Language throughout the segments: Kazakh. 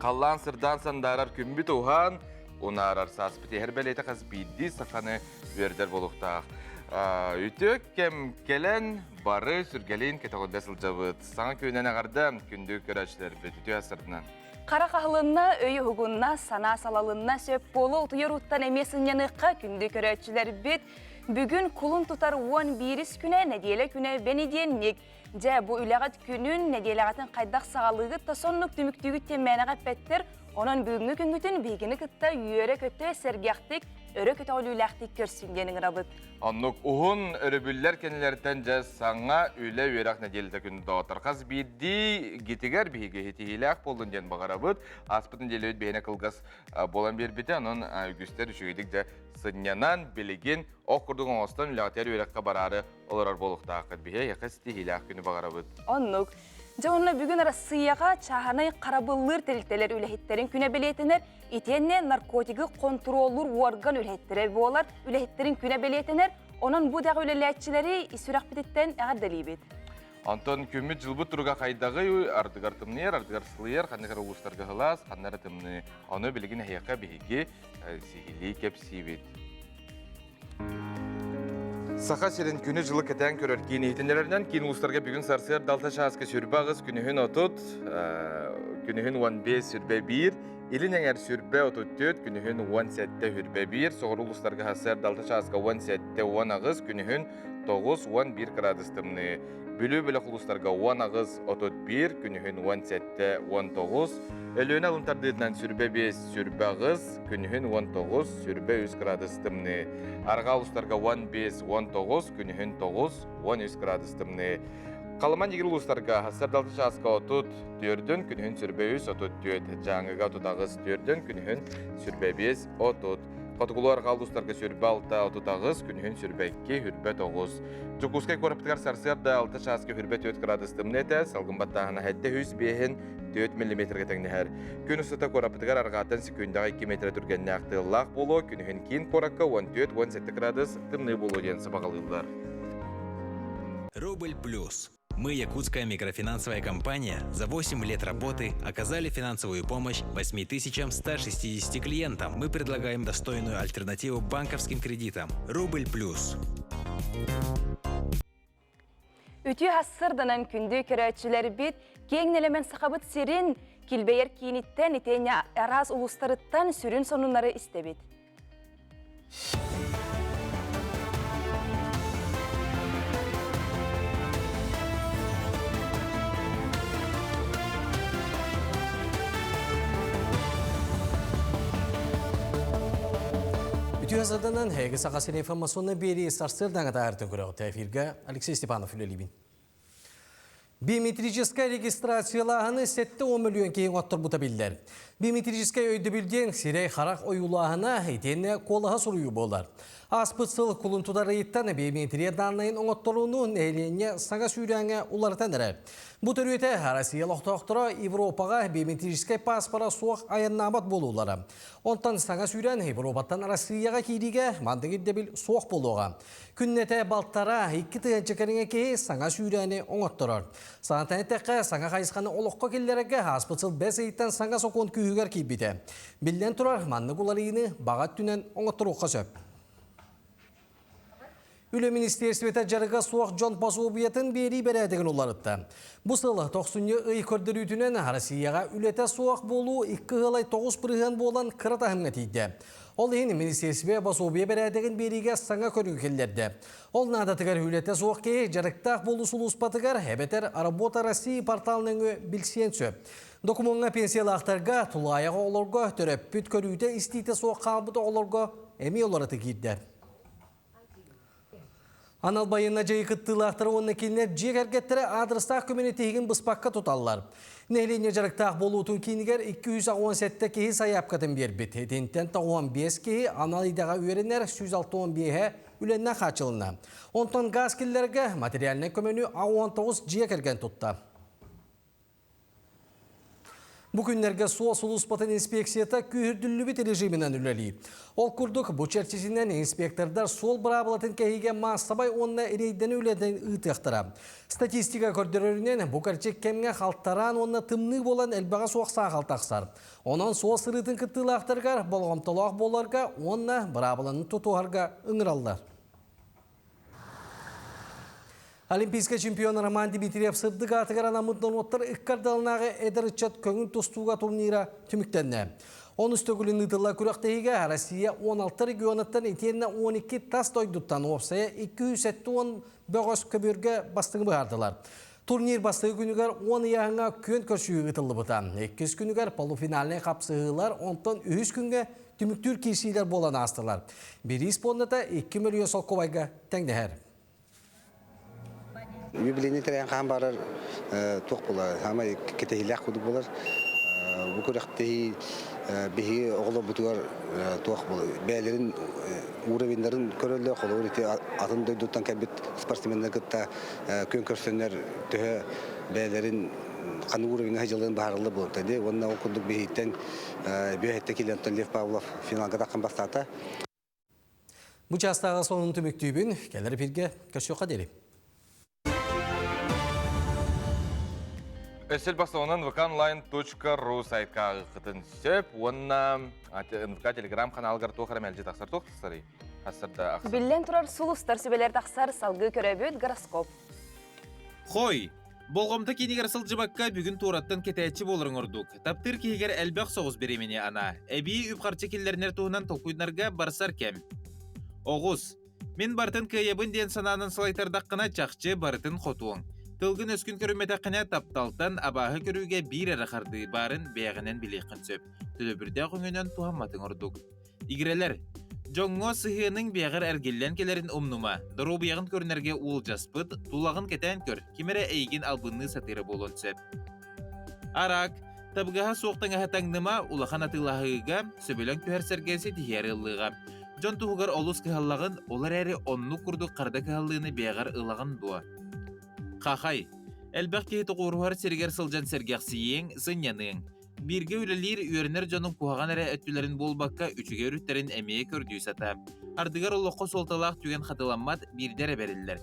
Қаллан сырдан сандарар күмбі туған, онарар саспыты әрбәлеті қаз бейді сақаны вердер болуқтақ. Үтік кем келен бары сүргелейін кетағында сылжабыд. Саңа көнен ағарда күнді көрәшілер бәтіті асырдынан. Қара қағылынна, өйі ғуғынна, сана салалынна сөп болу ұтыйыр ұттан емесінненіққа күнді көрәшілер бет. Бүгін құлын тұтар 11 күне, нәделі күне бәнеденнік. Жа бұл үләғат күнін нәделіғатын қайдақ сағалығы тасонлық түміктігі теммәніға пәттір, onun бүгінгі күнгітін бейгіні күтті үйері көтті сәргяқтық, өрі көті олулақтық көрсінгенің рабыт. Аннық ұғын өрібілер кәнелерден жа саңа үлі өйрақ нәделді күнді дауатыр. Қаз бейді гетігер бейгі хетігілі ақ болдың ден бағарабыт. Аспытын делі өт бейіне қылғас болан бербеті, анын үгістер үшігедік жа сынянан білеген оқырдың оңыстан үләғатер өйраққа барары оларар болуқта ақыд бейе, еқі стихілі ақ күні бағарабыт. Аннық. Жауына бүгін Россияға чағанай қарабылыр тәрілтелер үләхеттерін күне білетінер, етенне наркотигі контролур орган үләхеттері болар, үләхеттерін күне білетінер, оның бұдағы үләләтчілері исүрақ бітеттен әғар дәлейбет. Антон күміт жылбы тұрға қайдағы ардығар тымнер, ардығар сылыер, қанығар ұлыстарға ғылас, қаннары тымны, оны білген әйеқа бейге сихили кеп сейбет. Сақа серін күні жылы кәтән көрір кейін етіндерінен кейін ұлыстарға бүгін сарсыр далта шағызға сүрбі ағыз күнігін отыд, күнігін 15 сүрбе 1, елін әңер сүрбе 34, күнігін 17 хүрбе 1, соғыр ұлыстарға хасыр далта шағызға 17 10 ағыз, күнігін 9-11 градыстымны. Бүлі-бүлі құлыстарға 10 ағыз 31, күнігін 17-19, өліні алынтардыдынан сүрбе 5 сүрбе ағыз, күнігін 19 сүрбе 100 градыстымны. Арға ұлыстарға 15-19, күнігін 9-13 градыстымны. Қалыман егір ұлыстарға хасыр далты шағызға 34, күнігін сүрбе 134, жаңыға 30 ағыз 4, күнігін сүрбе 5-30. Қатығылуар қалдыстарға сүрбе 6 ағыз, күнігін сүрбе 2, хүрбе 9. Жүкускай көріптігер сарсырда 6 шағызға хүрбе 4 градыстымны әті, салғымбаттағына әтті 100 бейін 4 мм-ге тәңнігер. Күн ұсыта көріптігер арғатын секундағы 2 метр түргенне ақтығылақ болу, күнігін кейін қораққа 14-17 градус тымны болу денсі бағалылар. Рубль плюс. Мы, якутская микрофинансовая компания, за 8 лет работы оказали финансовую помощь 8160 клиентам. Мы предлагаем достойную альтернативу банковским кредитам. Рубль плюс. Үті хассырданан күнді көрәтшілер бет, кеңнелемен сақабыт серін, келбейер кейініттен етене араз ұлыстарыттан сүрін сонунлары істебет. Ütüyazadanan həqiqi saqasın informasyonuna beri sarsırdan ətəğərdən көрəq təfirgə Алексей Степанов үлелибin. Биометрическая регистрациялағаны 7-10 миллион кейін оттыр бұта білдер. Биометрическая өйді білден сирей харақ ойулағына етені қолыға сұруы болар. Аспытсыл құлынтудары еттен биометрия данлайын оңоттыруыны нәйлене саңа сүйрәңе улардан әрі. Бұ түріте Россия лоқтақтыра Европаға биометрическай паспора суақ аяннамат болулары. Онтан саңа сүйрән Европаттан Россияға кейдіге мандығырды біл суақ болуға. Күннете балттара 2 түйенчекеріңе кей саңа сүйрәні оңоттырар. Санатаны тәққа саңа қайысқаны олыққа келдеріге аспытсыл бәс ейттен саңа соқуын күйігер кейбіде. Білден тұрар манны құларыйыны бағат түнен оңоттыруққа сөп. Үлі Министерсветі жарыға суақ жон пособиятын бері бәрәдігін оларытты. Бұл сылы 90-ні үй көрдір үтінен Россияға үлеті суақ болу 2 ғылай 9 бірген болан қырат ахымға тейді. Ол ең Министерсве пособия бәрәдігін беріге саңа көргі келдерді. Ол надатығар үлеті суақ кей жарықтақ болу сұлуспатығар әбетер Работа Россия порталының білсен сөп. Документға пенсиялақтарға тұлайығы оларға түріп бүт көріуді істейті суақ қалбыды оларға әме оларыты кейді. Анал байына жайы қыттылақтыры онына келінер жек әргеттері адрыстақ көменетейгін бұспаққа тұталылар. Нәйлене жарықтақ болуытын кейінігер 217 кейі саяп қатын бербет. Едентен 15 кейі аналидаға өренер 161 үленне қачылына. Онтан газ келлерге материаліне көмені 19 жек әрген тұтты. Bu günlerge Suo Suluspatın inspeksiyata kühürdüllü bit rejiminden üleli. Ol kurduk bu çerçesinden inspektorlar sol bırabalatın kehige masabay onunla ereyden üleden ıtıqtıra. Statistika kördürörünen bu karçek kemge haltaran onunla tımlı bolan elbağa soğuksa haltaqsar. Onun sol sırıtın kıttılı aktargar, bolğamtalaq bolarga onunla bırabalanın tutuharga ıngırallar. Olimpiska çempiyonu Roman Dimitriyev sırdık atıgar anamıddan otlar ıkkar dalınağı eder ıçat köngün tostuğa turnira tümüktenine. 10 üstögülün ıtılla kürektehiga Rossiya 16 regionattan etiyenne 12 tas doyduttan opsaya 210 böğüs köbürge bastığı bağırdılar. Turnir bastığı günüger 10 yağına kön köşüyü ıtıllı bıtan. 200 günüger polufinaline kapsığılar 10'tan 3 günge tümüktür kişiler bolan astılar. Bir isponda da 2 milyon sol kovayga tengdeher. Юбилейный терен хан барар тоқ болар, хама кетехилек худу болар. Bu kuraktehi bihi oğlu butugar toq bolar. Beylerin uğravinlerin körölle qolu ite atın doyduttan kebit sportsmenler gıtta kön körsönler töhe beylerin qanı uğravini hajalan baharlı bolur dedi. Onna okuduk bihitten bihette kilenton Lev Pavlov finalga taqan bastata. Bu çastağı sonun tümüktüğün gelir birge köşyoqa derim. Ösel basıonan vkanline.ru saytka gıtın söp, onunla NVK Telegram kanalgar toqara melci taqsar toqsari. Hasırda aqsar. Billen turar sulustar sübeler taqsar salgı köröbüt goroskop. Хой, болғамда кенегер сылжыбакка бүгін туураттан кетәчі болырың ордук. Таптыр кегер әлбәқ соғыз беремене ана. Әбей үпқарчы келлернер туғынан толкуйнарға барсар кәм. Оғыз, мен бартын кайабын ден сананын салайтардаққына чақчы бартын қотуың. Тылгын өскін көріметі қына тапталтан абағы көріге бір әрі қарды барын бәғінен білейқін сөп. Түлі қөңінен туғамматын ордук. Игрелер, жоңго сыхының бәғір әргеллен келерін омнума, дұру бәғін көрінерге уыл жаспыд, тулағын кетен көр, кемері әйгін албынны сатыры болын сөп. Арак, табғаға соқтың ағатаңныма улахан атылағыға сөбелен көхер сәргесі тихері ылыға. Жон туғығар олыс кығаллағын, олар әрі онны күрді қарды кығаллығыны бәғір ылағын дуа. Қақай, әлбәқ кейті қоруар сергер сылжан сергексиең сынянын. Бірге үлелер үйерінер жоның куаған әрі өттілерін болбаққа үчіге үріттерін әмейе көрдүй сата. Ардығар олыққы солталақ түген қатыламмат бірдері берілдер.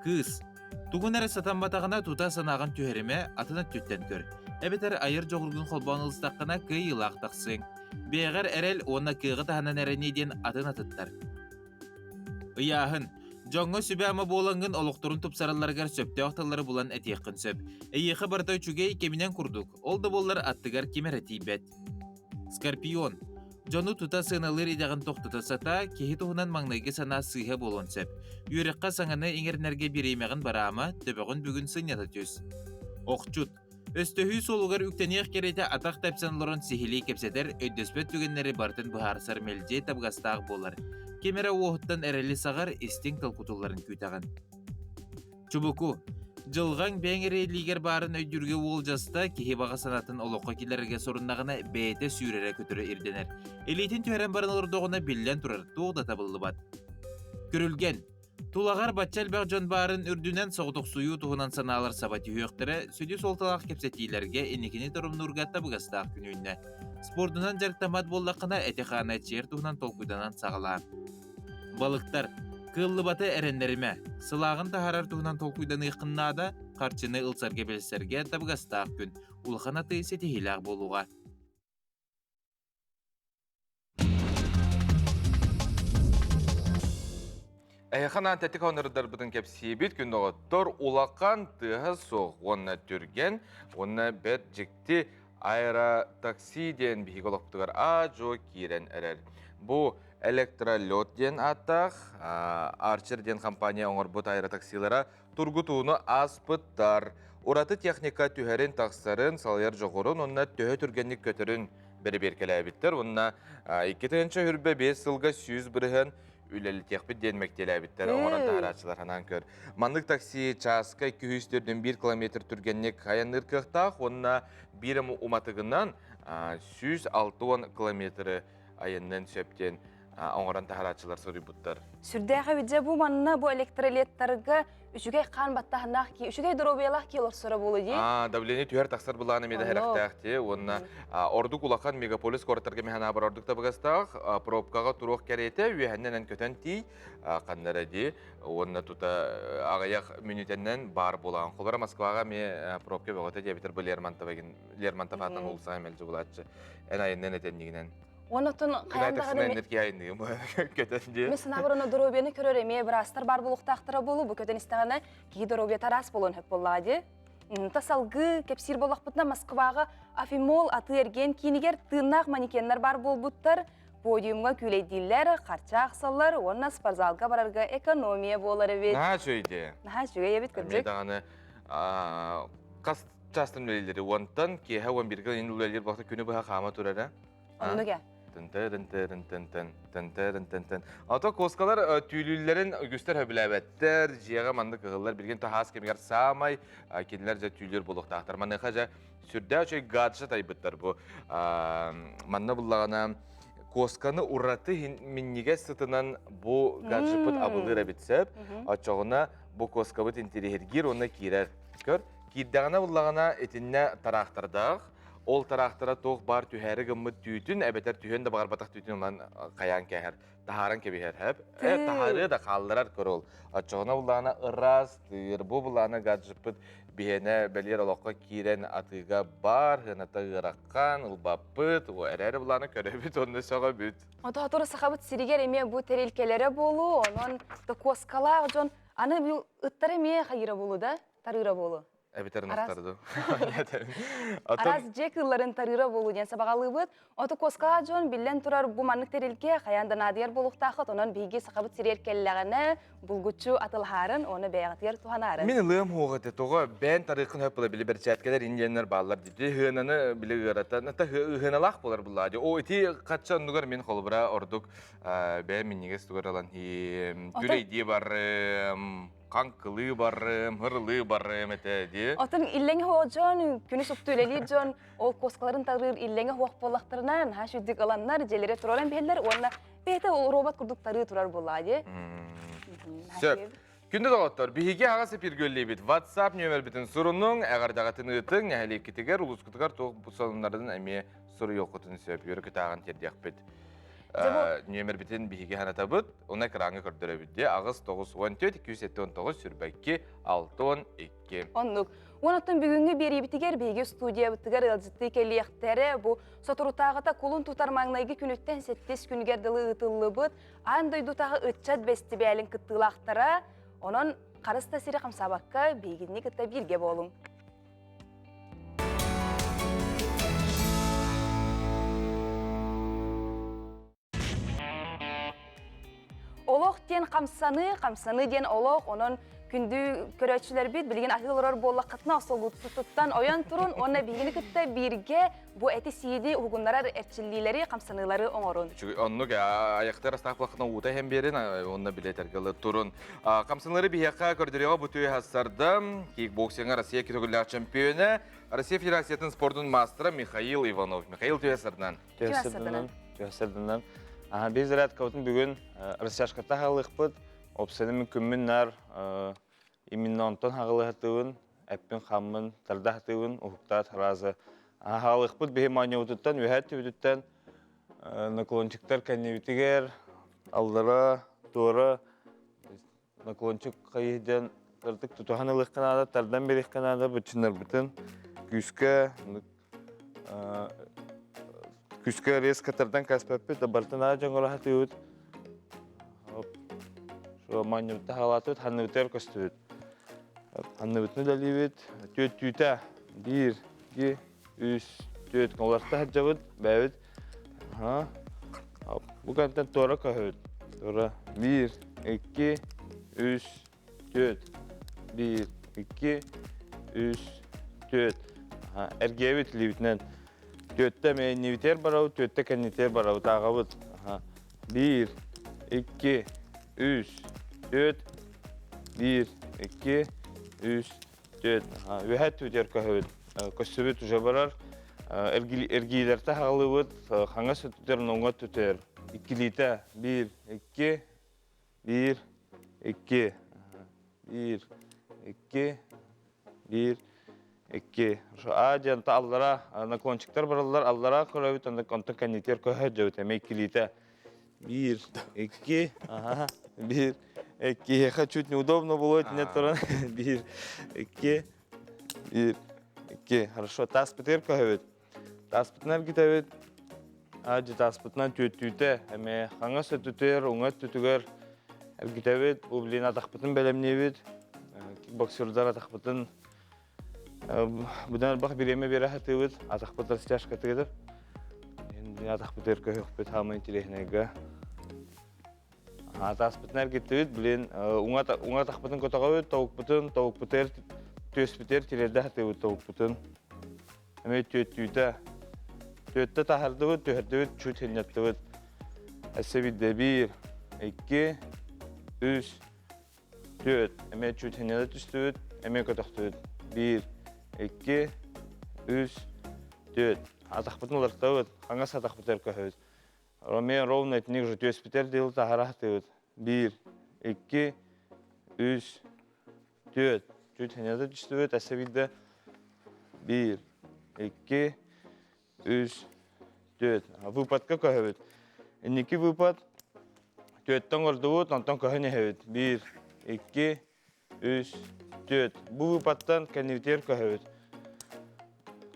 Кыз, туғын әрі сатан батағына тута санағын түйеріме атына түттен көр. Әбетер айыр жоғырғын қолбауын ылыстаққына күй илақ тақсың. Бейғар әрел оны күйғы тағынан әрінеден атын атыттар. Ыяғын, жоңғы сөбе ама болаңын олықтырын тұпсараларғар сөпті оқталары болан әтеқін сөп. Әйеқі бартай чүгей кемінен күрдік. Олды болар аттығар кемер әтейбет. Скорпион. Жону тута сыналыр идағын тоқтыта сата, кехі тұғынан маңнайғы сана сыйға болын сөп. Үйрекқа саңаны еңернерге береймеғін бара ама, төбіғын бүгін сынята төс. Оқчут. Өстөхүй солуғар үктенеқ кереті атақ тәпсанлырын сихили кепседер өйдөспет түгеннері бартын бұхарсар мелже табғастағы болар. Кемері оғыттан әрелі сағар істің талқутуларын күйтаған. Чубуку. Жылған бәңірі лигер барын өйдүрге ол жаста кехе баға санатын олыққа келерге сорыннағына бәйті сүйрері көтірі ирденер. Элейтін түйерен барын олырдоғына білден тұрар тоғда табылды бат. Көрілген. Тулағар батчал бәқ жон барын үрдінен соғытық суyu туғынан саналар сабати хүйіқтірі сөйді солталақ кепсетейлерге енекені тұрым нұрғатта бұғастақ күнүйінне. Спордынан жарықтамат болдақына әтеқаны чер туғынан толкуйданан сағыла. Балықтар, кыллы баты әрендеріме, сылағын тахарар туғынан толкуйдан иқыннада қарчыны ылсарге белсерге табығастақ күн, улқана тыйсы тегілақ болуға. Әйқанан тәтік онырдар бұдың кәп сейбет күнді ғыттыр улаққан тұғы соқ. Онына түрген, онына бәт жікті аэротаксиден бейгі олықтығар ажо керен әрер. Бұ электролет ден аттақ, Арчер ден компания оңыр бұт аэротаксилара тұрғытуыны аспыттар. Ораты техника түйерін тақсарын салайыр жоғырын, онына түйе түргенлік көтірін бері беркелі әбіттер. Онына 2-ші үрбе 5 сылға 100 бірігін үлелі текпет денмектелі әбіттер оңыран тағарачылар ханан көр. Мандық такси часка 200-ден 1 километр түргенлік қаяныр кықтақ, онына бірім уматығынан 106 километрі айыннан сөптен оңоран тахарачылар сорыйбыттар. Сүрдәгә бидә бу манна бу электролеттарга үчүгәй кан баттахнах ки, үчүгәй дробиялах ки олорсора булу ди. Давление түйер тақсар бұланы меді Оно. хәрәқтәқте. Онна ордук улақан мегаполис кортарға механа бар ордук табығастақ, пробкаға тұруқ кәрейті, үйәннен көтен тей, қаннары де. Онна тута ағаяқ мүнетеннен бар болған. Қолбара Москваға ме пробка бағыты дебетер бұл Лермонтов атын олсаға мәлжі бұлатшы. Ән айыннен етеннігінен. Онотун Күнайтақсына каяндағы әндетке айындығы көтен де. мен сына бұрыны дробияны көрөр эме бірастар бар болуқтақтыра болу, бұл көтен істағана ки дробия тарас болуын хөп болады. Тасалғы кепсир болақ бұтына Москваға Афимол аты ерген кейінігер тыынақ манекенлер бар болбуттар, подиумға күлейдейлер, қарча ақсалар, онна спортзалға барарға экономия болар өбет. Наға жөйде. Наға жүге ебет көрдік. Медағаны қас частын өлелері онтан кейі 11-гі ең өлелер бақта күні бұға қама тұрары. Онныға. Ата коскалар түйілілерін үгістер хөбіләбәттер, жияға манды қығылар бірген тахас кемегер самай, кеділер жа түйілер болуқтақтар. Манныға жа сүрдә өчей гаджа тайбыттар бұ. Манны бұллағана косканы ураты миннеге сытынан бұ гаджыпыт абылыр әбітсеп, атчағына бұ коскабыт интерегергер оны кейрер. Көр, кейддағына бұллағана етінне тарақтырдақ, ол тарақтыра тоқ бар түйәрі гыммыт түйтін, әбетер түйен де бағар батақ түйтін олан қаян кәйір, тахаран кебігер әп. Тахары да қалдырар көр ол. Атчағына бұлағына ырас, түйір, бұ бұлағына гаджыпыт бейіне бәлер олаққа кейрен атыға бар, ғыната ғыраққан, ұлбапыт, о әрәрі бұлағына көребіт, онды соға бүт. Ота атыры сақабыт сиригер эме бу терелкелері болу, онон коскалақ жон, аны бұл ыттар эме қайыра болу да, тарыра болу. Әбетерін Арас. ақтарды. Арас жек ылларын тарыра болу ден сабағалы бұд, оты коскалақ жон билен тұрар бұ манық терелке қаяндан адияр болуқтақыт, онон бейге сақабыт сиреркелләғіне бұлгучу атылхарын, оны бәйғатер туғанарын. Мен ылым хоғыты тоға бән тарихын höppілі білі бір чәткелер индиенлер балар дейді. Хынаны білі ғырата, нәті хыналақ болар бұлады. О, ити қатша ұндығар мен қолыбыра ордық бән мен негес тұғыр алан. Түлейді барым, қанқылы барым, хырлы барым әтәді. Отын иллеңе хоқ жон, күні сұқты өлелер жон, ол коскаларын тарыр иллеңе хоқ болақтырынан, шүддік аланlar, желері тұралан бәлілер, онына бәйті ол робот күрдік тарыр тұрар болады. Сөп. Күнді доғыттар, бейге аға сепир гөллейбет. WhatsApp нөмір бітін сұрының, әғардағатын ұйтың, нәхелек кетігер, ұлыс күтігер, тоғы бұсалындардың әме сұры елқытын сөп, өрі күті ағын тердек бет. Нөмір бітін бейге ханата бұд, оны қыраңы көрдірі бітде, ағыз 914-279 сүрбәкке 612. Оннук. Онаттан бүгінгі бері бітігер бейге студия бітігер ылжытты келияқтәрі бұ сотырутағыта кулын тұтар маңнайғы күніттен сеттес күнігерділі ұтылы бұд, андай дұтағы ұтчат бәсті бәлін күттілақтыра, onun қарыс тәсірі қамсабаққа бейгінні күтті бірге болың. Олық ден қамсаны ден олық, оның күнді көрәтшілер бет, білген атылырар болы қытына осылғы тұттан оян тұрын, оны бейгіні күтті бірге bu eti siyidi ugunlara erçillilleri, kamsanıları oңорун. Onluk ayaktar astaqlaqına uta hem berin, onunla bile tergalı turun. Kamsanıları bir yaka gördürüyor bu tüy hasarda. Kickboxing'a Россия kitogüller çempiyonu, Россия Federasyatın sportun masteri Mikhail Ivanov. Mikhail tüy hasardan. Tüy hasardan. Biz rəd kavutun bugün Rusiyaşqata hağılıqbıd. Opseni mümkünlər iminna ondan hağılıqtığın, əppin xamın tardahtığın, uhuqtat razı. Hağılıqbıd behi manya ututtan, ühət tüydüttan naklonçiktar kənevitiger, allara, doğru naklonçik qayıdan tardık tutuhan ılıq kanada, tardan berih kanada, bütünlər bütün küske резко тардан каспаппы, табартын ажан олаха түйуд. Шо маньютта халатуд, ханныбытер көстүд. Ханныбытны далибет, төт түйта, 1, 2, 3, 4, оларта хаджабыд, бәвід. Бұл кантан тора көйд. Тора 1, 2, 3, 4, 1, 2, 3, 4. Әргевет либітнен. Төтті мен невитер барау, төтті кәнетер барау тағабыд. 1, 2, 3, 4, 1, 2, 3, 4. Үхәт төтер көйд. Көсібет үжі барар. Әргейлерді хағылыбыд, қаңа сөттерін оңға төтер. İkilite. 1, 2, 1, 2, 1, 2, 1, 2. Şu ajanta allara naklonçikler barallar allara koyup ondan kaniter koyup eme ikilite. 1, 2, ага, 1, 2. Чуть неудобно было, нет, 1, 2, 1, 2. Хорошо, тас петер koyup. Tas pıtnar gitebit. Acı tas pıtnar tütüte. Eme hanga sötütür, ungat tütüger. Gitebit. Bu bilin atak pıtın belemnebit. Kickboksörler atak pıtın. Budan bak bireme bir rahatıyıt. Atak pıtır sıcaş katıgıdır. Şimdi atak pıtır köy yok bit hama intilehneğe. Tas pıtnar gitebit. Bilin ungat atak pıtın kotağıbit. Tavuk pıtır. Tös pıtır tilerde hatıyıt tavuk pıtın. Eme tütüte. Tütte tahardıvıt, tüherdüvüt, çüt hinnettüvüt. Esebide 1, 2, 3, 4. Eme çüt hinnete tüstüvüt, eme kötüktüvüt. 1, 2, 3, 4. Ataqpıtın olarktavıt, hangas ataqpıtır köhüvüt. Romen rovna etnik jü tüspiter değil taharahtıvıt. 1, 2, 3, 4. Çüt hinnete tüstüvüt, esebide 1, 2, 3, 4. Выпадка көһөбүт. Инники выпад. Төттөн ордубут, онтон көһөне хөбүт. 1, 2, 3, 4. Бу выпадтан конвертер көһөбүт.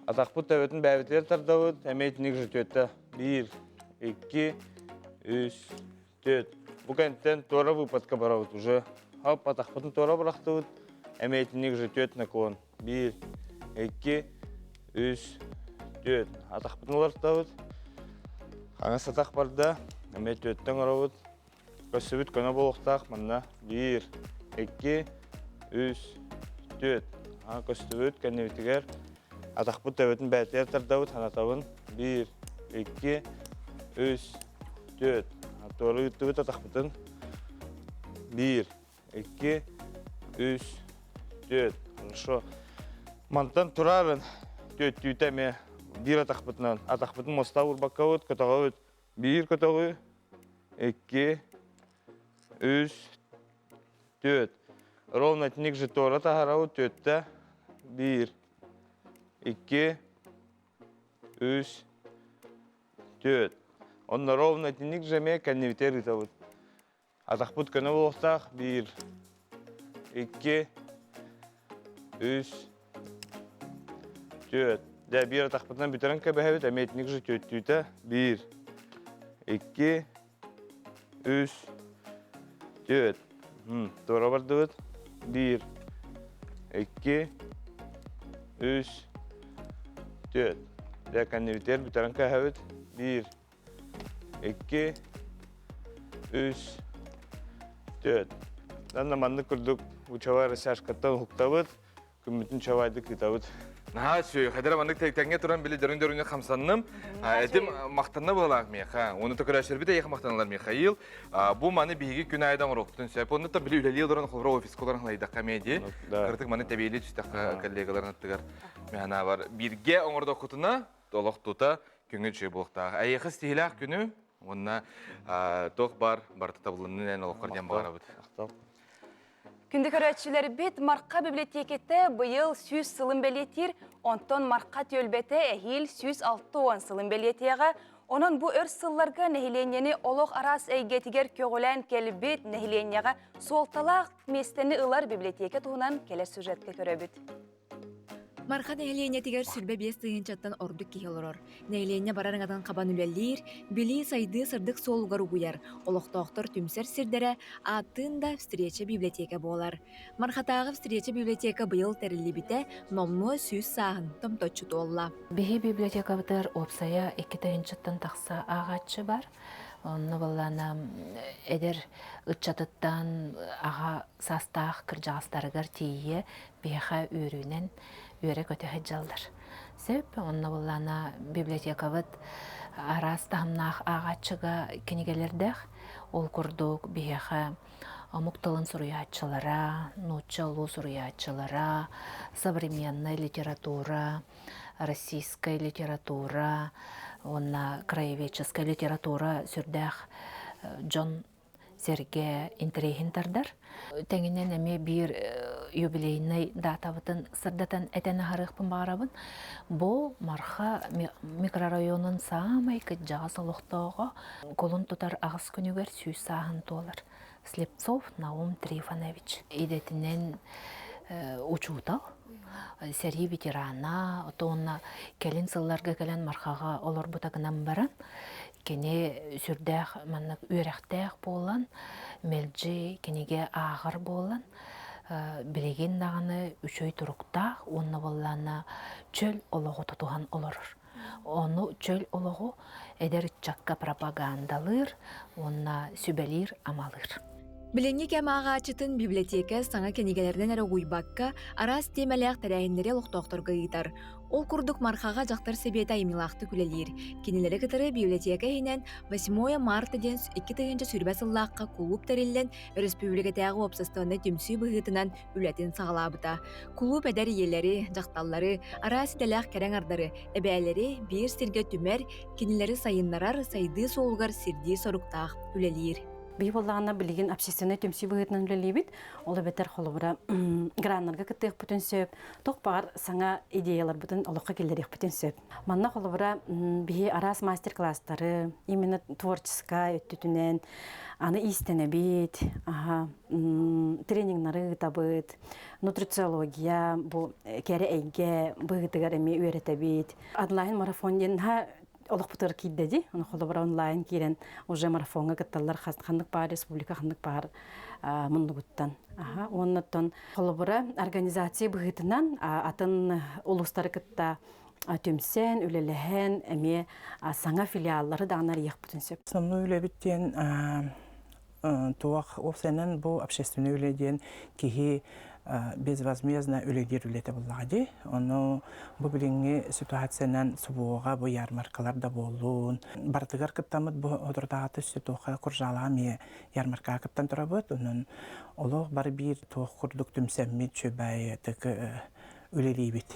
Атакпут төбөтүн бәбитер тардабыт. Эмейтник жөтөттө. 1, 2, 3, 4. Бу кенттен тора выпадка барабыт уже. Хоп, атакпутун тора барактыбыт. Эмейтник жөтөт наклон. 1, 2, 3, 4. Атақ бұтын олар Аңыз атақ барда, әме төттен орауыт. Көсібіт көне болуқтақ, мұнна 1, 2, 3, 4. Көсібіт көне бітігер. Атақ бұт төбетін бәтер тардауыт, ханатауын 1, 2, 3, 4. Торы үттібіт атақ бұтын 1, 2, 3, 4. Хорошо. Мантан тұрарын төттүйтәме bir ataqpıtından. Ataqpıtın mosta urbakavut, kötağavut. 1 kötağığı, 2, 3, 4. Ровно etnik jitora taharavut tötte. 1, 2, 3, 4. Onda ровно etnik jeme kanneviter gitavut. Ataqpıt köne buluqtaq. 1, 2, 3, 4. De bir ataqpıtından bitiren köbəhəvit, əməyetnik jü töttüyte. 1, 2, 3, 4. Doğru bardıvıt. 1, 2, 3, 4. De kanneviter bitiren köbəhəvit. 1, 2, 3, 4. Dan namandı kurduk. Bu çava rəsəşqattan huqtavıt. Kümmütün çavaydık gitavıt. Наха, сүй, хадара мандык тектенге туран биле дөрүн хамсанным. Эдим мактанна булак меха. Оны төкөрәшер бите як мактаналар Михаил. Бу маны биги күн айдан уруктун сөп. Оны та биле үлеле дөрүн холбро офис колорын лайда комедия. Кыртык маны табели түстәк коллегаларны тыгар. Механа бар. Бирге оңорда кутуна толок тута күнгө чөй булакта. Айыгы стилах күнү. Онна тох бар табылынын эн олоккорден барабыт. Күнді көрәтшілер бет марқа библиотекетті бұйыл 100 сылын бәлетер, онтон марқа төлбеті әхил 106 сылын бәлетеға, onun bu өр сылларға нәхиленені олық арас әйгетігер көгілән кәлбет нәхиленеға солталақ местені ылар библиотека туғынан келер сюжетке көрәбіт. Марха нәхилене тигер сүрбе бес тыйынчаттан ордuk кихелорор. Нәхилене барарыңадан қабан үлелер, били сайды сырдық солғар угуяр. Олықтоқтыр түмсер сирдері аттында встреча библиотека болар. Мархатағы встреча библиотека бұйыл тәрілі біте номну сүз сағын томточу толла. Бихи библиотека бітір опсая 2 тыйынчаттан тақса ағатшы бар. Оны боллана эдер ытчатыттан аға састақ кіржағыстарығар тейе бейха үйрінен үйрі көтіғі жалдар. Сөп, оны боллана библиотека бұд арас тағымнақ ағатшыға кенегелердіқ, ол күрдік бейха мұқтылын сұруятчылара, нучалу сұруятчылара, современная литература, российская литература, онна краеведческая литература сүрдәх Джон Серге интригинтардар. Тәңінен әме бір юбилейный датабытын сырдатан әтәні харықпын бағарабын. Бұл марха микрорайонын самай кітжағы салуқтауға колын тұтар ағыз күнігер сүйіс сағын толар. Слепцов Наум Трифонович. Идетінен учутал. Сәрі ветерана, отуынна кәлін сылларға кәлін мархаға олар бұтағынан баран. Кене сүрдәқ, маннық үйрәқтәқ болан, мәлжі кенеге ағыр болан. Білеген дағаны үшөй тұрықтақ, онны болланы чөл олығы тұтуған оларыр. Оны чөл олығы әдер чакка пропагандалыр, онна сүбәлер амалыр. Біленге кәм ағачытын библиотека саңа кенегелерден әрі ұйбаққа арас темәләқ тәрәйіндері лұқтоқтырғы ғитар. Ол күрдік мархаға жақтар себеті аймилақты күлелер. Кенелері кітірі библиотека хинен 8 марта ден 2 тыгынчы сүрбә сыллаққа клуб тәрелден республикатағы опсастығында түмсүй бұғытынан үләтін сағалабыта. Клуб әдәр елері, жақталлары, арас тәләқ кәрәң ардары, әбәлері бір сірге түмәр, кенелері сайынларар, сайды солғар сірді сорықтақ үлелер. Бейі болағына білген общественный төмсі бұғытынан үлелейбет, олы бәтер қолыбыра граннарға күттіғ бүтін сөп, тоқпағар саңа идеялар бүтін олыққа келдерек бүтін сөп. Манна қолыбыра бейі арас мастер-класстары, именно творческая өттітінен, аны истене бет, тренингнары табыт, нутрициология, кәрі әйге бұғытығар әме үйреті бет. Онлайн марафон ден олық бұтыр кейдеді, оны қолыбыра онлайн кейрен уже марафонға кітталар қандық бар, республика қандық бар мұнды күттен. Оннаттан қолыбыра организация бұғытынан атын ұлыстары кітта төмсен, үлеліген, әме саңа филиаллары дағынар еқ бүтінсеп. Основной үлебіттен туақ опсенен бұл общественный үледен кейі безвозмездно үледер үлеті бұллағады. Оны бұл біліңгі ситуациянан сұбуға бұл ярмаркаларда болуын. Бартығар кіттамыд бұл отырдағаты сүтуға күржаламе ярмарка кіттан тұрабыд. Оның олық бар бір туық күрдік түмсәммет чөбәйі түкі үлелей бет.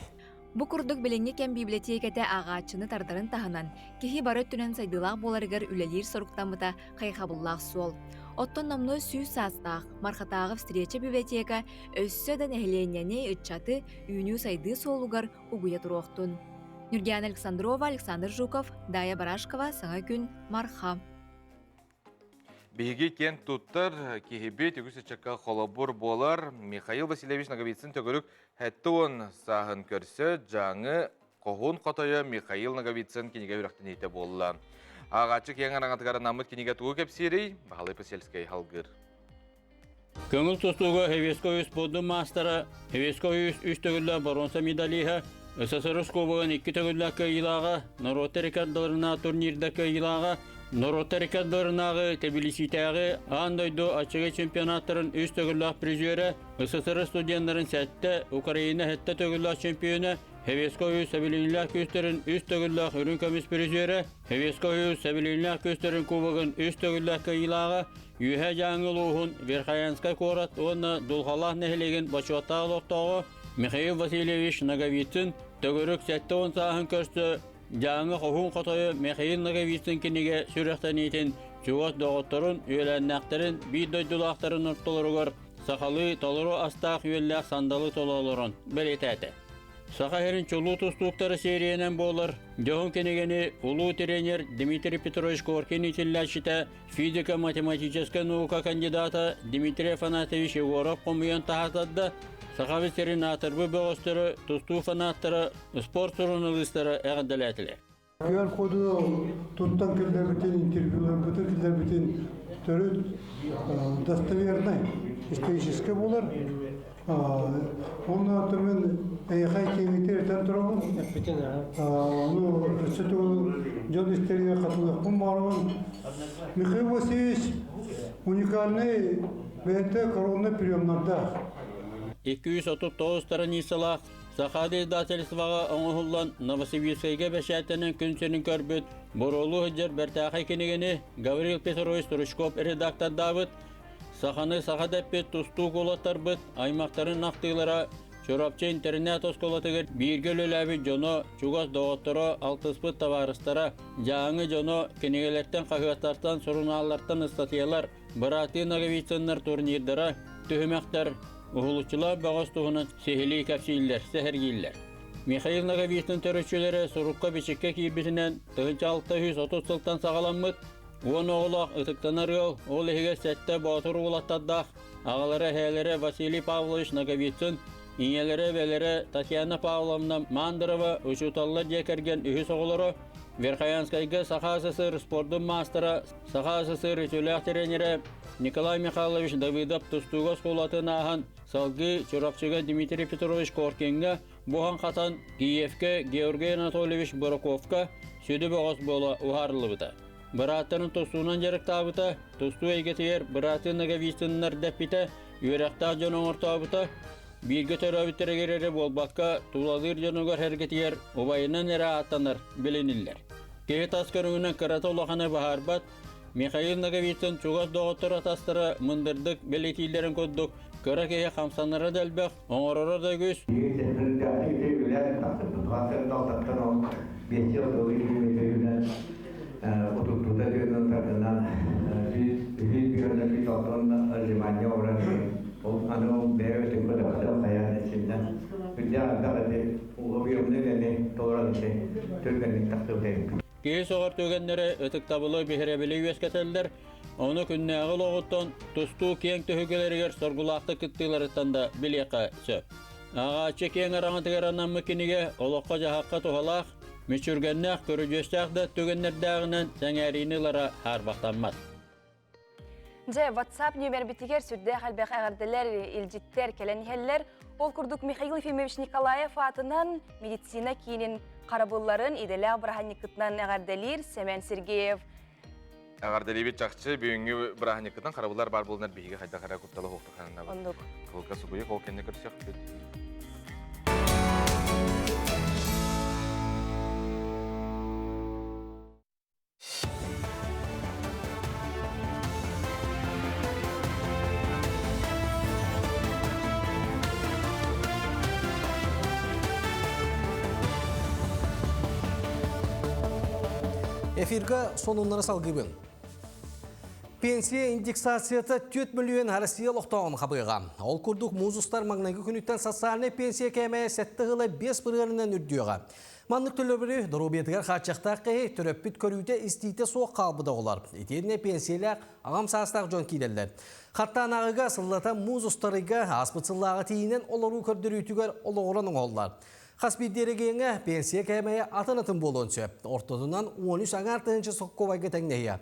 Бұ күрдік біліңге кәм библиотекеті ағачыны тардарын тағынан, кехи бары түнен сайдылақ боларығар үлелер сұрықтамыта қайқабыллақ сол. Оттон намны сүйіз састақ, мархатағы встреча библиотека өссөден әхленяне үтчаты үйіні сайды солуғар ұғыя тұруқтын. Нұргиян Александрова, Александр Жуков, Дая Барашкова, Саңа күн, Марха. Беги кен туттар кихибет югусы чакка холобур болар Михаил Васильевич Наговицын төгөрүк хәттуын сағын көрсө жаңы қоғын қотойы Михаил Наговицын кенеге үрақтын ете болла. Ағачы кен араңатығары намыт кенеге туғы кепсирей, бағалай пөселскай халгыр. Көңіл тұстуғы Хевеско үс бұдды мастера, Хевеско үс төгілі Баронса медалиға, СССР Кубогын 2 төгілі илаға, Народты рекордыларына турнирдәкі илаға, Народты рекордыларынағы Тбилиситәғы андойду ачығы чемпионаттарын үс төгілі призері, СССР студентларын сәтті Украина хәтті төгілі чемпионы, Хевеско үс сәбілінлі көстерін үс төгілі үрін көміс призері, Хевеско үс сәбілінлі көстерін Кубогын үс төгілі илаға, Юхэ жаңыл уғын Верхаянскай корат оны дұлғалақ нәхілеген бачуаттағы лоқтағы Михаил Васильевич Наговицын төгірік сәтті он сағын көрсті жаңы қоғын қотойы Михаил Наговицын кенеге сүріқтен етін жүғат доғыттырын, өйләннәқтерін, бейдойдулақтарын ұрттылырығыр, сақалы толыру астақ үйелләқ сандалы толалырын бәлетәті. Сақахерін чулу тұстуқтары сериянен болыр. Дёғын кенегені улу тренер Дмитрий Петрович Коркин итилләшіті физика-математическая наука кандидата Дмитрий Афанасьевич Егоров қомыян тағатадды. Сақавестерін атырбы бөғыстыры, тұсту фанаттары, спорт журналистері әғадаләтілі. Күйер коду туттан келдер бітін интервьюлар, бүтін келдер бітін түрі достоверный, исторический болар. Оны атымен әйқай кеметерден тұрабын. Оны сүтігін жодистерге қатылықпын барымын. Михаил Васильевич уникальный бәйті коронный приемнарда. 239 страницалақ Сақады издательствоға оңығылан Новосибирскайға бәшәтінің күнсінің көрбіт Боролу хүджер бәртәқай кенегені Гаврил Петрович Турышкоп редактор Давыд Сақаны сақадәппет тұсту қолаттар бұд аймақтарын нақтығылара Çorapçı internet oskolatıgır bir gölülebi jono çugos doğutturu altıspıt tavarыстara жаңы jono kenegelerden kahıatartan sorunallardan ıstatıyalar Bıratı Nagavitsınlar turnirдара tühümekler uhuluçula bağız tuğunun sehili kapsiller, sehergiller. Mikhail Nagavitsın törüşçüleri sorukka biçikke kibisinden 630 sıltan sağalanmıt. Onu oğlak ıtıktanar yol, ol ehige sette batır uğlattadaq. Ağaları heylere Vasily Pavlovich Nagavitsın, İnyelere velere Tatyana Pavlovna Mandırova uçutallar jekergen ühüs oğulları, Verkhayanskayga Sakhasısır sportun mastera, Sakhasısır ütülük treneri Nikolay Mikhailovich Davidov Tustugos kulatın ahan, salgı çorapçıga Dmitri Petrovich Korkenga, buhan katan Kiyevke Georgiy Anatolyevich Borokovka, südü boğaz bola uharlı bıda. Bıratının tostuğundan jarık tabıta, tostuğu egeteyer Bıratı Nagavitsınlar depite, yürekta canı orta bıta, bir götürü bitere gerere bolbakka tuğladır canıgar hergetiyer, obayından nere atanır, bilinirler. Kehit askarıngına karata olağana baharbat, Mikhail Nagavitsın çuğaz doğutur atastıra mındırdık, beletilerin kodduk, kara kehe kamsanlara delbek, oğrara da göz. Oturttuğunda görünün tarafından biz bir örnek altından Almanya oranı onun devletin kadar hayal ettiğinden bir daha o bir ömrüne doğru Türkiye'nin takdirde. Kehe soğur tögenlere ötük tabılı bihirebili üyesketeller, onu künne ağıl oğuttan tustu keng tühügeleriger sorgulaktı kıttılarıttan da bilyaka söp. Ağaçı keng aranıtıger anamıkinige olokka jahakka tuhalaq, Müçürgennek körücöstək da tögenlerdağından sənərinilere harbaqtanmaz. WhatsApp nömer bitiger sürdü halbaq ağardılar ilcitter keleniheller. Ol kurduk Mikhail Efimович Nikolayev atынан meditsina kiyinin qarabılların idele Abrahanikıtnan ağardılir Semen Sergeyev. Ağardalibet çaqçı büyüngü Abrahanikıtnan qarabıllar bar bulunlar bihiga hayda qara kuptalı hoqtu qanına. Onduk. Kılka subuya kol kenne kırışaq. Efirga sonunlara salgıbın. Pensiya indeksasiyata 4 milyon Россия loqtağını qabıqa. Ol kurduk muzustar magnagi günütten sasalne pensiya kemeye 7,5 bırığından ürdüyoğa. Manlık tölöbürü durubiyetigar xaçaqtaqı töröppüt körüyde istiyte soğuk qalbıda olar. Eterine pensiyalar ağam sastaq jön kilerler. Hatta nağıga sallata muzustarıga aspıtsıllağı tiyinen oluru kördürüytügar oloğuranın ollar. Hasbidderigenge pensiya kemeye atın bolonça. Ortadan 13 ağartınca sokkovayga tengneye.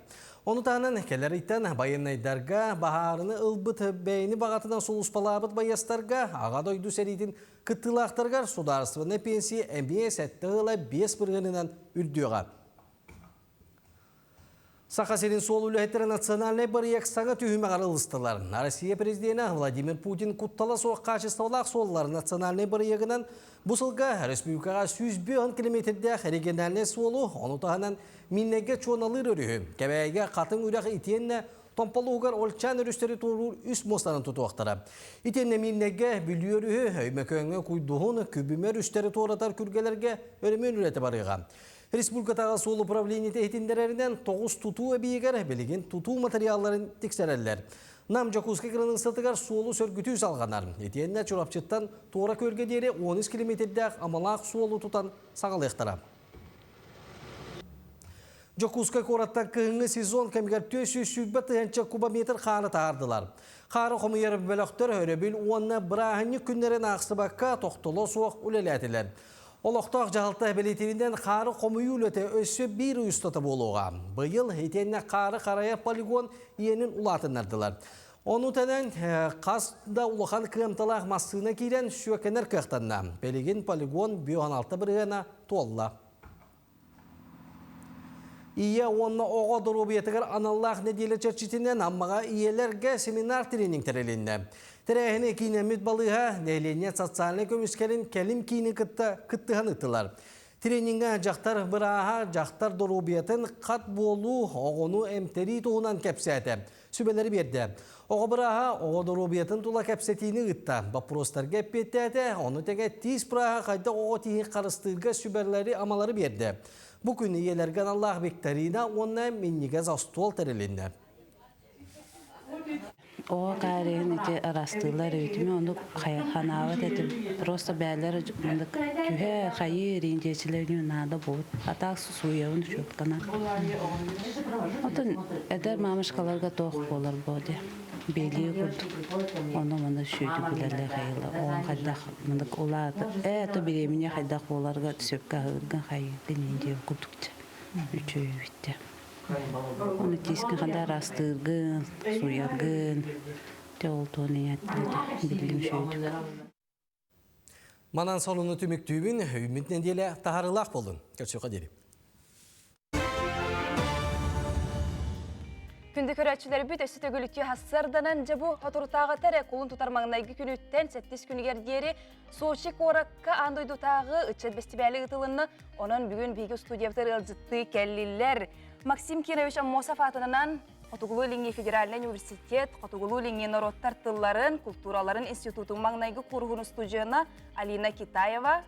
Onu tanan kelleritten bayanaydarga baharını ılbıt beyni bağatıdan soluspalabıt bayastarga ağa doydu seritin kıttılaqtargar sudarısını pensiya emniye 7,5 bırgınından ürdüyoğa. Sakhaserin sol ülühetleri nasyonalne barıyak sağa tühüme qarılıstılar. Россия президenti Vladimir Putin kuttala soğuk kaçıstavlaq sollar nasyonalne barıyagından bu sılga Respublikaga 100 kilometrede regionalne solu onu tahanan minnege çoğunalır örühü. Kebeyge katın ürek itiyenle tompalı ugar olçan örüsteri turur üst mostanın tutuaqtara. Itiyenle minnege biliyor örühü öymeköyüne kuyduğun kübümer üsteri tuğratar kürgelerge ölümün üreti barıga. Respublika'da sol upravleniya tehdinlerinden 9 tutu ebiyeger belirgin tutu materyalların tiksereller. Nam Jakutska kırının satıgar solu sörgütü salganar. Etiyenle çorapçıttan tuğra körge deri 13 kilometrede amalaq solu tutan sağalıqtara. Jakutska korattan kığını sezon kemigar tösü sübbet hençe kubametre xarı tağırdılar. Xarı xomuyarı bölöktör örebil uanna bırahanyi günlerin ağsı bakka toxtolo soğuk uleletiler. Oloqtaq jahalta belirtirinden xarı xomuyu löte össü bir ustata boluğa. Bıyıl etenne xarı xaraya poligon iyenin ulatınardılar. Onu tenen qasda ulağan kıyamtalaq masığına kiren süökener kıqtanna. Beligin poligon biyohan alta birgana tolla. İye onunla oğa durubiyetigar anallah nedile çerçitinden ammağa iyelerge seminar trening terelinde. Terehine kine müt balığa nehleniye satsalne kömüskerin kelim kini kıttıhan ıttılar. Тренинга жақтар быраға жақтар дорубиятын қат болу оғыну әмтері туғынан кәпсәті. Сүбелері берді. Оғы быраға оғы дорубиятын тула кәпсәтіні ғытта. Бапростар кәппеттәді, оны тәге тиз быраға қайда оғы тиін қарыстырға сүберлері амалары берді. Бұл күні елерген Аллах бектерина онна меннеге застуал тәрелінді. О карен эти растылар өтүмө ону ханават этип просто бәлер мындык күһө хайы ринжечилерге нада бут атак суяун чуткана отон эдер мамышкаларга тох болар боди бели курдук ону мында шүйдүклерлер хайла он хаддах мындык улат это беремене хаддах боларга сөпкө хырган хайы генинде курдукча үчөө битте. Оны тескен қада растырғын, суярғын, теолтоны әттілді, білдім шөйді. Манан солуны түміктүйбін, үмітнен деле тағарылақ болын. Көрсеуға делі. Күнді көрәтшілер бүт өсі төгілікке хассарданан жабу отуртағы тәрі қолын тұтармағынайғы күніттен 7 күнігердері Сочи қораққа андойдутағы үтчет бестібәлі ұтылыны оның бүгін бейгі студиявтар ылжытты кәлілер. Максим Кирович Аммосов атынан Отугулу Линге Федеральный университет, Отугулу Линге народтар тылларын, культураларын институтын маңнайғы құрғыны студияна Алина Китаева,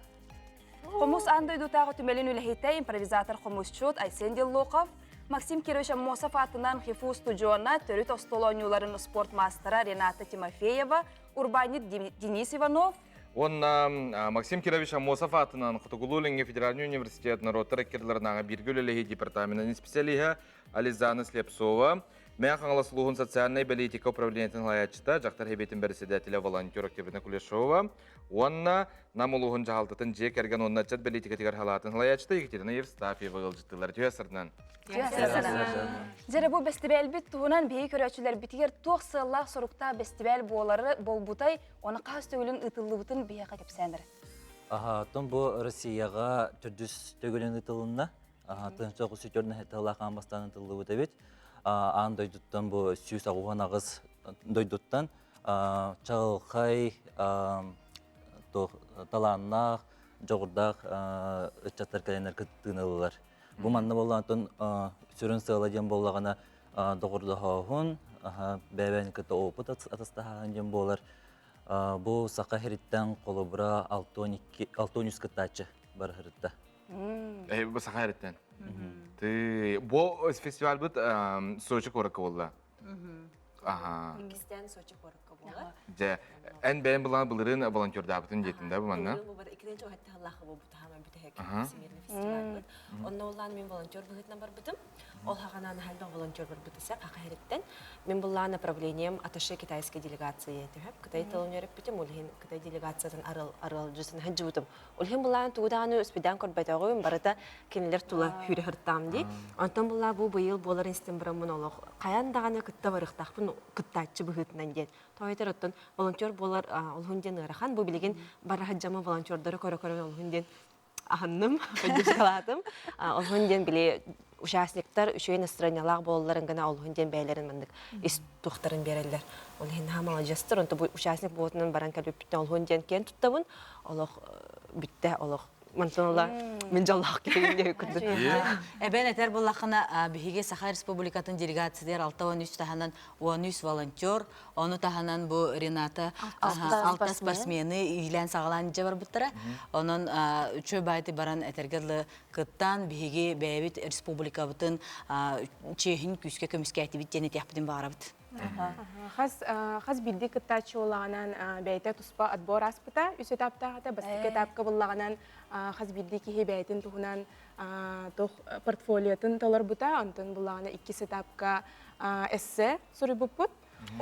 Хомус андойдутағы түмелін үләхеті импровизатор Хомусчут Айсен Деллоқов, Максим Кирович Аммосов атынан Хифу студияна төріт остолонюларын спорт мастера Рената Тимофеева, Урбанит Денис Иванов, Максим Кирович Аммосов атынан Отугулу Линге Федеральный университет народтар керлернағы биргүлелігі департаментінің специалиға Ализана Слепцова, мен қаңыласылуғын социальной политика управлениетін ғалаятшыта, жақтар хебетін бәріседәтілі волонтер Октябрина Кулешова, онна намылуғын жағалтытын жек әрген онна чат политика тегер ғалатын ғалаятшыта Екатерина Евстафьева ғылжыттылар. Түйесірден. Жәрі бұл бәстібәл біт туғынан бейі көрәтшілер бітігер тоқ сыллақ сұрықта бәстібәл бол бұтай, оны қағыз төгілін ұтылы бұтын бейі қатып сәндір. Тон бұл Россияға түрдіс төгілін ұтылынна. Тыншоғы сүтерін әттіғылақан бастан ұтылы бұта бет. Ан дойдуттан бұл сүйіс ағуған ағыз дойдуттан чағылқай, таланнақ, жоғырдақ үтчаттар кәленер күттігін ұлылар. Бұл манна болғантын сүрін сығыладен болғана доғырды хауын, бәбән күтті опыт атыстағын ден болар. Бұл сақа херіттен қолы бұра 600 күттачы бар херітті. Bu Sakara'dan. Bu festival bit Sochi korakka oldu. Aha. İkisinden Sochi korakka oldu. Je, en beğen bulan bulurun volontör dabıtın jetinde bu manna. Bu var ikinci o hatta Allah'a bu tamamen bir tek sinirli festival bit. Onunla olan min volontör bulutna var bitim. Ол хағананы халда волонтер бір бұтысы қақайреттен. Мен бұлла направлением аташы китайской делегации етіп. Кытай тылын өріп бітім, олхен Кытай делегациятын арыл жүсін хәнжі бұтым. Олхен бұлланы туғдағаны өспеден көрбәді ғойым, барыда кенелер тұла хүрі хырттам дей. Антон бұлла бұл бұйыл болар инстен бұрамын олық. Қаяндағаны күтті барықтақпын күттатчы бұғытынан ден. Тауайтыр оттын волонтер болар олхынден ұрахан. Бұл білеген барахаджамы волонтердары көрі-көрі олхынден ағынным, поддержкалатым. Олхынден біле участниктар үшөйін ыстыранялақ болыларын ғана олхынден бәйлерін мындық іс тұқтарын берелер. Ол хен хамала жастыр, онты бұл участник болытынан баран кәліп біттен олхынден кен тұттабын, олық бітті, олық мантаныла мен жаллақ келгенде күрді. Әбән әтер болақына біхеге Саха Республикатын делегациялар 6-13 таханан 13 волонтер, оны таханан бұл Рената 6 спортсмені үйлән сағалан жабар бұттыра. Оның үші байты баран әтергерлі кыттан біхеге бәйбіт республика бұтын чехін күске көміске әтібіт және тәқпіден бағара бұт. Хас билди кыттачы олағанан бәйті тұспа отбор аспыта, үсі таптағыда бастық этапқа болағанан хас билди кихи бәйтін тұғынан портфолиотын толар бұта, онтын болағана 2 этапқа эссе сұры бұппыт.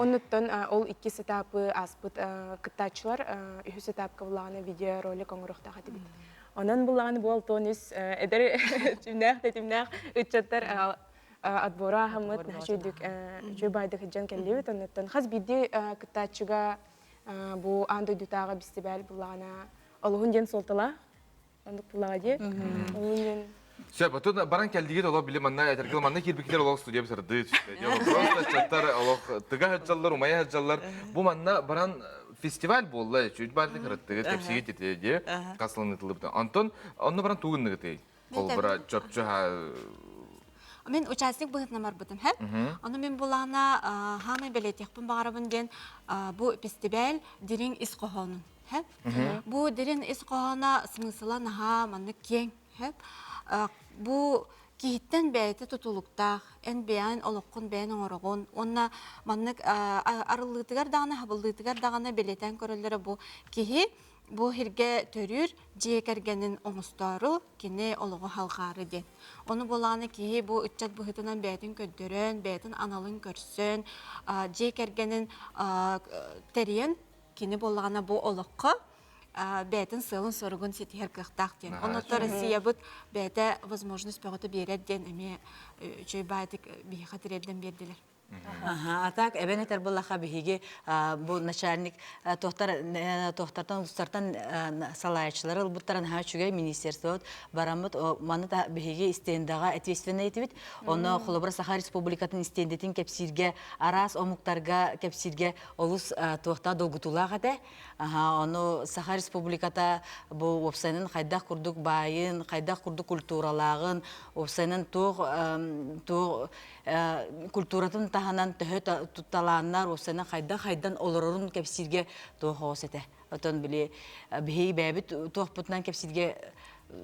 Онуттан ол 2 этапы аспыт кыттачылар, 3 этапқа болағана видеоролик оңырықтаға дебіт. Онын болағаны бұл тонус әдір тімнәқ үтчаттар отбора хамыт нәшөйдік жөй байдық жан кәллебет. Онуттан хас бидді кыттачыға бұл андой дютаға бістебәл болағана олығын ден солтыла. Ондық болаға де. Олығын ден... Сөп, тут баран кәлдіге олық білім анна әтіргіл манна кербіктер олық студия бісірді түсті. Просто чаттар олық тыға хәджалар, умая хәджалар. Бұл манна баран фестиваль болла, чуть барды кырытты, кепсиге тетеди, касылынытылыпты. Антон, онно баран тугынны тей. Ол бара чопчуха. Мен участник быһытна марбытым, һәм? Оны мен булана хамы белетекпин багарабын ден бу фестиваль дирин исқохонун, һәм? Бу дирин исқохона смысла наха манны кең, һәм? Бу киһиттен бәйте тутулуктах, эн бәян олоққун бәян оңорогон, онна маннык арыллытыгар дагана, хабыллытыгар дагана белетен көрөллөрө бу киһи бу хирге төрүр жекергенин оңустару кене олого халкары ден. Оны боланы киһи бу үтчат быһытынан бәйтин көддөрөн, бәйтин аналын көрсөн, жекергенин терен кене болана бу олоққа бәйтін сылын соргун сетихер кықтақ ден. Онотто Россия бұд бәйті возможность пәғыты берет ден әме чөй бәйтік бейхат редден берділер. Атак эбенетер буллаха биһиги бу начальник тохтартан устартан салаячылары буттаран хачугай министерствот барамыт маны да биһиги истендага ответственный этибит оны Холобра Саха Республикатын истендетин кепсирге арас омуктарга кепсирге олус тохта долгутулага да оны Саха Республиката бу опсайнын кайдах курдук байын кайдах курдук культуралагын опсайнын туг культуратын таханан төһө тутталааннар осына хайдан олорорун кепсирге тоохосете. Отон биле бихи бэбит тоохпутнан кепсирге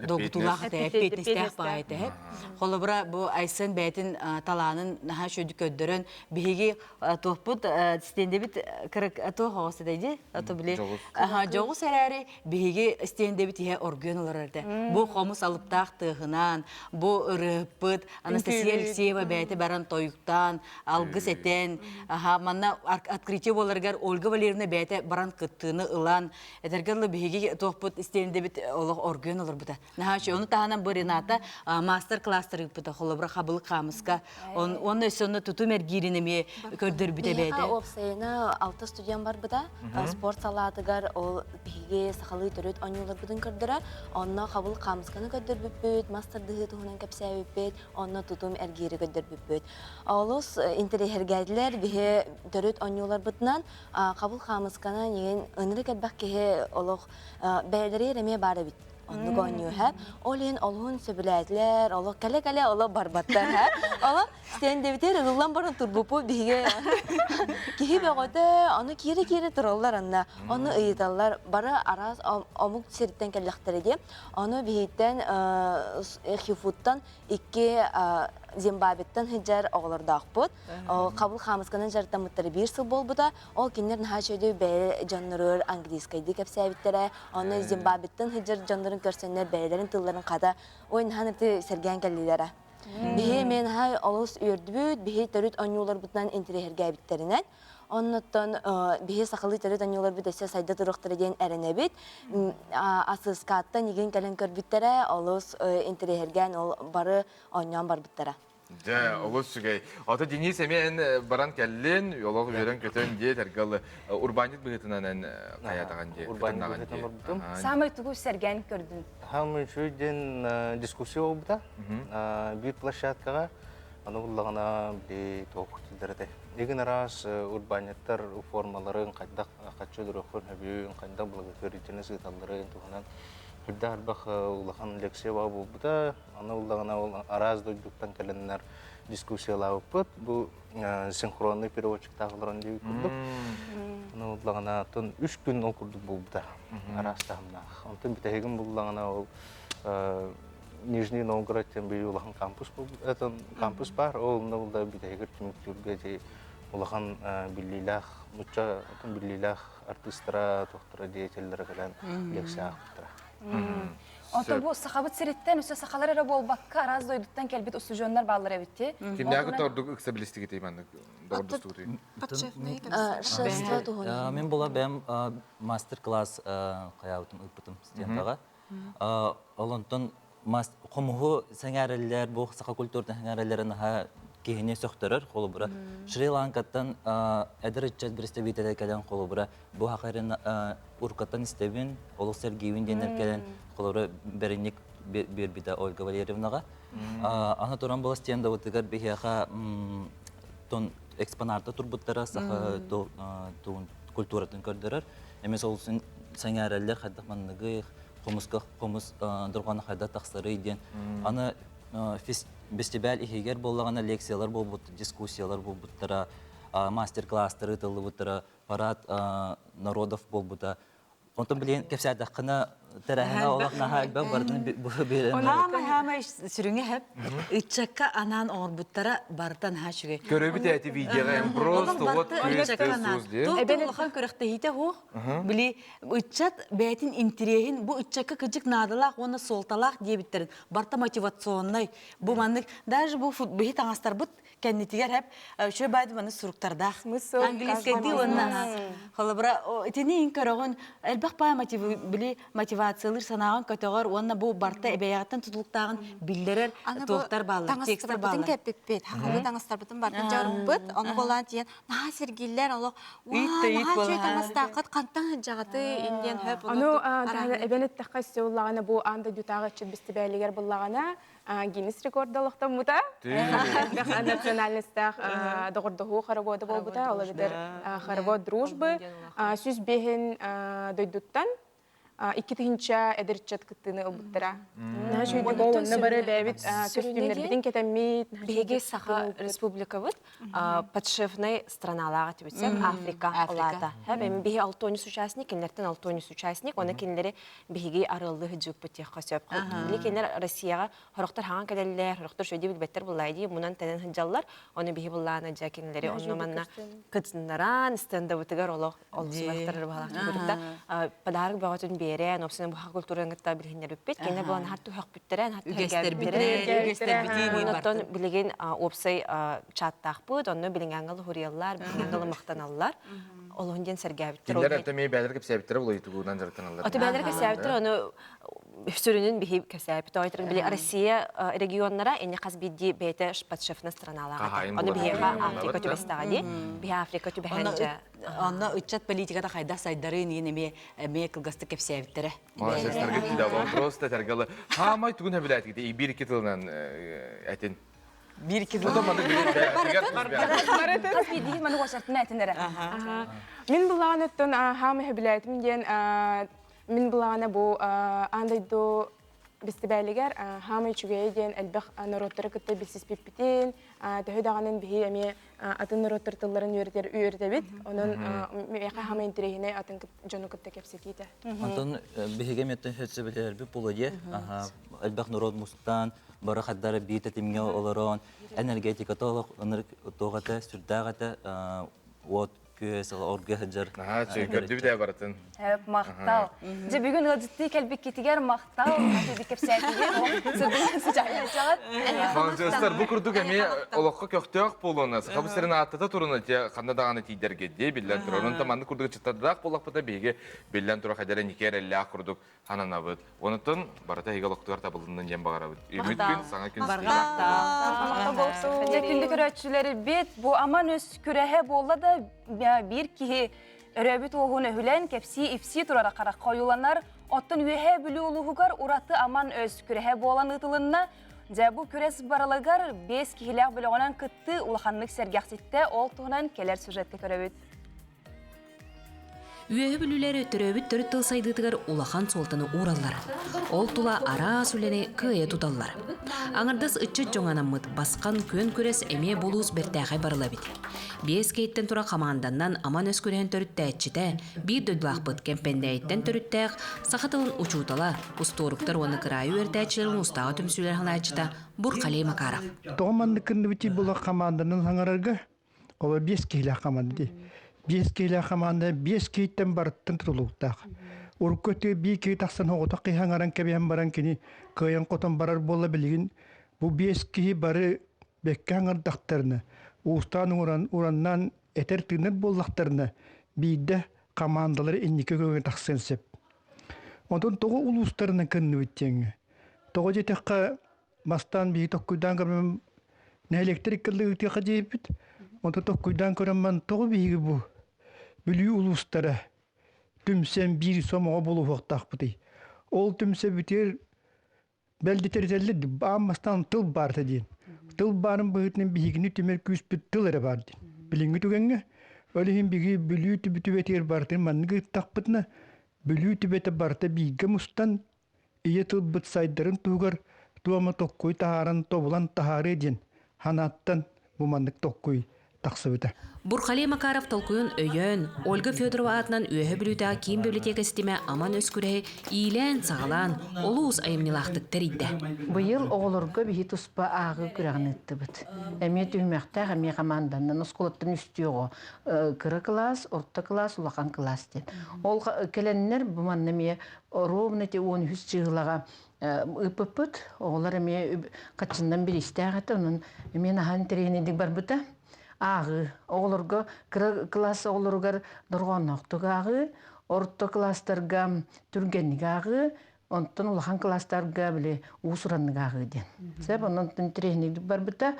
догутулах эппетнестех баайте. Холобра бу айсын бәйтин талаанын наха шөдү көддөрөн бихиги тоохпут стендебит кырык тоохосете ди. Ото биле жогу серәри бихиги стендебит хе органларда. Бу хомус алыптах тыгынан, бу ырыппыт Анастасия Алексеева бәйте баран тоюктан, алгыс этен, манна открытие боларгар Ольга Валерьевна бәйте баран кыттыны ылан, этергерлы бихиги тоохпут стендебит олог органлар бута. Нахачы оны тағанан бұл Рената мастер-кластер бұта Холобра қабылы қамысқа. Оны өсіні тұту мәргерінеме көрдір біте бәйді. Бейха опсайына 6 студент бар бұда. Спорт салатығар ол бейге сақалы түрет оңылар бұдың көрдірі. Онына қабылы қамысқаны көрдір бүппөт, мастер-дығы тұғынан кәпсә бүппөт, онына тұту мәргері көрдір бүппөт. Олыс интерехергәділер бейге түрет оңылар бұдынан қабыл қамысқаны еген ұныры кәтбәк кеге олық бәйлері ереме бары біт. Onu gönüyor hep. Olin olun söbületler, Allah kale Allah barbatlar hep. Allah sen de biter, Allah barın turbupu bihe. Kihi beğode, onu kiri turallar anna. Onu iyidallar, bara aras amuk seritten kellekterdi. Onu bihitten hifuttan iki Zimbabwe'den hicr ağlar dağput. Kabul xamıskanın jartan mutları bir sıl bol buda. O kinlerin haşöydü bey canlılar Angliskaydı kapsaybitlere. Onu Zimbabwe'den hicr canlıların körsenler beylerin tılların kada. Oyun hanırtı sergen kellilere. Bihi men hay alus ürdübüt, bihi törüt anyular butdan intireherge bitlerinden. Ondan bihi sakılı törüt anyular bütese sayda durukları diyen erenebit. Asız katta nigen kelen körbütlere alus intirehergen ol barı anyan bar bitlere. Ja, olus sügey. Ata Deniz hemen baran kellin, yolu veren kötön diye tergalı urbanit bıhıtınan en kayatagan diye. Urbanit bıhıtınan bıhtım. Samay tuğu sergen gördün. Hem şu den diskusyon oldu da bir площадкага аны уллагана би тоокутулдарды. Эгин арас урбанеттер формаларын кайда качылыр окун хабиюн кайда благотворительный сыталларын туганан Хиддар бах улахан лекция бабу бута аны уллагана араз дойдуктан келеннер дискуссиялар өпөт. Бу синхронный переводчик тагыларын деп курдук. Аны уллагана тон 3 күн окурдук булда арастамна. Онтон битегин буллагана ол Нижний Новгородтен бери улахан кампус бул. Это кампус бар. Ол нолда битегир тимүктүргө улахан биллилах, муча биллилах артисттара, токтора диетеллер келен лекция акыптыра. Ото бу сахабыт сереттен өсө сахалар эре болбакка араз дойдуттан келбит устужондар баллар эбитти. Кимнягы тордук ыксабилистики тейманды дордустури. Мен була бем мастер-класс каябытым ыппытым студентага. Олонтон комуху сеңәрелләр бу саха культурда сеңәрелләрен ха кehine söktürür kolubura. Sri Lanka'dan ederçet представитель келен kolubura. Bu hakarın urkatan istebin, olu Sergey'in denir келен kolubura berinlik bir bida Olga Valerievnaga. Ana toran bola stenda otigar bihaha ton eksponarda turbuttara saha ton kulturatın kördürür. Emес olsun sengärələr xəddək manlığı, qomus durğanı xəddək taxsları idin. Ana festival ihiger bollağana leksiyalar bol buttu, diskussiyalar bol buttara, master-класстары тылы буттара, парад народов бул бута. Онтон билен кепсәдәккына тәрәһенә олак наһа бер бардын берен. Хама сүрүңе хәп. Ичәккә анан орбуттара бартан ха шуге. Көрөбүт әти видеога просто вот сөз ди. Эбелхан көрәктә хите ху. Били ичәт бәйтин интерехин бу ичәккә кыжык надылак, оны солталак дибиттерин. Барта мотивационный. Бу маннык даже бу футбол таңастар бут кәннитигәр хәп шо байды маны суруктарда. Английский ди онна. Холобра этини инкарагын элбак па били мотивациялар санаган көтөгөр онна бу барта эбәяттан тутулуктагын биллерер токтар баллар, текстер баллар. Теңкәппет, хакылы таңастар бутын бартын жарып оны болан тиен. На сергиллер оло. На чөй таңастакыт кантан жагаты инден хөп. Аны эбенет тахкасы уллагана бу анда дютагы чит бистебәлигер буллагана Гиннес рекордалыктан бута. Национальный стах догордогу харагода болбута, ола бедер харагод дружбы, сүз бехин дойдуттан 2-тинча эдерчет кыттыны ылбыттыра. Нажуйды болуна бары бәбит костюмнер битин кетемит. Беге саха республика бит, подшефный страналага тибетсек, Африка олата. Беме беге 6 участник, кинлерден 6 участник, оны кинлери беге арылды хыжып битек касып. Лекенлер Россияга хорохтар хаган келелер, хорохтар шөйди билбеттер булайды, мунан тенен хыжаллар, оны беге буллана жакинлери, оны манна кытсындаран стенда битегер олох олсубактар балак. Подарок багатын берен, опсен бу культуранын гытта билгендер бит, кене булан хатту хак бүттерен, хатту үгестер битен, онтон билген опсай чаттак бут, онно билгенгал хурияллар, билгенгал мактаналлар. Олонден сергәбиттер. Кинлер әтәмей бәлер кепсәбиттер булый тугудан жарканалар. Аты бәлер кепсәбиттер, оны сүрүнүн бихи кепсәбиттер айтыр. Биле Россия регионнара эне казбидди бәйте подшефна страналарга. Оны биха Африка төбестәге, биха Африка төбәһәнҗә. Анна үчәт политикада кайда сайдары неме кылгасты кепсәбиттер. Мазестарга кидалар просто тәргәле. Хамай тугун хәбиләт киде. 1-2 тылдан әтен. Bir iki O zaman da Kasbidi manu wasartın etinere. Min bulağın öttün hamı hebilayetim gen min bulağına bu andaydo bistibaliger hamı çügeye gen elbaq narotları kıtta bilsiz pipitin tehü dağının bihi emi atın narotları tılların üyürtebit onun meyaka hamı intirehine atın jonu kıtta kepsekiydi. Ondan bihige metten hetse bilir bir buladı. Elbaq narot mustan bara xaddara bita timge olaron energetika tolok toğata sürdağata what kösel orgahajar. Ha, gördü bir de baratın. Evet, maqtal. Je bugün gazeti kelbik kitiger maqtal, hadi kepsetiger, o sıcağına çağır. Fantastar bu kurduk emi olaqqa köxtök boluna. Qabısırın atata turuna te qanda dağını tiderge de billan turun tamandı kurduk çıtadaq bolaqpata bege billan tura xadara nikerella kurduk hananabıt. Onutun barata hegaloqtuar tabılından jem bağarabıt. Ümit gün sana gün Je gündük öğretçileri bit bu aman öz kürehe bolla da bir ki Röbüt oğunu hülen kepsi ipsi turara qara koyulanlar ottun üyehe bülü uluğugar uratı aman öz kürehe boğulan ıtılınna bu küres baralıgar 5 kihiler bile onan kıttı ulağanlık sergahsitte ol tuğunan keler süjette köröbüt. Üyehe bülüler ötüröbüt törüt tıl saydıtıgar ulağan soltanı uğrallar. Ol tula ara süleni kıya tutallar. Аңырдас ыччы жоңанамыт басқан көн күрес эме болуыз бертәғай барыла бит. Бес кейттен тура қаманданнан аман өз көрен төріттәйтчіті, бір дөділақпыт кемпендәйттен төріттәқ, сақатылын учутала, ұсторуктар оны кырайы өртәйтчілерін ұстағы түмсүлер ханайчыта бұр қалей макарап. Тоғыманды кінді біті бұл қаманданын саңарарға, ол 5 кейлі қаманды. 5 кейлі қаманды 5 кейттен барыттын тұрылуқтақ. Уркөтө би кей таксан хогото кыйхаңаран кебем баран кини кыйын котон барар болла билигин бу 5 кии бары беккаңар дактарына устан ураннан этер тынет боллактарына бийде командалары иннике көгөн таксенсеп. Онтон тогу улустарына кынныбыттеңе. Тогу жетекка мастан би токкуйдан көрмөм не электрикалды үтөкө жейбит. Онтон токкуйдан көрөммөн тогу биги бу бүлүү улустары tümsen bir somoğa bolu hoqtaq bıdı. Ol tümse büter beldi terzelli bağmastan tıl bardı deyin. Tıl barın bıhıtının bihigini tümer küs büt tıl ere bardı. Bilingi tügenge Өліхін бігі бүлі түбітер бартын манны тақпытна бүлі түбеті барта бейгі мұстан ие тұлбыт сайдарын туғар туамы тоққой тағарын тобылан тағары ден ханаттан бұмандық тоққой тақсыбыта. Бурхали Макаров толкуын өйөн, Ольга Федорова атынан өйі білуді Ким библиотека системе аман өскүрі ийлен сағалан, олуыз айымнилақтық тәрейді. Бұйыл оғылырғы бейі тұспа ағы күрәғін өтті бұд. Әме түймәқтәғ әме қаманданнан ұсколаттың үстіғо кірі класс, орта класс, улақан класс ден. Ол келеннер бұманнаме ровнете 13 жығылаға ұпыпыт, оғылар әме қатшындан бір істәғаты, оның әме нахан тренинг бар бұта. Ағы, оғылырға, кірі класс оғылырғар дұрғанақтық ағы, орта класстарға түргенік ағы, онтын улахан класстарға біле ұсыранық ағы ден. Сәп, онтын тренинг бар бұта.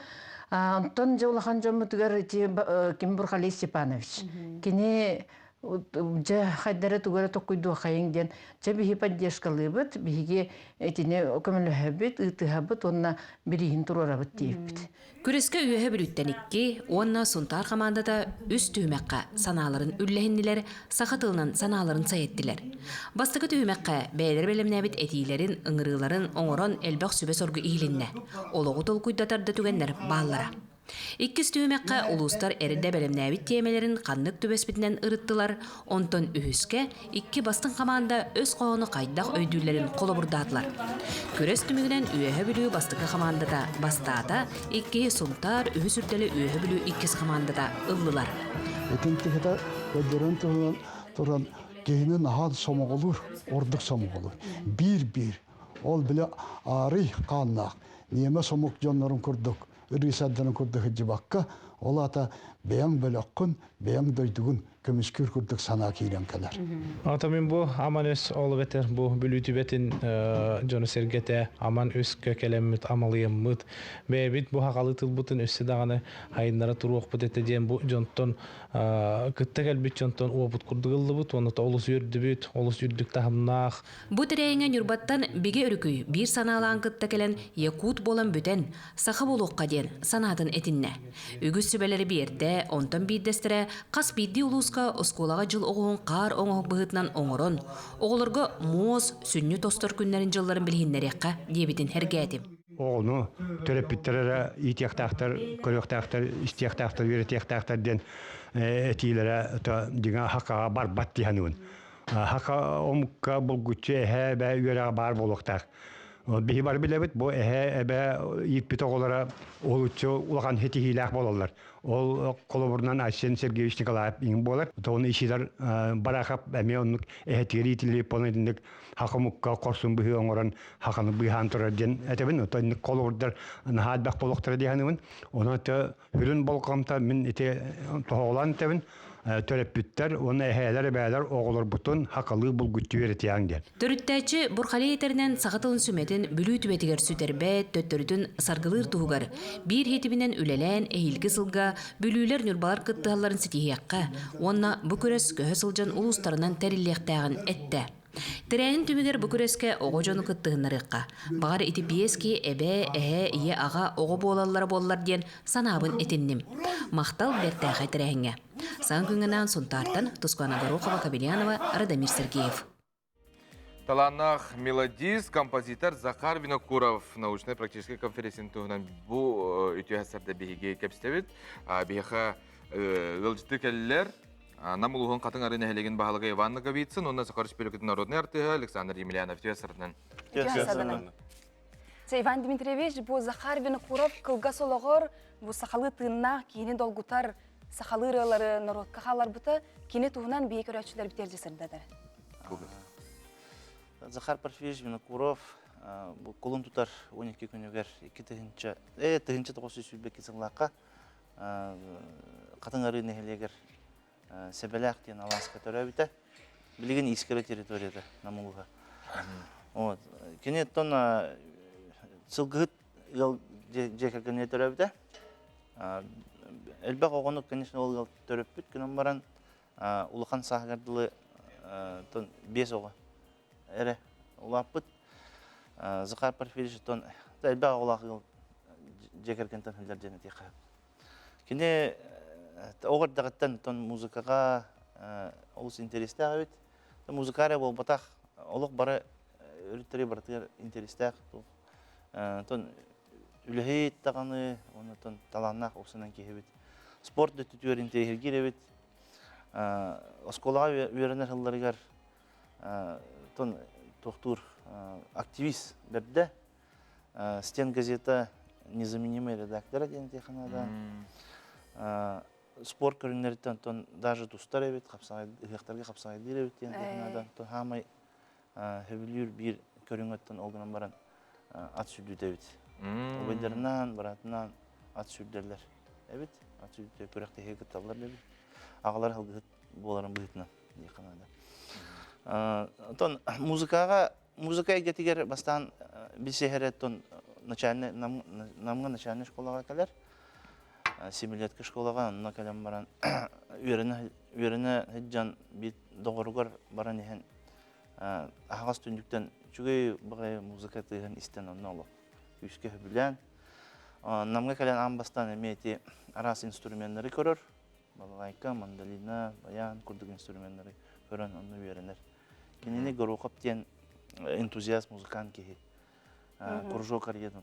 Онтын же улахан жомытығар Ким Бурхали Степанович. Кене же хайдары тугары тоққойду қайыңден же бігі поддержкалы бұд, бігі әтіне көмілі әбіт, ұйты әбіт, онына бірігін тұрар әбіт дейбіт. Күреске үйе біліттенікке, онына сұнтар қамандада үст түймәққа саналарын үлләхінділер, сақатылынан саналарын сайеттілер. Бастығы түймәққа бәйлер бәлемнәбіт әтейлерін, ыңырыларын, оңырон әлбәқ сүбе сорғы иілінне. Олығы тол құйдатарды түгенлер баллара. Иккис түймәккә улустар әрінде бәлемнәбит темелерін қандық түбеспітінен ырыттылар, онтон үхіске икки бастың қаманда өз қоғыны қайдақ өйдүлерін қолы бұрдадылар. Көрес түмігінен үйе білу бастығы қамандада бастада, икки сұнтар үхіс үртелі үйе білу иккис қамандада ыллылар. Өтінтігіде өдерін тұрған кейінен ағад сомығылыр, ордық сомығылыр. Bir-bir, ол білі ары қаннақ, неме сомық жонларын күрдік. Үргісәддерін күрді хыджыбаққа, ол ата бәяң бөліққын, бәяң дойдығын көміскүр күрдік сана кейлен кәлер. Атамын бұл аман өз олы бәтер, бұл бүліті бәтін жоны сергеті аман өз көкелемміт, амалыйыммыт. Бәйбіт бұл хақалы тыл бұтын өсі дағаны хайынлара тұруқ бұт әтеден бұл жонтон күтті кәлбіт жонтон уабыт күрдігілді бұт, оны та олыс үрді бүт, олыс үрдік тағымнақ. Бұт әрәйіңе нүрбаттан беге үрікүй бір саналан күтті кәлен якут болан бүтен, сақы болуққа ден санатын әтінне. Үгіз сүбәлері берді, онтан бейдестірі, қас бейді улуска осколаға жыл оғуын қар оңық бұғытынан оңырын. Оғылырға моз, сүнні тостыр күнлерін жылларын білгенлерекқа дебетін әргәдім. Оғыны төреппіттерері итияқтақтар, көріқтақтар, істияқтақтар, үйретияқтақтар ден әтейлері деген хақаға бар бат дейхануын. Хақа омыққа бұл күтче әхә бә үйереға бар болуқтақ. Бейі бар білебіт, бұл әхә әбә еппет оғылары олытчы ұлған хетихиләқ болалар. Ол қолыбырынан Асен Сергеевич Николаев ең болар. Оны ишилер барақап әме онық әхәтері етіліп болайдыңдық хақымыққа қорсын бұхы оңыран хақаны бұйхан тұрар ден әтебін. Оны қолыбырдар нағадбақ болуқтары дейханымын. Оны хүрін болқамта мен әте тоғылан әтебін. Төреппіттер, оны әхәлер бәлер оғылыр бұтын хақылы бұл күтті вереті аңден. Төріттәчі Бурхали етерінен сағатылын сүметін бүлі түбетігер сүтербәт, төттөрітін сарғылыр туғығар. Bir хетібінен үлелән, әйілгі сылға, бүлілер нүрбалар қыттығаларын сетихияққа, онна бұкөрес көһі сылжан ұлыстарынан тәріліқтәғін әтті. Тірәйін түмігер бүкіреске оғы жоны күттігінларыққа. Бағар ити пиески әбә, әхә, ие аға оғы болалары болалар ден санабын етіннім. Мақтал бәртәғай тірәйінге. Сан күнгінен сұнтартан Тускана Горохова, Кабелянова, Радамир Сергеев. Таланах мелодист, композитор Захар Винокуров научной практической конференцияның туғынан бұл үтіе әсәрді бейге кәпістевет. Бейға ғылжыты кәлілер Намулуғын қатын арына әлеген бағалығы Иванна Гавицын, онына Сақарыш Пелікетін народный артыға Александр Емельянов түйесірден. Иван Дмитриевич, бұл Захар Винокуров қылға солығыр, бұл сақалы тыынна кейіне долгутар сақалы рылары народқа қалар бұты, кейіне туғынан бейік өрәтшілер бітер жесірдәдір. Захар Парфеевич Винокуров, бұл қолын тұтар 12 күнігер 2-тігінші тоғысы сүйбекі сыңлаққа қатын арына әлегер Себелек деген Аланска төрәбіті, білген искері территорияда намылыға. Кене тон сылғыт жекәкіне төрәбіті. Әлбәқ оғынық, конечно, ол төрәбіт, күнім баран ұлыған сағырдылы 5 оғы. Әрі ұлапыт, Захар Парфеевич тон әлбәқ олағы жекәркен тәнілер және тек қайып. Кене оғырдағыттан тон музыкаға олыс интересті ағабет. Музыкария бол батақ, олық бары өріттері бартығар интересті ақ. Тон үліхейт тағаны, оны тон таланнақ осынан кехебет. Спорт дөттүтүөр интегергер эбит. Осколага үйренер хылларыгар тон тохтур активист берде. Стен газета незаменимый редактор деген теханада. Спорт көрүнөрүттөн тон даже тустар эбит, хектарга капсагайдыр эбит деген теханада. Тон хамай хөбүлүр бир көрүнгөттөн олгунан баран ат сүрдүт эбит. Обайдарынан баратынан ат сүрдерлер эбит. Atüde pürəkte heket allar dedi. Ağlar halgıt boların büyütünə yaxanada. Ton muzikaya getiger bastan bir şehre ton namga начальный школага келер. 7 летке школага онна келем баран үйренә хеджан бит догоргор баран ehen агас түндүктен чүгөй бага музыка тыгын истен онна оло. Үскө билен намга келен амбастан эмети арас инструментleri көрөр. Балалайка, мандолина, баян, курдук инструментleri көрөн, onu үйренер. Кенени горокоп тен энтузиаст музыкант кеги. Кружок арьеден,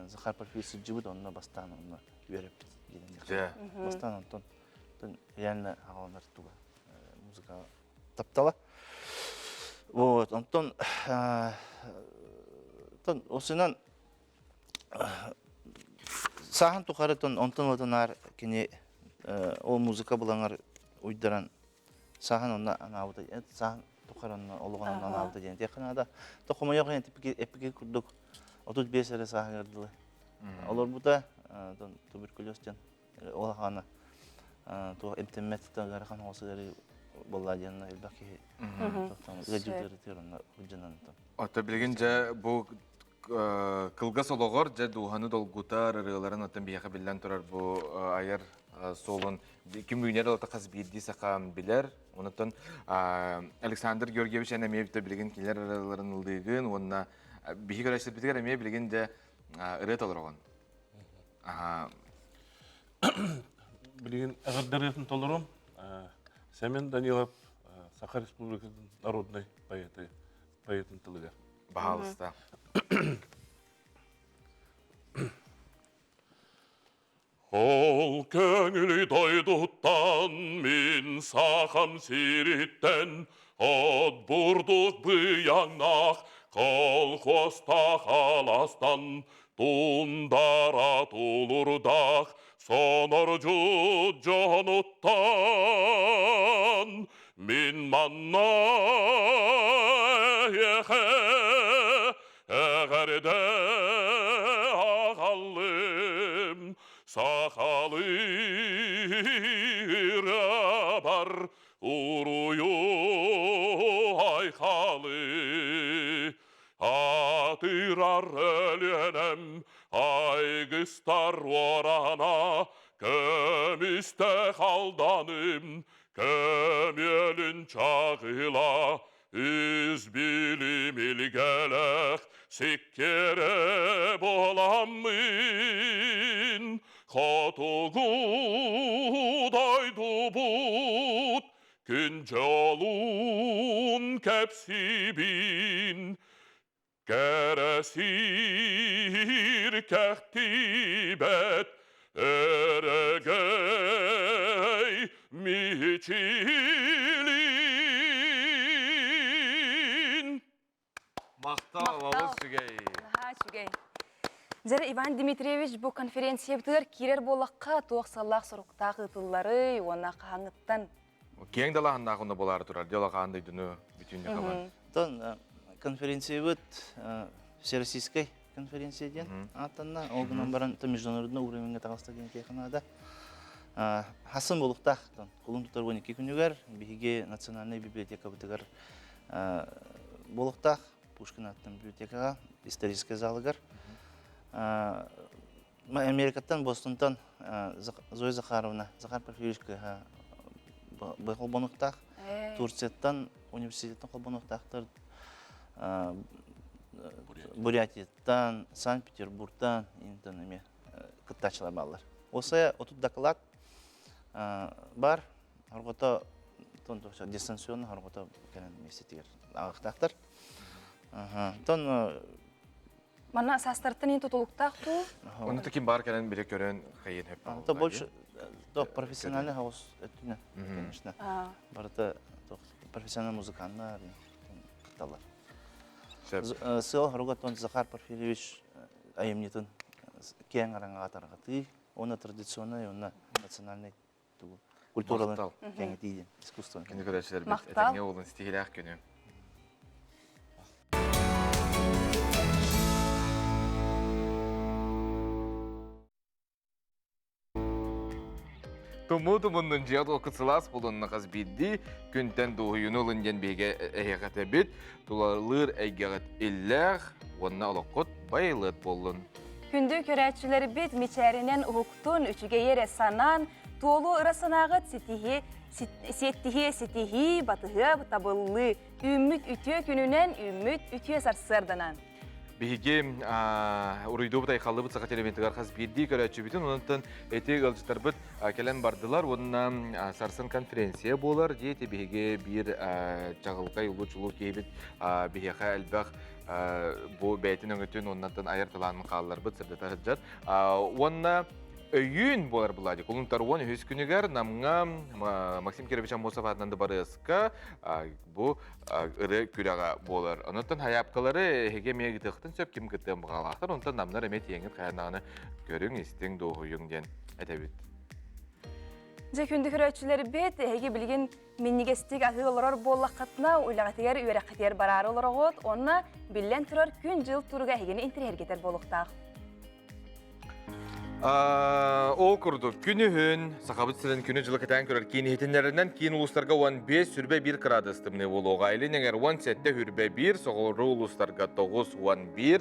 Захар Парфисович жибут, онна бастан, онна үйреп деген. Бастан онтон реально агаланар туга музыка таптала. Вот, онтон осынан Сахан тухары тон онтон отонар кене ол музыка булаңар уйдаран сахан онна анауда сахан тухары онна олгон онна анауда деген технада тохома yok yani epike kurduk 35 sene sahagardılı. Olur bu da tubеркулезтен олахана то эмтемметтен гарахан осыгары болла жанна илбаки гаджеттер терна уҗанан. Ата билгенче бу кылгас ологор же духаны долгутар арыларын атын бияка билен турар бу айыр солун ким үйнер алта каз бирди сакам билер. Онутон Александр Георгиевич Анемевте билген килер арыларын ылдыгын, онна бихигөрөштөр битер эме билген де ырет олоргон. Билген агырдарысын толорум. Семен Данилов, Саха Республикасының народный поэтын тылыгар. Баалыста. Ол көңілі дойдуттан мен сақам сиреттен, от бұрдық бұяңнақ колхозта қаластан, тундара тулурдақ сонор жұт жоноттан, мен манна әғәрді ағалым, сақалыра бар ұруйу айқалы. Атырар өлінім айғыстар орана, көмісті қалданым, көмелін чағыла, үз білім илгелек, секкере боламын. Қатуғудай бұд, күн жолун кәпсибін, кәрәсір кәқтибет, әрігей мичилин. Мақтал, ауыз сүгей. Сүгей. Зәрі Иван Дмитриевич бұл конференция бітігер керер болаққа тоқсалақ сұрықтағы ұтылары, оны қаңыттан. Кең далағында ақында болары тұрар, делағағындай дүні бүтінне қабан. Конференция бөт, всероссийской конференция ден. Аттанна, олғынан баран международный уровенге тағылысты деген тейханада. Хасын болуқтақ, қолын тұтар 12 күнігер, бігеге национальный библиотека бітігер болуқтақ, Пушкин аттың библиотекаға, исторический залығар. Америкаттан, Бостонтан Зоя Захаровна, Захар Парфиловичка бұл болуқтақ, Турцияттан, университеттен қолбонуқтақтар, Бурятияттан, Санкт-Петербургтан, кыттачылар балар. Осы отут доклад Бар, арғыта дистанционный арғыта кәлін местетігер ағықтақтыр. Тон Мана састыртын ен тұтылықтақ ту? Оны текин бар кәлін бірі көрін қайын хөп бағылға. То больше профессиональный хаос өттіне, конечно. Барыта профессиональный музыканттар, қыталар. Сыл арғытон Захар Порфирьевич айымнетін кең араңға атарғаты, оны традиционный, оны национальный культуралы кеңетейден, искусство. Кенді көрәшілер бет, әтеңе олын стихилі ақ күні. Тұмы-тұмынның жият оқытсылас болуынна қаз бидді, күнтен doğuyunu олынден беге әйеғат әбет, тұлалыр әйгеғат илләғ, онына олыққыт байлыт болын. Күнді көрәтшілер бет мечәрінен ұқтын үчіге ере санан, толу ұрасынағыт сеттіхе, батығы табылы, үміт үтіе күнінен үміт үтіе сарсырдынан. Беге урыйду бұтай қалы бұт сақат элементігар қаз бидді көрәтші бітін, онынтын әтек ғалжытар бұт кәлен бардылар, онына сарсын конференция болар, дейті беге бір жағылқай ұлы-чулу кейбіт бегеға әлбәқ bu beytin öngütün ondan ayırtılanın qallar bu sırda tahıccat. Onna öйүн болар булади. Kulun tarwon hüs күнігер намга Максим Кирович Амосов атнанды барыска bu ыры күрәгә болар. Ондан хаяпкалары heге меге тыктын сөп ким кыттым бугалактар. Ондан намнар эмет еңит каянаны көрүң истең доғуюң ден әдәбит. Же күнді көрәтшілер бет, әйге білген меннігестік ағы олар боллаққатына ойлағатығар үйерәқатер барары олар оғыт, онына білен тұрар күн жыл тұрға әйгені интерергетер болуқтақ. Ол күрді күні сақабыт сілін күні жылы кәтән көрер кейін етінлерінен кейін ұлыстарға 15 сүрбе 1 градыстымны болуға. Айлен әңер 17 хүрбе 1, соғылыры ұлыстарға 9-11,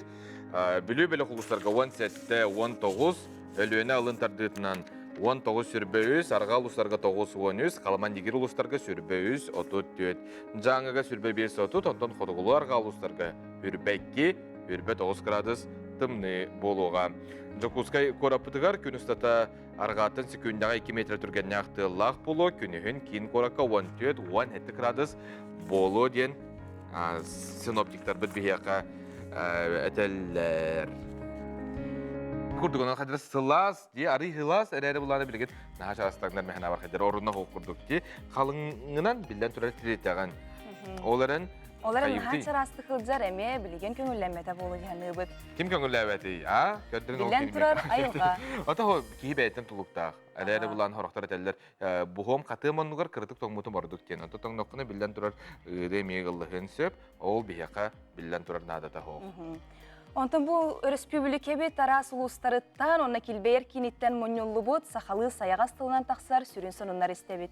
білі-білі ұлыстарға 17-19, өліөне алын тардытынан 19 сүрбөйіз, арға ұлыстарға 9-13, қаламан егер ұлыстарға сүрбөйіз 34. Жаңыға сүрбе 5-30, онтан қодығылы арға ұлыстарға үрбе 2, үрбе 9 градус тымны болуға. Жокускай корапытығар күн ұстата арғатын секундяға 2 метр түрген яқты лақ болу, күнігін кейін кораққа 14-17 градус болу ден синоптиктар бір бейеқа әтәлілер. Kurduğundan kadar sılaz diye arı hılaz ereri bulanı bilgin. Naha şarastağından mehna var kadar orunna hoğ kurduk diye. Kalınınan bilden türer tiretağın. Onların naha şarastı kılcar eme bilgin köngüllenmete bolu canı bıt. Kim köngüllenmete? Ha? Bilden turar ayılga. Ota ho kihi beytin tuluktağ. Ereri bulan horaqtar eteller. Buhom katı mannugar kırdık toğmutu barduk diyen. Ota toğnokunu bilden turar demeye gıllığın söp. Oğul bihaka bilden turar nadata hoğ. Ondan bu Respublika bit taras uluslarıttan onna kilbeyer kinitten monyollu bot sahalı sayağız tılınan taqsar sürün sonunlar istebit.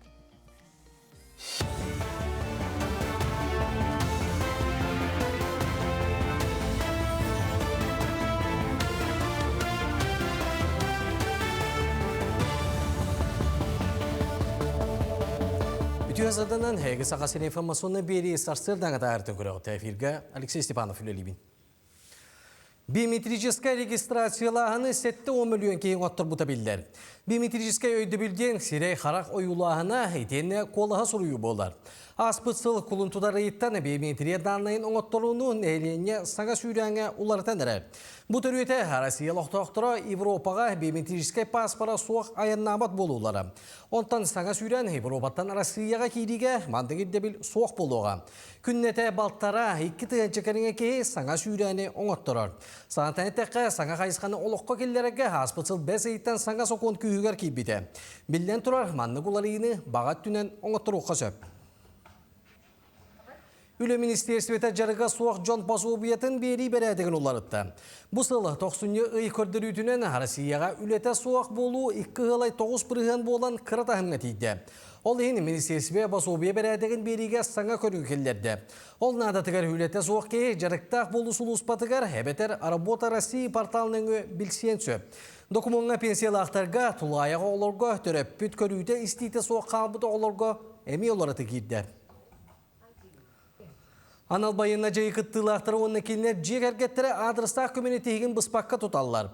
Ütüyazadanan hege saqasın informasyonuna beri sarsırdan atartın көрі tefirga Alexey Stepanov ülelibin. Biometrическая регистрациялағаны 7-10 миллион кейін оттыр бұта білдер. Biometrическая өйді білден сирей харақ ойулағына етені қолыға сұруы болар. Аспытсыл құлынтудар еттен биометрия данлайын оңоттыруыны әйлене саңа сүйрәңе улардан әрі. Бұ түріте Россия лоқтықтыра Европаға biometrическая паспора соқ айыннамат болулары. Онтан саңа сүйрән Европаттан Россияға кейдіге мандығыр дебіл соқ болуға. Күннете балттара 2 тыянчыкарыңа кей саңа сүйрәне оңоттырар. Саңатан әтәққа саңа қайысқаны олыққа келдеріге аспытсыл бәс ейттен саңа соқуын күйігер кейбіде. Білден тұрар манны құларыйыны бағат түнен оңоттыруққа сөп. Үлі Министерствета жарыға суақ Джон Пасуобиятын бері бәрәдігін оларытты. Бұл сылы 90-ні үй көрдір үтінен Россияға үлеті суақ болу 2 ғылай 9 бірген болан қырат ағымға тейді. Ол ең Министерстве Пасуобия бәрәдігін беріге саңа көргі келдерді. Ол надатығар үлеті суақ кей жарықтақ болу сұлуспатығар әбетер Работа Россия порталының білсен сөп. Документға пенсиялақтарға тұлаяға оларға түріп бүт көріуді істейті суақ қалбыды оларға әме оларыты кейді. Анал байына жайы қыттылақтары онына келінер жек әргеттері адрыстақ көменетейген бұспаққа тұталылар.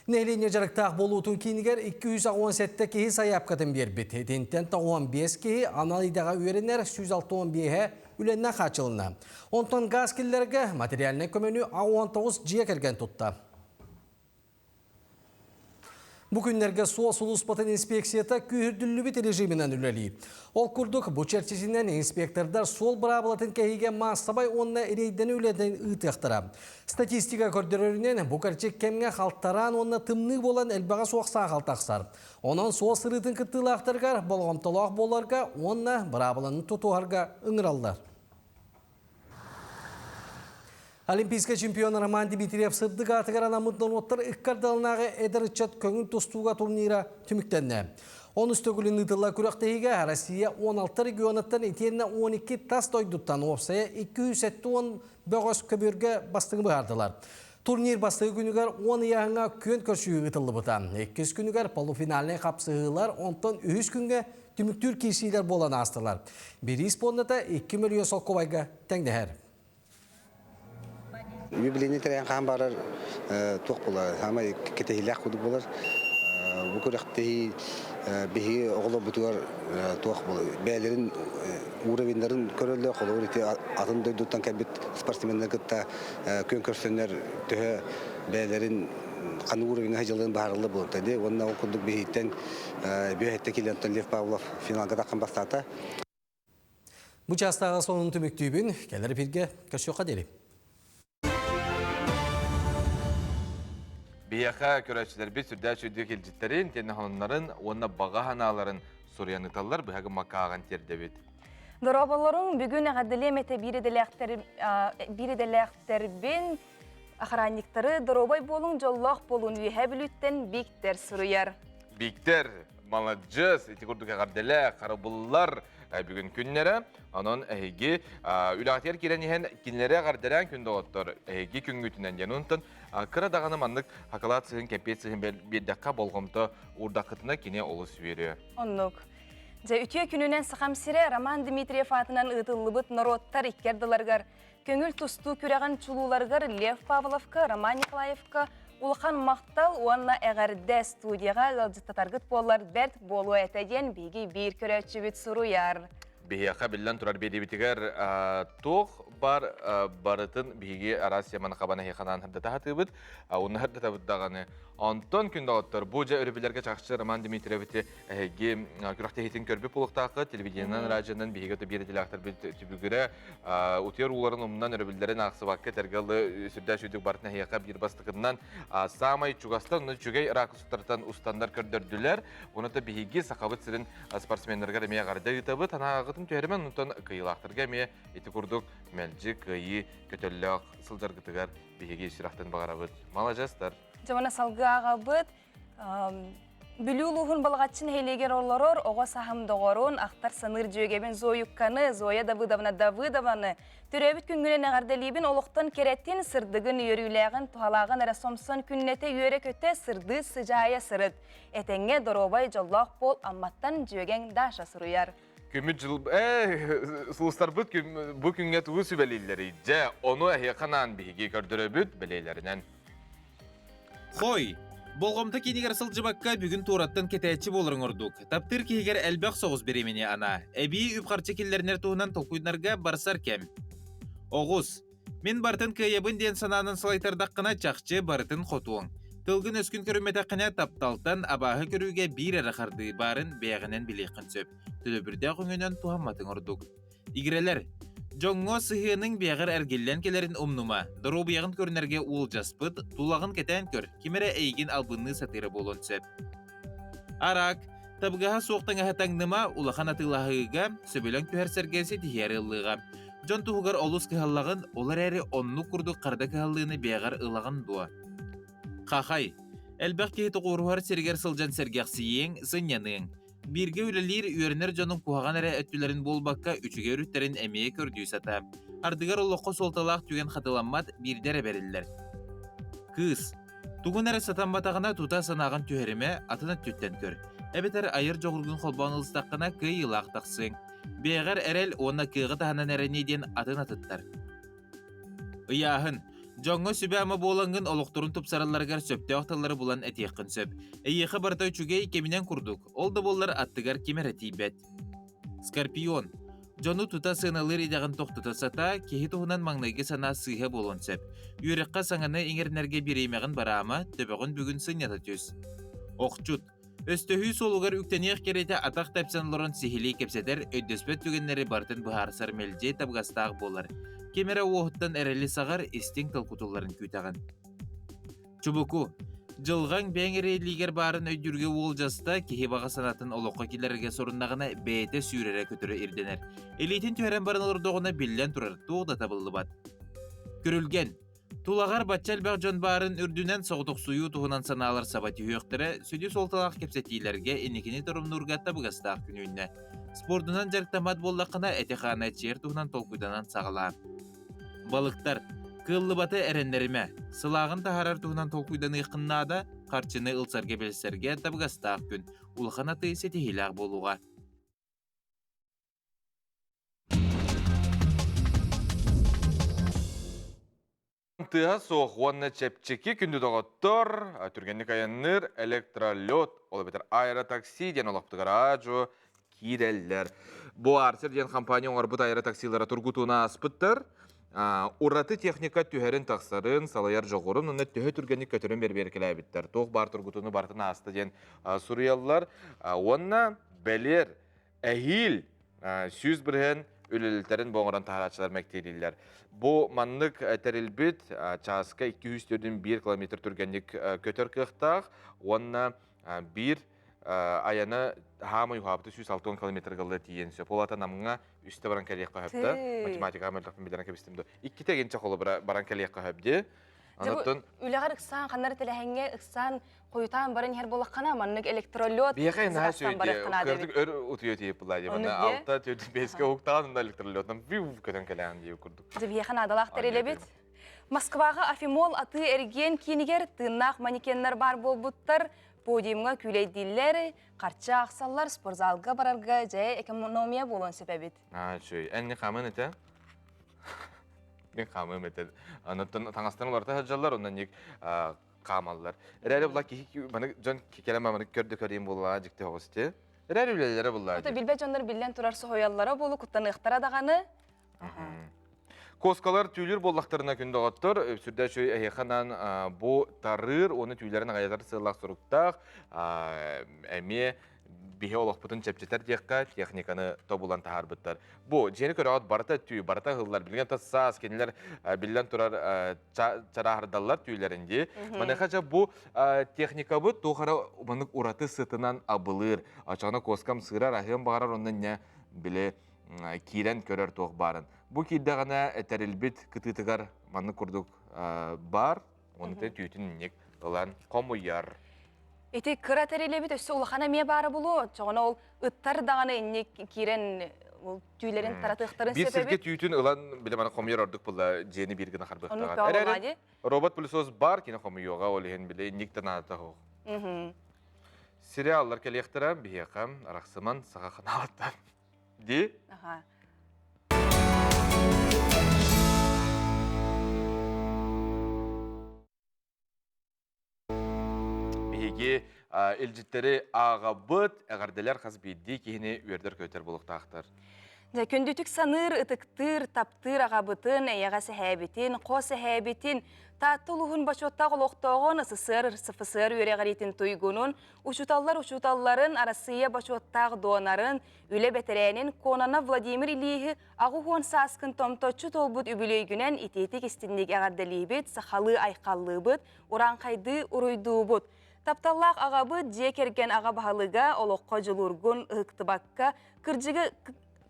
Nehliğine jarıktaq bolutun kiniger 217 kehi sayapkatın berbit. Etinten 15 kehi analidaga üyerenler 161'e ülenne kaçılına. Ondan gaz killerge materialine kömönü 19 ciye kergen tutta. Bu günlerge su suluspatın inspeksiyata kühürdüllü bit rejiminden üleli. Ol kurduk bu çerçesinden inspektörler sol bırabalatın kehige masabay onunla ereyden üleden ıtıqtıra. Statistika kördürörünen bu gerçek kemge haltaran onunla tımnı bolan elbağa soğuksa haltaqsar. Onun sol sırıtın kıttılaqtırgar, bolğamtalaq bolarga onunla bırabalanın tutuharga ıngırallar. Olimpiska çempiyonu Roman Dimitriyev sırdık atıgar anamıddan otlar ıkkar dalınağı eder ıçat köngün tostuğa turnira tümüktenine. 10 üstögülün ıtılla kürektehiga Rossiya 16 regionattan etiyerine 12 tas doyduttan opsaya 270 böğüs köbürge bastığı bağırdılar. Turnir bastığı günüger 10 yağına kön köşüyü ıtıllı bıtan. 2 günüger polufinaline kapsığılar ondan 3 günge tümüktür kişiler bolan astılar. Bir isponda da 2 milyon sol kovayga tengdeher. Юбилейный терен хан барар тоқ болар, хама кетехилек худу болар. Bu körəkteyi bihi oğlu butugar toq bolar. Bəylərin uğravinlərin körəllə qolur iti atın döydütdən kəbit sportsmenlər qıtta kön körsənlər töhə bəylərin qanı uğravini həcələn baharlı bolur dedi. Ondan okuduk bihitten bihette kilentən Lev Pavlov finalga taqan bastata. Bu çastağı sonun tümüktübün gələr birgə köşüqa derim. Biyaqa körəçilər bir sürdə şüddük ilcitlərin, teni hanımların, onunla bağa hanaların soruyanıtallar, bu həqi makağın terdebit. Dorobaların bugün əqəddiləmətə bir edələqtər bin axrannikləri dorobay bolun, jollaq bolun, üyə bilütten Bikter sürüyer. Bikter, malacız, eti kurduk əqərdələ, qarabıllar, bugün günlere, onun ehigi ülatiyar kiren yihen kinlere gardelen günde ottor ehigi küngütünden yanıntın kıra dağını mandık hakalat sığın kepet sığın bir dakika bolğumda urdakıtına kine olus veriyor. Onluk. Ütüye gününen sıxam sire Roman Dimitriyev atынан ıtıllıbıt norottar ikkerdilargar. Köngül tustu küreğin çululargar Lev Pavlovka, Roman Nikolaevka, Ulxan Maqtal onunla əğərdə studiyaga gılcıttatargıt bollar dert bolu etegen bigi bir körəçü bit suruyar. Bihiyaqa billan turar bedibitigar toq bar barıtın bigi Arasya manaqabana heyxanan hırdata hatıbıt. Onu hırdata bıddağını Anton kündağıttır. Buca örübilərgə çaqçı Roman Dimitrieviti küraxta hetin körbü puluqtaqı televiziyanan rajandan bihigata bir edilaxtar bir tübügüre utiyar uların umundan örübilərin ağsı vakka tergalı sürdә şüydük barıtına heyqa bir bastıqından samay çugastan onu çügey rakı sutartan ustandar kördürdüler. Onu da bihigi saqabıt sirin sportsmenlerga remeye qarda yutabıt. Anağıtın tüherimen unutan kıyılaqtırga meye eti kurduk melci kıyı kötölləq sıldargıtıgar bihigi şiraqtan bağarabıt. Malajastar. Jamana salgağa bıt, Bülüluğun balğatçın heyleger oloror, oğa saham doğorun, aqtar sanır jögeben zoyukkanı, zoya Davıdovanı, türebit küngüne nəğardelibin oluqtan kerettin sırdıgın yörüleğin, tuhalağın ara somson künnete yöre köte sırdı sıcaya sırıt. Etenge dorobay jollaq bol ammattan jögen daşa sürüyer. Kümüt jıl... Sulustar bıt bu künge tuğu sübelilleri. Onu heyqanan bihigi kördüröbüt bileylerinden. Xoy, bolğomta keniger sılcыбакка бүгүн туураттан кетээчи болуруң ордук. Таптыр кигер элбек соғыз беремени ана. Эби үпқарчы келлернер туһунан толкуйнарга барсар кем. Оғыз, мен бартын кыйыбын ден сананын салайтардаққына чақчы бартын хотуың. Тылгын өскін көріметаққына тапталтан абағы көрүүге бир әрақарды барын бәғінен білейқін сөп. Төлөбірді қөңінен туһамматын ордук. Игрелер, Жоңго сыхының бәғір әргеллен келерін умнума, дұру бәғын көрінерге уыл жаспыт, тулағын кетен көр, кемері әйгін албынны сатыры болын сөп. Арак, табғаға соқтың әхатаңныма улахан атылағыға сөбелен көхер сәргесі тихері ылыға. Жон туғығар олыс кығаллағын, олар әрі онны күрді қарды кығаллығыны бәғір ылағын дуа. Қақай, әлбәқ кейті қоруғар сергер сылжан сәргәқсиең, сыняның. Birge ülelер үйерінер жаның куаған әрі өттілерін болбаққа үчіге үріттерін әмейе көрдүй сата. Ардығар олыққа солталақ түген қатыламмат бірдері берілдер. Кыз, туғын әрі сатан батағына тута санағын түйеріме атына түттен көр. Әбетер айыр жоғырғын қолбауын ұлыстаққына күй илақ тақсың. Бейғар әрел оны күйғы тағынан әрінеден атын атыттар. Ыяғын, Жоңго сүбе ама болангын олуқтурун тупсараларгар сөпте оқталары булан әтеққын сөп. Эйеқі бартай чүгей кеминен курдук. Олды боллар аттыгар кемеретейбет. Скорпион. Жону тута сыналыр идағын тоқтыта сата, кехи туғынан маңнайғы сана сыйға болон сөп. Үйрекқа саңаны еңернерге береймеғін барама, төбеғін бүгін сынята төс. Оқчут. Өстөхүй солугар үктенеқ керейте атақ тәпсанларын сихили кепсетер өйдөспет түгеннері бартын бұхарсар мелже табғастағы болар. Кемера оғыттан әрелі сағар істің тылқутуларын күйтаған. Чубуку. Жылған бәңірелігер барын өйдүрге ол жаста кехи баға санатын олыққа келерге сорыннағына бәйті сүйрері көтірі ирденер. Элейтін түйерен барын олырдоғына білден тұрар туғда табылы бат. Көрілген. Тулағар батчал бақ жон барын үрдінен соғытық суyu туғынан саналар сабати үйіқтірі сөйді солталақ кепсетейлерге енекені тұрымны ұрғатта бұғастақ күнүйінне. Спордынан жарықтамат болдақына әтеқаны чер туғынан толқуйданан сағыла. Балықтар. Кыллы баты әренлеріме. Сылағын тахарар туғынан толқуйдан иқыннада қарчыны ылсарге белсерге табғастақ күн. Улқана тыйсы тегілақ болуға. Тыға соқ уанна чәпчеки күнді доғыттыр, түргенлік аянныр, электролет, олы бетер аэротакси, ден олаптығыр ажу, киреллер. Бұ арсер ден компания оңар бұт аэротаксилары тұргутуына аспыттыр. Ураты техника түйерін тақсарын, салайар жоғырын, оны түйе түргенлік көтірін берберкелі әбіттер. Тоқ бар тұргутуыны бартына асты ден сұрыялылар. Онна бәлер, әхил, сүйіз бірген өлілілтерін боңыран тағарачылар мәктейлілер. Бұ маннық тәрілбет часқа 201 км түргенлік көтір қықтақ, онна бір аяны хама юхабыты 106 км ғылы тиен сөп. Олата намыңа үсті баран кәлек қағыпты. Математика амелдақпен беден кәбістімді. Икі тегенче қолы баран кәлек қағыпты. Үләғар ұқсан, қанар тіләхенге ұқсан қойытан барын ер болаққана, маннық электролет зағастан барыққана дебі. Көрдік өр ұтыйо тейіп бұлай деп. Алта төті беске ұқтағын электролетнан бүй көтен кәләғын дейіп көрдік. Бияқан адалақтар елебет. Москваға Афимол аты әрген кейінігер тыңнақ манекенлер бар болбуттар. Подиумға күлейділер, қарча ақсалар спортзалға барарға жай экономия болуын себебет. Әнне қамын еті? Мен қамын еті. Таңастан оларда хаджалар, ондан нек қамалылар. Әрәрі бұла жон кекелем аманы көрді көрейін болуға жікті оғысты. Әрәрі үлелері бұла. Білбе жондар білден тұрарсы хойаллары болу, құттан ұқтара дағаны. Коскалар түйілер боллақтарына күнді оғыттыр. Өпсүрді шөй әйеқанан бұ тарыр, оны түйілерін ғаязар сығылақ сұрықтақ, әме бейе олық бұтын чәпчетер деққа техниканы тобулан тағар бұттар. Бұ, жені көрі ағыт барыта түй, барыта ғылдар, білген тас саас кенелер білден тұрар чарағырдалар түйілерінде. Манайқа жа бұ техника бұ тоғара мұнық ұраты сытынан абылыр. Ачағына коскам сығырар, ағын бағарар онын не біле кирен көрер тоқ барын. Бұ кейді ғана әтәрілбет күтітігар маңны күрдік бар, оны түйетін нек ұлан қомуяр. Эти кыра тәрелебет өсі ұлықана ме бары бұлу, жоғына ол ұттар дағаны нек кирен түйілерін таратықтарын Bir себебет. sirke tüytün ılan bile bana komuyor orduk bulla jeni bir gına harbıqtağa. Robot pulsoz bar kine komuyoga olihen bile nikten ata ho. Seriallar kelektiren bihekam araqsıman sağa kanalatan. Di? Aha. Bihegi elcitleri ağabıt eğerdeler khazbiddi kihine üerder köter buluqtaqtır. Көндүтүк саныр, ытыктыр, таптыр ағабытын, әйяға сәхәбетін, қо сәхәбетін, таттылығын бачоттағы лоқтоғын, сфср үйреғаретін тұйгунын, учуталларын арасыя бачоттағы донарын, үлі бәтірәнін, конана Владимир Ильихи ағуғын саскын томточу толбыт үбілейгінен итетік істіндік әғарделейбет, сақалы айқаллыбыт, уранқайды ұруйдуыбыт. Тапталлақ ағабыт жекерген ағабағалыға, олыққа жылургун ұқтыбаққа,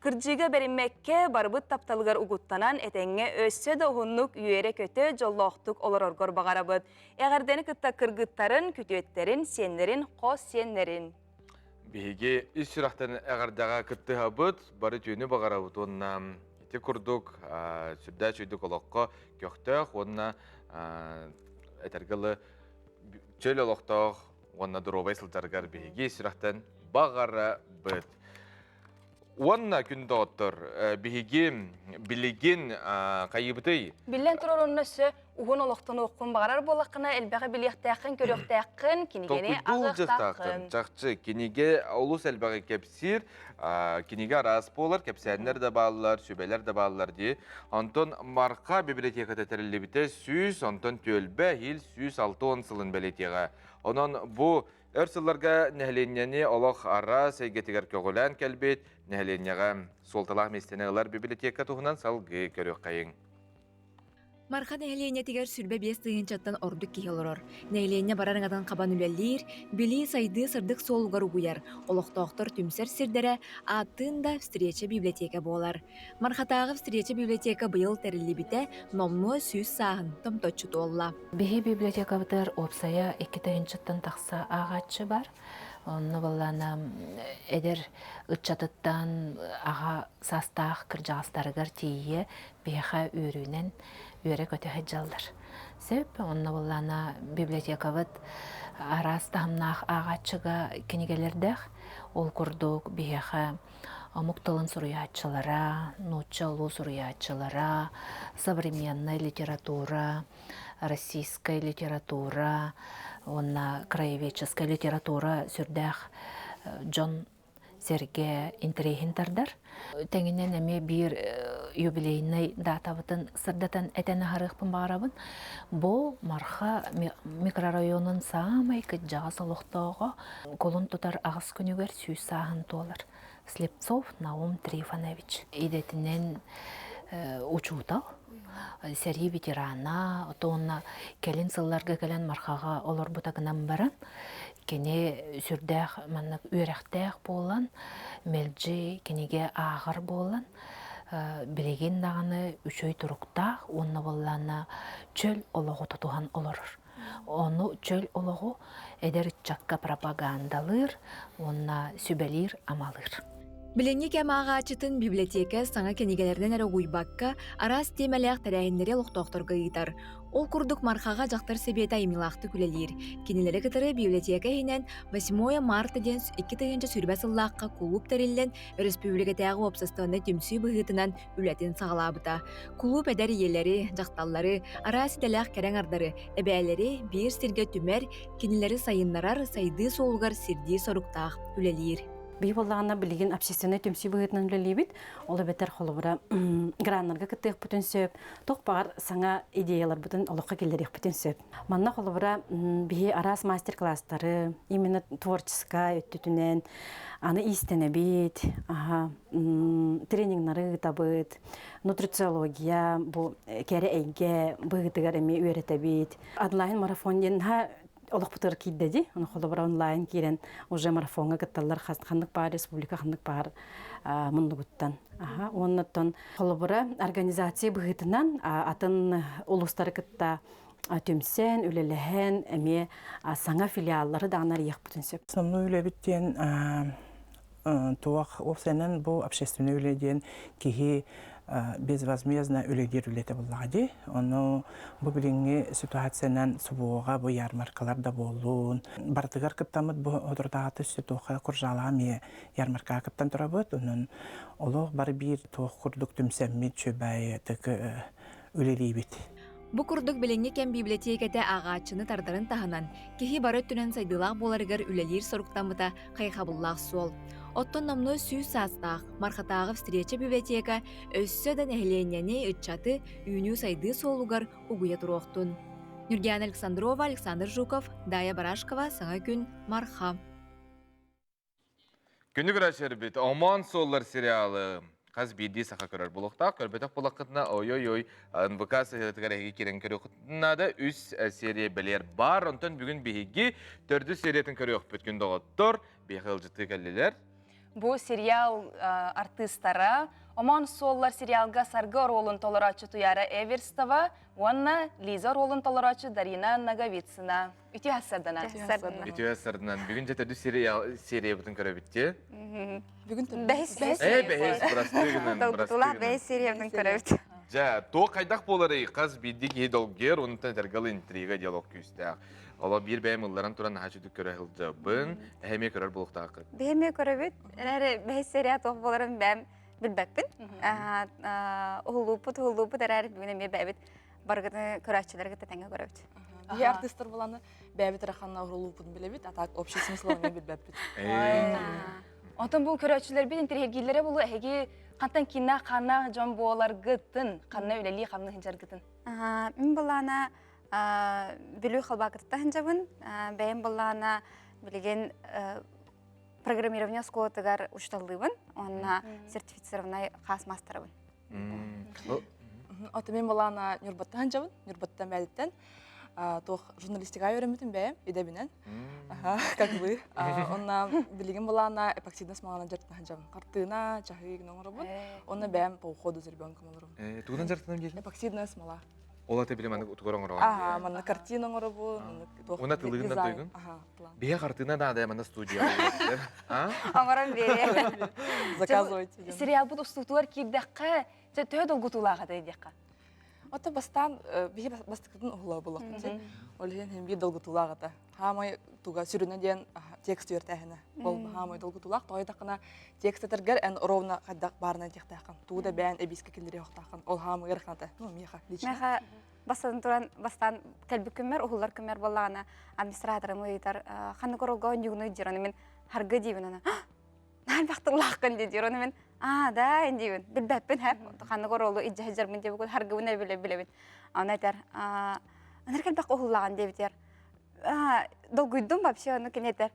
Кырджыга беринмекке барбыт тапталыгар угуттанан этеңге өссө да ухуннук үйере көтө жоллоқтук олар оргор багарабыт. Эгердени кытта кыргыттарын, күтөттерин, сеннерин, қос сеннерин. Биге иш шырақтан эгердага кытты хабыт, бары түйіні багарабыт. Онна ити курдук, сүрдә чүйдік олоққа көқтөк, онна этергілі чөл олоқтоқ, онна дұробай сылтаргар биге иш шырақтан багарабыт. Уанна күндө оттор бигим билигин кайыбыты. Билен турар оннасы угун олоқтан оққын бағарар болаққына әлбәғі билектәқін, көріқтәқін, кинигене ағықтақын. Жақчы, киниге олус әлбәғі кепсир, киниге арас болар, кепсәнлер де балылар, сөбелер де балылар дей. Антон марқа библиотека тәтірілі біте сүз, антон төлбә хил сүз 6-10 сылын бәлетеға. Онан бұ өрсылларға нәхленнені олық ара сәйгетігер көгілән кәлбет, нәхленнеға солталақ местенеғылар библиотека туғынан салғы көрек қайын. Марха нәхленне тигер сүрбе бес тыгынчаттан ордук кихелорор. Нәхленне барарыңадан қабан үлелер, били сайды сырдық солугар угуяр. Олықтоқтор түмсер сирдері аттында встреча библиотека болар. Мархатағы встреча библиотека быйыл тәрілі біте номно сүз сағын томточу толла. Бихи библиотека бітір опсая 2 тыгынчаттан тақса ағатшы бар. Онны боллана эдер ытчатыттан аға састақ кіржағыстарығар тейе бейха үйрінен үйрі көтіғі жалдар. Сөп, онны боллана библиотека бұд арас тағымнақ ағатшыға кенегелердіқ, ол күрдік бейха мұқтылын сұруятчылара, нучалу сұруятчылара, современная литература, российская литература, онна краеведческая литература сүрдәх Джон Серге интригинтардар. Тәңінен әме бір юбилейный датабытын сырдатан әтәні харықпын бағарабын. Бұл марха микрорайонын самай кітжаға салуқтауға колын тұтар ағыз күнігер сүйіс сағын толар. Слепцов Наум Трифонович. Идетінен учутал. Сәрі ветерана, отуынна кәлін сылларға кәлін мархаға олар бұтағынан баран. Кене сүрдәқ, маннық үйрәқтәқ болан, мәлжі кенеге ағыр болан. Білеген дағаны үшөй тұрықтақ, онны болана чөл олығы тұтуған оларыр. Оны чөл олығы әдер чакка пропагандалыр, онна сүбәлер амалыр. Біленге кәм ағачытын библиотека саңа кенегелерден әрі ұйбаққа арас темелек тәрәйіндері лұқтоқтырға ғитар. Ол күрдік мархаға жақтар себеті аймилақты күлелер. Кенелері кітірі библиотека хинен 8 марта ден 2 сүрбә сыллаққа клуб тәрелден республикатағы опсастығында түмсүй бұғытынан үләтін сағалабыта. Клуб әдер елері, жақталлары, арас дәләқ кәрәң ардары, әбәлері бір сірге түмәр, кенелері сайынларар, сайды солғар сірді сорықтақ үлелер. Бей болағына білеген общественный түмсі бұғытынан үлелейбет, олы бәтер қолы бұра граннарға кіттіқ бүтін сөп, тоқпағар саңа идеялар бүтін олыққа келдерек бүтін сөп. Манна қолы бұра бей арас мастер-класстары, именно творческая өттітінен, аны истене бет, тренингнары табыт, нутрициология, кәрі әйге бұғытығар әме үйреті бет. Онлайн марафон ден олық бұтыр кейдеді, оны қолы бұра онлайн керен уже марафонға кітталар қандық бар, республика қандық бар мұнды бұттан. Оннаттан қолы бұра организация бұғытынан атын ұлыстары кітта түмсен, үлеліген, әме саңа филиаллары дағынар еқ бұтын сөп. Основной үлебіттен туақ опсайнан бұл общественный үледен кейі безвозмездно үледер үлеті болағады. Оны бұл біліңе ситуациянан сұбуға бұл ярмаркалар да болуын. Бартығар кіптамыд бұл отырдағаты сүтуға құржаламе ярмарка кіптан тұрабыд. Оның олық бар бір туық құрдық түмсәммет чөбәй түкі үлелейбет. Бу курдук белеңге кем библиотекада ағачыны тардарын таханан, кехи бары түнен сайдылақ боларыгар үлелер соруктамыта қайқабыллақ сол. Оттон намны сүйіз састақ, мархатағы встреча библиотека өссөден әхленяне үтчаты үйіну сайды солугар угуя туроқтун. Нургияна Александрова, Александр Жуков, Дая Барашкова, Саңа күн, Марха. Күні көрәшер бет, Оман соллар сериалы. Қаз бейді сақа көрер болуқтақ, көрбетақ болақытына ой-ой-ой НВК сағылытығар әге керен көрі құтына да үс серия білер бар. Онтан бүгін бейге төрді сериятын көрі өкпет күнді ғыттыр, бейгі ұлжыты кәлілер. Бұл сериал артистара, Оман соллар сериалға сарғы ролын толырачы туяра Эверстова, онна Лиза ролын толырачы Дарина Наговицына. Үті әсірдінен. Үті әсірдінен. Бүгін жетеді серия бұтын көрі бітте. Бүгін бәйіс, бәйіс серия бұтын көрі бітте. Жа, то қайдақ болары қаз бейдік едолгер, оны тәргілі интрига диалог күйістәк. Ola bir beyim ılların turan naha çüdük köre hılcabın, eheme körer buluqta akıt. Beheme köröbüt, erere behes seriya toq bolarım ben bilbekpin. Huluput erere bugün eme bebit bargıtı köraççıları gıtta tenge köröbüt. Bir artistler bulanı bebit raxanna urulupun bilebit, atak общий смыслы мен билбеппит. Ondan bu köröççüler bir interhegillere bulu ehegi kantan kinna kanna jon boğalar gıttın, kanna üleli kanna hincar gıttın. Мен булана билүү халбакытта хынжабын, бәйім булана билеген программирование сколотыгар ушталдыбын, онна сертифицированный қас мастерыбын. Аты мен балана Нюрбатта ханжабын, Нюрбаттан бәдеттен. Тоқ журналистика öğrenmedim бәйім, edebinen. Как вы. Онна билеген балана эпоксидный смоланы жартына ханжабын. Қартына, чахы гномырыбын. Онна бәйім по уходу за ребенком олырым. Тугудан жартынан келдің? Эпоксидная смола. Ола те билем аны утугорон орон. Мана картина олырыбын. Она тылыгынан тойгун? Бия картина да да мана студия. Оңорон бере. Заказывайте. Сериал bu устутулар кирдекка, төһө долгутулага дейдекка. Ота бастан бие бастыкытын угула булак бите. Олен hem bir долгутулага та. Хамай туга сүрүнө ден текст үйрөтөһүнө. Бол хамай долгутулак тойда кына тексттергер эн ровно кадак барына тектакан. Туда бән эбиске келдире октакан. Ол хамай гырхната. Ну меха лично. Меха бастан калби көмөр, угулар көмөр боллагана администраторым ыйтар. Ханы королгон югуну жираны мен харгы дибин ана. Нан бактылаккан ди жираны мен. Да, индибин. Билбеппин хеп. Ханы королу ижа хажармын деп бул харгы буна билебит. Аны айтар. Анар бак угуллаган дебитер. Долгуйдум вообще аны кенетер.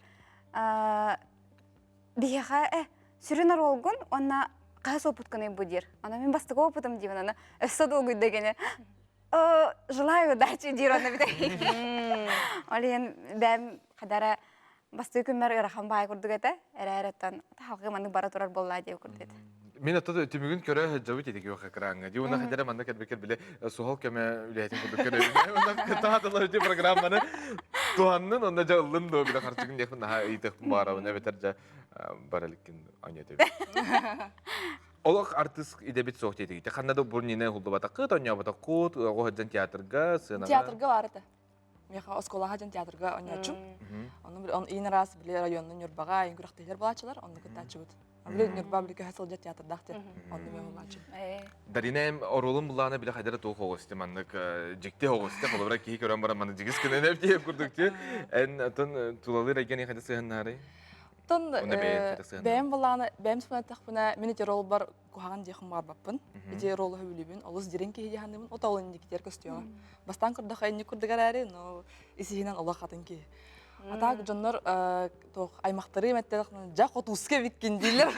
Бияха сүрүнөр олгун, онна кас опытканы будир. Ана мен бастык опытым дибин аны. Өссө долгуйду дегене. Желаю удачи дираны бит. Олен бәм кадара бастык көмөр ырахам бай курдук эте. Эререттен халкы маны бара турар болла деп курдет. Мен ата түмүгүн көрө жабыт эдик yok экранга. Дивана хадара манда кадбекер биле сухал кеме үлетин курдук көрө. Онда таадылар ди программаны туаннын онда жаллын до биле карчыгын дехин да ыйтык бара. Не бетерже баралыкын анете. Олох артист идебит сохт эдик. Ханнада бурнине хулдубата кыт онябата кут, огоджан театрга, сценага. Театрга бар эте. Меха осколага жан театрга онячу. Он ин раз биле районун Нюрбага ингурактылар балачылар, онда кытачыбыт. Биле Нюрба биле хасыл жат театрдакты. Онда мен балачы. Даринем оролун булана биле хайдара тоо хогосты мандык жикте хогосты холобра ки көрөн бара маны жигис кенен деп дип курдукчу. Эн атын тулалы регени хайда сыгыннары. Тон бэм балана бэм спонтак буна мините рол бар кухаган дехим бар баппын. Иде рол хөбүлүбүн, олус диренки хижаныбын, оталын диктер көстөйгө. Бастан курдак айны курдыгарари, но исихинен ола хатынки. Атак жоннор тох аймактары меттелик жа хотуске виккен дейлер.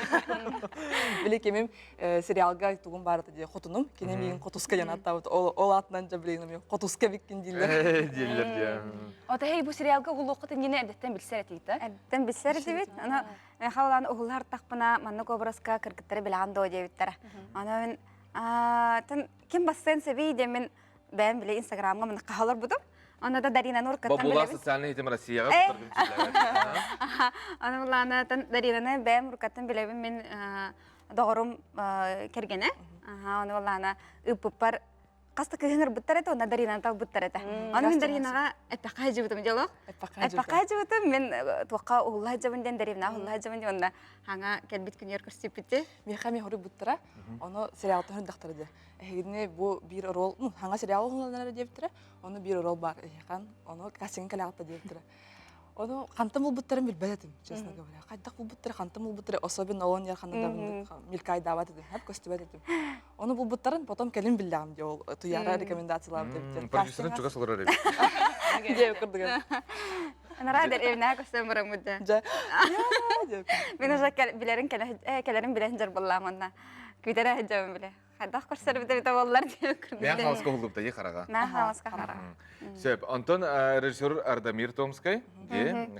Биле кемем сериалга тугун бар да хотунум, кене меген хотуске жанаттабыт. Ол атынан жа билем мен хотуске виккен дейлер. Дейлер дия. Ата хей бу сериалга улукты нене эдеттен билсер этийди. Эдеттен билсер дебит. Ана халан угулар такпына манны кобраска кыргыттары билган до дебиттер. Ана мен тан ким бассен себей де мен бәм биле Инстаграмга мен кахалар будум. Ана да Дарина Нур каттан билебит. Бабуласы социальный хитим Россияга тургунчулар. Ана булана тан Дарина бәм каттан билебит мен догорум кергене. Ана булана ыппар каста кыгыныр буттар эте, онда Дарина тал буттар эте. Аны мен Даринага эппакай жибитим жолок. Эппакай жибитим мен туакка улла жабынден Дарина улла жабынды онда хаңа келбит күнөр көрсөтүптү. Мехами хору буттара. Оны сериалда хөндактырды. Эгне бу бир рол, хаңа сериал оңланары дептире. Оны бир рол бар эхан, оны касин калакта дептире. Onu kantam bulbutlarım bilbedim, честно говоря. Кайдак bulbutları kantam bulbutları, особенно он ярханада милкай дават edin, hep көстүбет edin. Onu bulbutların potom kelin bildim diye o tuyara rekomendasiyalar dedim. Продюсерин чуга солар эре. Диye kurduk. Ana radar evine köstüm buram mudda. Ben уже kelerin bilen jar bollam onda. Kütere hajam bile. Kaydak kursar bide bollar diye kurduk. Ben халска hulubda ye карага. Ben халска карага. Сөп, Антон режиссер Ардамир Томской,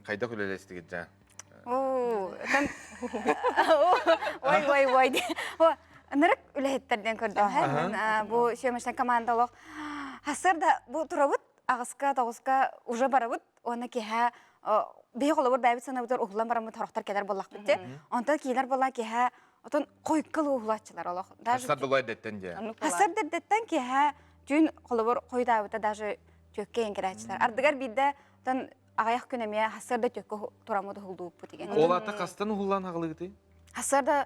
кайда хүлелестиги жа. Ой. Нырык үлеттерден көрдüm. Bu şömeşten komandalıq. Hasırda bu turabut ağızka tağızka уже barabut. Ona ki ha bir olabur bäbit sana bu uğlan baramı taraftar keler bollaq bitti. Onda kiler bolla ki ha oton koykalı uğlatçılar olaq. Hasır dolay detten je. Hasır detten ki ha Dün kolabor koyda avta даже tökken kireçler. Ardıgar bide Тан ағаяқ күнеме хасырда төккі тұрамыды huldu bu деген. Ол ата қастан ұғылан ағылығы Хасырда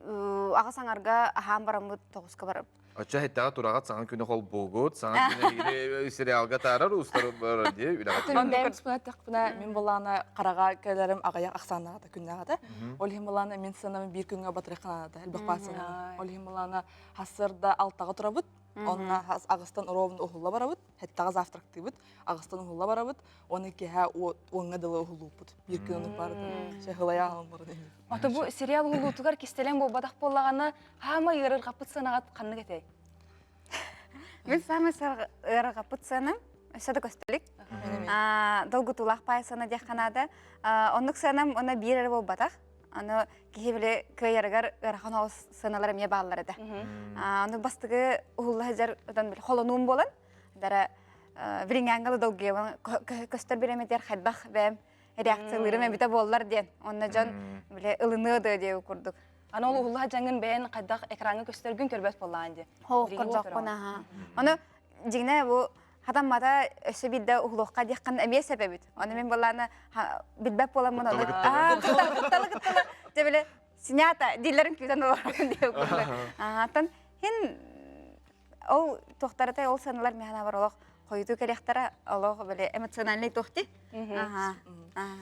аға саңарға ахам барамыд тоғызға барып. Ача хеттаға турағат саңа күні қол болғыд, саңа күні сериалға тарар, ұстар бар де, үлағат. Мен дәйім спынаттық бұна, мен боланы қараға кәлерім ағаяқ ақсанағада күннағада. Олхим боланы мен сынамын бір күнге батыры қанада, әлбіқ басын. Олхим боланы хасырда алтаға тұрабыд, онына ағыстан ұровын ұғылла барабыд, хеттаға завтракты бұд, ағыстан ұғылла барабыд, оны кеға оңға дылы ұғылу бұд. Bir күн ұнық барды, шәғылая алым барды. Ата бу сериал ұғылутығар кестелен бұл бадақ болағаны хама ерір қапыт санағат қанны кетей? Мен самый ыры қапыт саным, өседі көстілік. Долгы тулақ пай саны дек қанады. Онық саным, оны бір әрі бол бадақ. Оны кейбілі көйергер ырған оғыз саналары ме бағылар еді. Оны бастығы ұғылы әзір қолынуым болын. Дәрі бірін аңғылы долгы көстір беремедер қайдбақ бәм реакциялары мен біті болылар ден. Оны жан ылыныды деу күрдік. Ана ол ұғылы жаңын бәйін қайдақ экранғы көстергін көрбәс болған де. Хоқ күрдік қона. Оны жеңіне бұл Хатаммата өсі білді ұғылуққа дейққан әмей сәбәбіт. Оны мен боланы білбәп боламын. Қытталы. Дебілі, синята, дейлерін күйден оларғын деу күрді. Аттан, хен ол тоқтарытай ол саналар механа бар олық қойду керектері олық білі эмоциональный тоқти.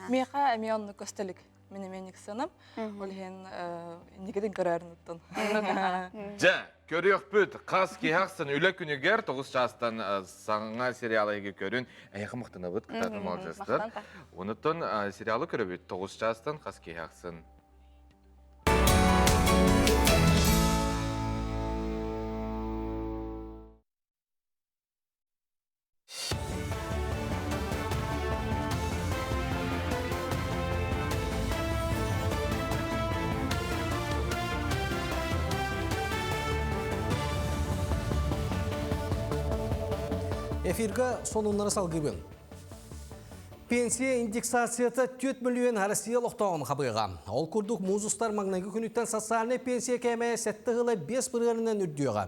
Меқа әмей онны көстілік. Менеменік сыным, ол хен негеден көрәрін ұттын. Жа, көріяқ бүт, қас кейақсын үлі күнігер 9 жастан саңа сериалы еге көрін, әйқы мұқтыны бұд, қытатын мал жастыр. Оныттын сериалы көрі бүт 9 жастан қас кейақсын. Эфирга сонунлары салгыбын. Пенсия индексацияты 4 миллион Россия лоқтауын қабыға. Ол күрдік музустар маңнағы күніттен социальный пенсия кәмәе сәтті ғылы 5 бірғанынан үрдіуға.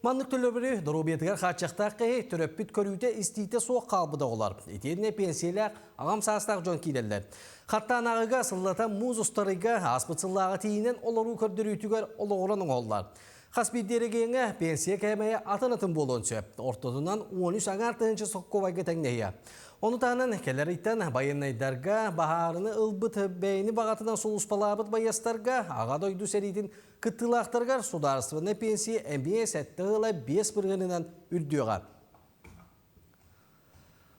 Маңнық төлөбірі дұрубетігер қатшақтақ түрөппіт көрүйді істейті соқ қалбыда олар. Етеріне пенсиялар ағам састақ жон кейлелер. Қаттан ағыға сыллата музустарыға аспытсыллағы тейінен олару көрдірүйтігер олығыраның олар. Қаспиддерігеңі пенсия кәмәе атын болуын сөп. Ортодынан 13 аңартығыншы соққовайға тәңнейі. Оны тағынан кәлеріттен байынайдарға бағарыны ұлбыт бәйіні бағатынан солуспалабыт байастарға аға дойду сәрейдің күттілақтарға сударысвыны пенсия әмбе сәтті ғыла 5 біргінінен үрдіуға.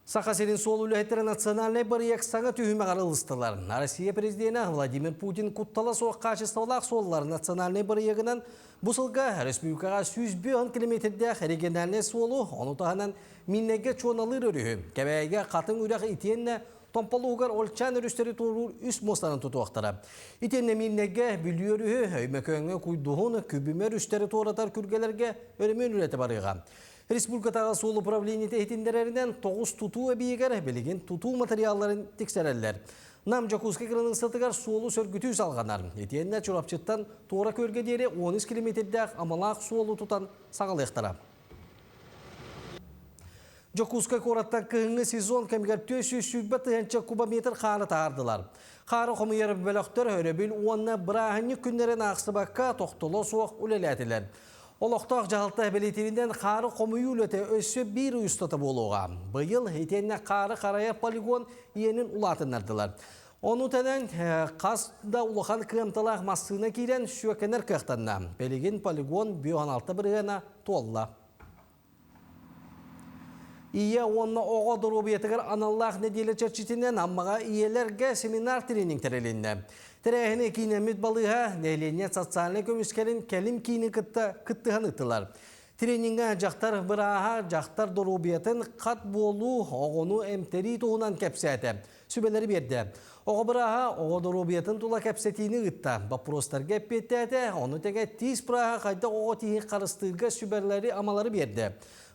Сақасерин сол үләйттері национальный барияк саңа түйіме қарылыстылар. Россия президенті Владимир Путин құттала соқ қачыстаулақ соллар национальный бариягынан бұсылға республикаға 100 километрде региональный солу, оны тағынан миннеге чоналыр өрі. Кәбәйге қатын үрәқ итенне томпалуғар олчан өрістері тұрыр үс мостарын тұтуақтара. Итенне миннеге бүлі өрі өймекөңі құйдуғын күбімер үстері торатар күргелерге өрімен үреті барыға. Республикатағы сол управление тәйтіндерерінен 9 тұту әбейгер білеген тұту материалларын тексерелер. Нам Жакузка кірінің сылтығар солу сөргүтүү салғанар. Етенне чурапчыттан туора көрге дере 13 километрдәк амалақ солу тұтан сағалықтара. Жакузка кораттан күйіңі сезон кәмігер 400 кубометр қары тағардылар. Қары қомыйыр бөліқтер өребіл уанна бірағыны күндерін ақсыбаққа тоқтылы соқ үлеләтілер. Олықтақ жағылта әбелетерінден қары қомыйы үлеті өсі бір ұйыстаты болуға. Бұйыл етенне қары қарая полигон енін ұлатынардылар. Оны тәнен қасында ұлыған кымталақ массына кейрен шөкенер қықтанна. Белеген полигон 16 біргена толла. Ие онына оға дұру бетігір аналлақ неделі чәрчетінен аммаға иелерге семинар тренинг тәрелінді. Тәрәхіне кейнемет балыға нәйлене социальный көміскерін кәлім кейні күттіған ұттылар. Тренингға жақтар бұраға жақтар дұру бетін қат болу оғыну әмтері туғынан кәпсәті. Сүбелері берді. Оғы бұраға оғы дұру бетін тұла кәпсәтіні ұтта. Бапростар кәппетті әті, оны тәге тиз бұраға қайда оғы тейін қарыстырға сүбелері амалары берді.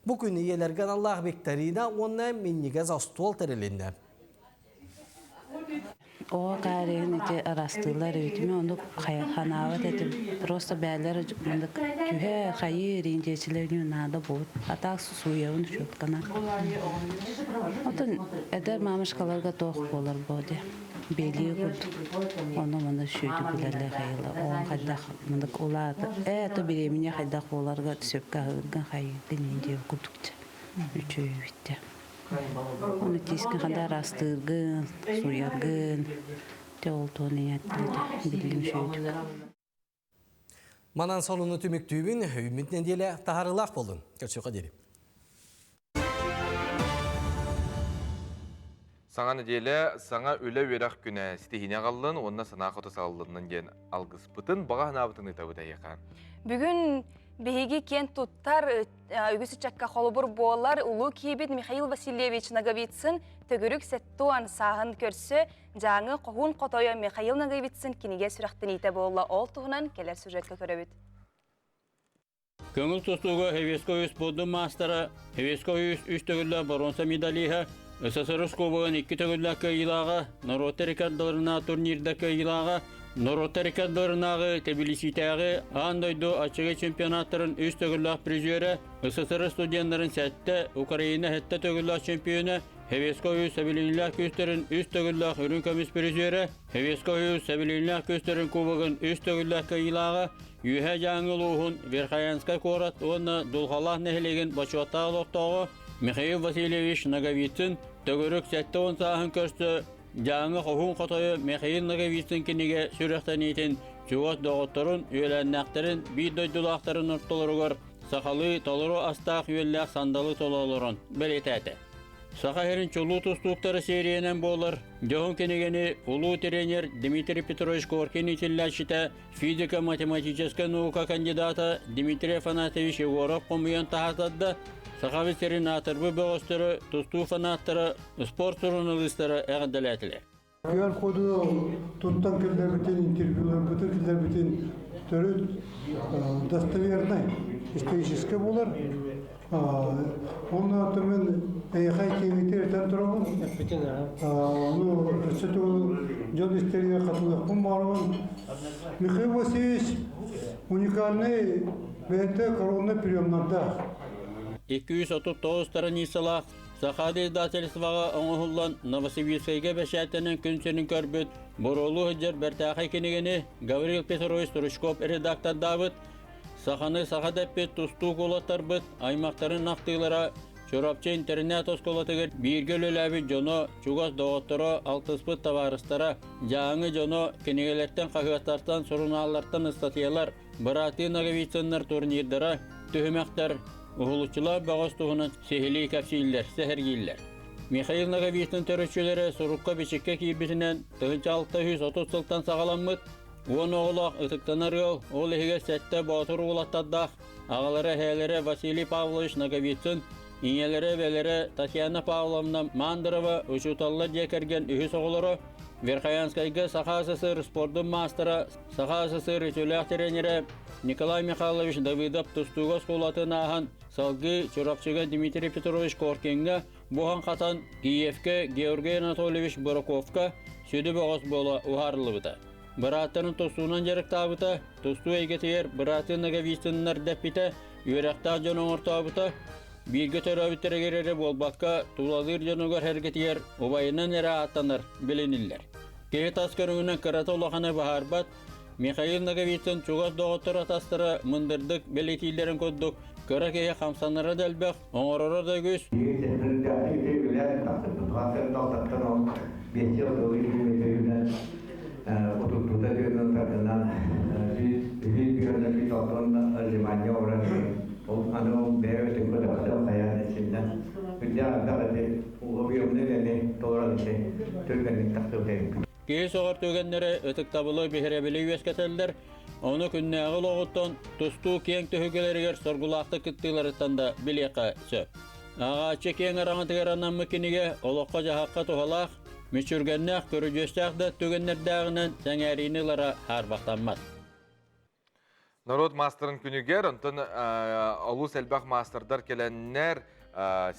Bugün iyelergen Allah bektarina ona minniga zastol terelinde. o qarın ete arastılar ötümü onu hanavat etip просто bəylər kühe hayır incecilerin nada bu. Hatta suyavın şutkana. Otun eder mamışkalarga toq bolar bodi. Beli kurt. Onu mana şöyle bilərlər hayla. O hadda mındık oladı. To biremine hadda olarga söp kahırgan hayır dininde kurtukça. Üçü bitti. Onu tiskin kadar astırgın, suyargın. Te oldu niyetli bildiğim şöyle. Manan solunu tümüktüğün ümitlen diye taharılaq bolun. Köçüqa derim. Sana nedele sana öyle verak güne stihine kallın, onunla sana kota sağlığından gen algıs bıtın, bağa nabıtını tabi yakan. Bugün Bihigi kent tuttar ügüsü çakka holubur boğalar ulu kibit Mikhail Vasilyevich Nagovitsin tögürük settuan sahın körsü жаңы qohun qotoya Mikhail Nagovitsin kinige süraqtın ite boğla ol tuğunan keler süretle köröbüt. Köngül tustuğu Hevesko Üs Boddu Mastara, Hevesko Üs 3 tögüllä bronza medaliha, СССР Kubağın 2 tögüllaki ilağı, Norota rekordlarına turnirdaki ilağı, Norota rekordlarına Tbilisi'təgi Andoydu açığı çempionatların 3 tögüllak prizörü, СССР studiyanların 7, Ukrayna 7 tögüllak çempiyonu, Hevesko Üs Sebilinlak Küstörün 3 tögüllak ürün kömüs prizörü, Hevesko Üs Sebilinlak Küstörün Kubağın 3 tögüllaki ilağı, Yühe жаңылуғын Верхаянскай корат оны Дулхалах нәхілеген бачуаттағылықтағы Михаил Васильевич Наговицин төгірік сәтті он сағын көрсті жаңы қоғын қотойы Михаил Наговицин кенеге сүректен етін жүғат доғыттырын, өйләннәқтерін, бейдойдулақтарын ұрттылырғыр, сақалы толыру астақ өйләқ сандалы толалырын бәлетәті. Сақахерин чулу тустуқтары сериянен болар. Жоғын кенегені улу тренер Дмитрий Петрович Коркин итилләшіті физика-математическая наука кандидата Дмитрий Афанасьевич Егоров қомыян тағатадды. Сақавы серинатырбы бөғістері, тусту фанаттары, спорт журналистері әғадаләтілер. Күйен коду туттан келдер бітін интервьюлар, бүтін келдер бітін түрі достоверный, исторический болар. Onun atımın eyhai kemiklerden durumun. Onu sütü John isteriye katılık bu marun. Mikhail Vasilyevich unikalny bente korona приемlarda. 239 страницалах Сахады издательствоға оңғылан Новосибирскайға бәшәтінің күнсінің көрбіт Боролу ғыджар бәртәқай кенегені Гаврил Петрович Турышкоп редактор Давыд Саханы сахадәппет тусту қолаттар бұд аймақтарын нақтығылара Чорапчы интернет осколатығыр биргел өләбі жоно чугас доғыттыра алтыспыт таварыстара жаңы жоно кенегелерттен қағыстартан сұрыналарттан статьялар Бұраты Наговициннар турнирдара түхімәқтар Уғылычылар бағыстығынан сехили кәпсейлер, сәхергейлер. Михаил Наговицин төрөтчөлері сұрыққа бешекке кейбісінен 630 сылтан сағаламмыд. Он оғылақ ұтықтанар ел, ол ехеге сәтті батыр оғылаттаддақ. Ағалары әйелері Василий Павлович Наговицин, инелері бәлері Татьяна Павловна Мандырова ұшуталылар декерген үйі соғылары, Верхаянскайғы Саха СССР спордың мастера, Саха СССР ütülәқ тренері Николай Михайлович Давидов тустуға сколатын ағын салғы чорапчыға Дмитрий Петрович Коркинға бұған қатан Киевке Георгий Анатольевич Бураковқа сөді бағыз бола ұғарылы бұда. Бұраттарын тустуынан жарық табыта, тусту әйгетер Бұраты Наговициннар дәппіті үйрәқтақ жоның ортабыта, бірге төрәбіттірігерері болбаққа тулалыр жонығыр әргетер ұбайынан әрі аттаныр білінілер. Кейт аскарыңынан қыраты олақаны бағарбат, Михаил Наговицин чугас доғыттыр атастыры мұндырдық белетейлерін көддік. Көрі кейі қамсаныры дәлбәқ, оңырыры да көз. Кейі соғыр төгенлері өтік табылы бехеребілі өскетелдер, оны күннәғыл оғыттан тұсту кең төхігелергер соргулақты күттілеріттан да білеқа сөп. Ағачы кең араңытығар анам мүкініге олыққа жағаққа тұғалақ, мүчүргеннәқ көрі жөстәқді төгенлердәғінен сәңәрінілара харбақтанмад. Народ мастерын күнігер, онтын Аулус әлбақ мастердар келеннер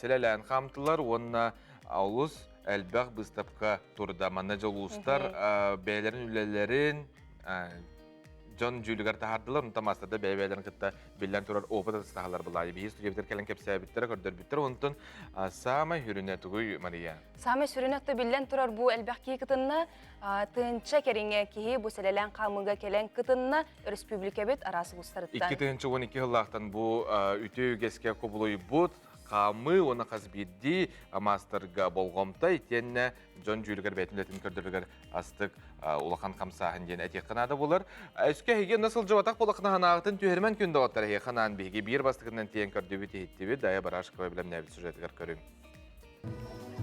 селелән қамтылар, онына Аулус әлбәқ бұстапқа тұрда манна жолуыстар бәйлерін үлелерін John Julgar tahardылар, онта мастарда бәйбәйлерін қытта беллән тұрар опыт атыстағалар бұлай. Бейі студия бітер кәлін кәпсәбіттері, көрдір біттер, онтын самай хүрінетігі, Мария. Самай хүрінетті беллән тұрар бұл әлбәқ кей кітінна, тыңча керіңе кейі бұл сәлелән қамыға келен кітінна республика бет арасы бұстарыттан. 2-12 ғылақтан бұл үті үгеске көбілуй бұд, қамы оны қазбедді мастырға болғымта, етенне John Julgar бәйтіндетін көрдірігер астық улахан қамсағын ден әтек қанады болар. Өске хеге насыл жауатақ болақына ханағытын түйермен күнді оттар хе қанағын бейге бір бастығынан тейін көрді бет еттебе, дая барашқы білім нәбіт сюжетігер көрің.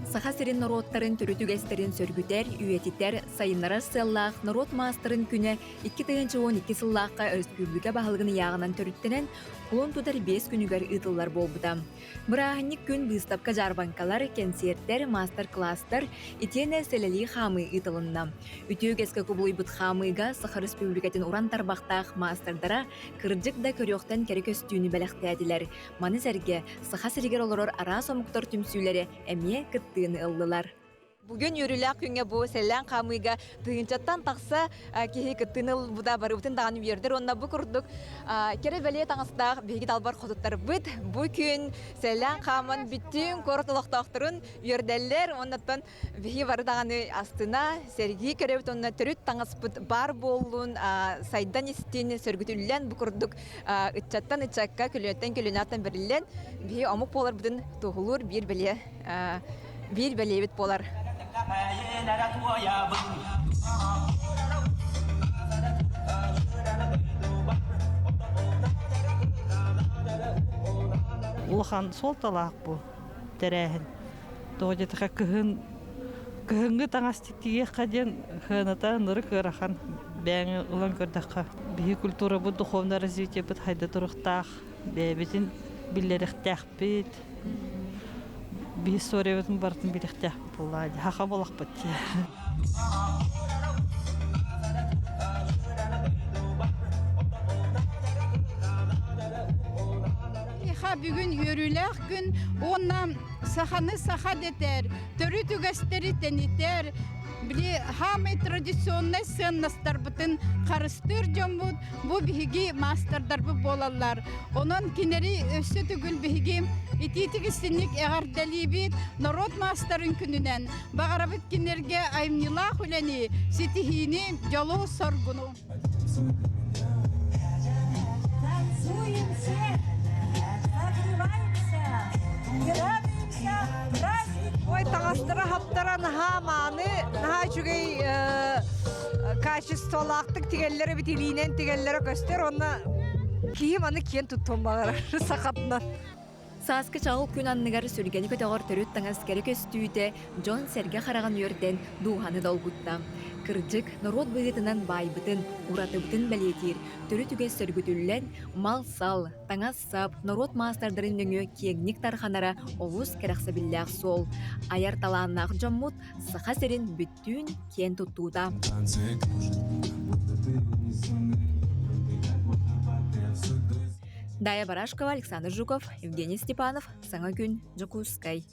Саха сирин народтарын түрүтүгестерин сөргүтер, үйетитер, сайыннара сыллах, народ мастырын күнө 2-12 сыллахка республика бахылгыны яғынан төрүттенен, кулон тутар 5 күнүгер ытыллар болбута. Бырахынник күн выставка жарбанкалар, концерттер, мастер-класстар, итене селели хамы ытылынна. Үтүгеске кубулуйбут хамыга Саха республикатын уран тарбақтақ мастerdара кырджык да көрөктен керек өстүүнү белектедилер. Маны сәрге Саха сиригер олорор ара сомуктор түмсүүлери эме кыттыны ылдылар. Бүгін үріләк күнге бұл сәлән қамыға түйінчаттан тақса кейі кіттіныл бұда бары бұтын дағаны бердір. Онна бұл күрдік кері бәле таңыстақ бейгі далбар қодыттар бұд. Бұл күн сәлән қамын бүттің көртілықтақтырын үйердәлер. Оннаттан бейгі бары дағаны астына сәргі керебіт онна түріт таңыз бұд бар болуын сайдан естін сөргітілілен бұл күрдік үтчаттан үтчакка күлінеттен күлінаттан берілен бейгі амық болар бұдын тұғылыр бір бәле бет болар. Улахан сол талақ бұл тәрәхін. Тоғыдетіға күхінгі таңастиктіге қаден хыната нұры көріған бәңі ұлан көрдіққа. Бейі культура бұл духовна развитие бұл хайда тұрықтақ, бәйбетін білеріқтәқ бет. Bir soruyorsun barın birlikte bulladı. Haqa bolaq batı. Bugün yürülək gün ondan sahanı saha deter, törü tügəsteri teniter. Били хамы традиционный сыннастар бутын карыстыр жомбут бу биги мастердар бу болалар. Онон кинери өсө түгүл биги ититигисинник эгардалибит народ мастерын күнүнөн багарабыт кинерге аймнила хулени ситихини жолу соргуну. Ой, тағастыра хаптаран хаманы, наға жүгей качестволақтық тегеллері бітелейінен тегеллері көстер, онна кейім аны кен тұттым бағар сақатынан. Сааскы чағыл күн анныгар сүргені көтеғар төрөт таңыз керек өстүйді Джон Серге қараған өрден дуғаны долгутта. Кырджык народ бұйытынан байбытын, уратыбытын бәлетер, түрі түге сөргүтүллен, мал сал, таңаз сап, народ мастардарын дөңі кегник тарханара оғыз керақсы білләқ сол. Аяр таланнақ жоммут сақа серін бүттін кен тұттуда. Дая Барашкова, Александр Жуков, Евгений Степанов, Саңа күн, Жокускай.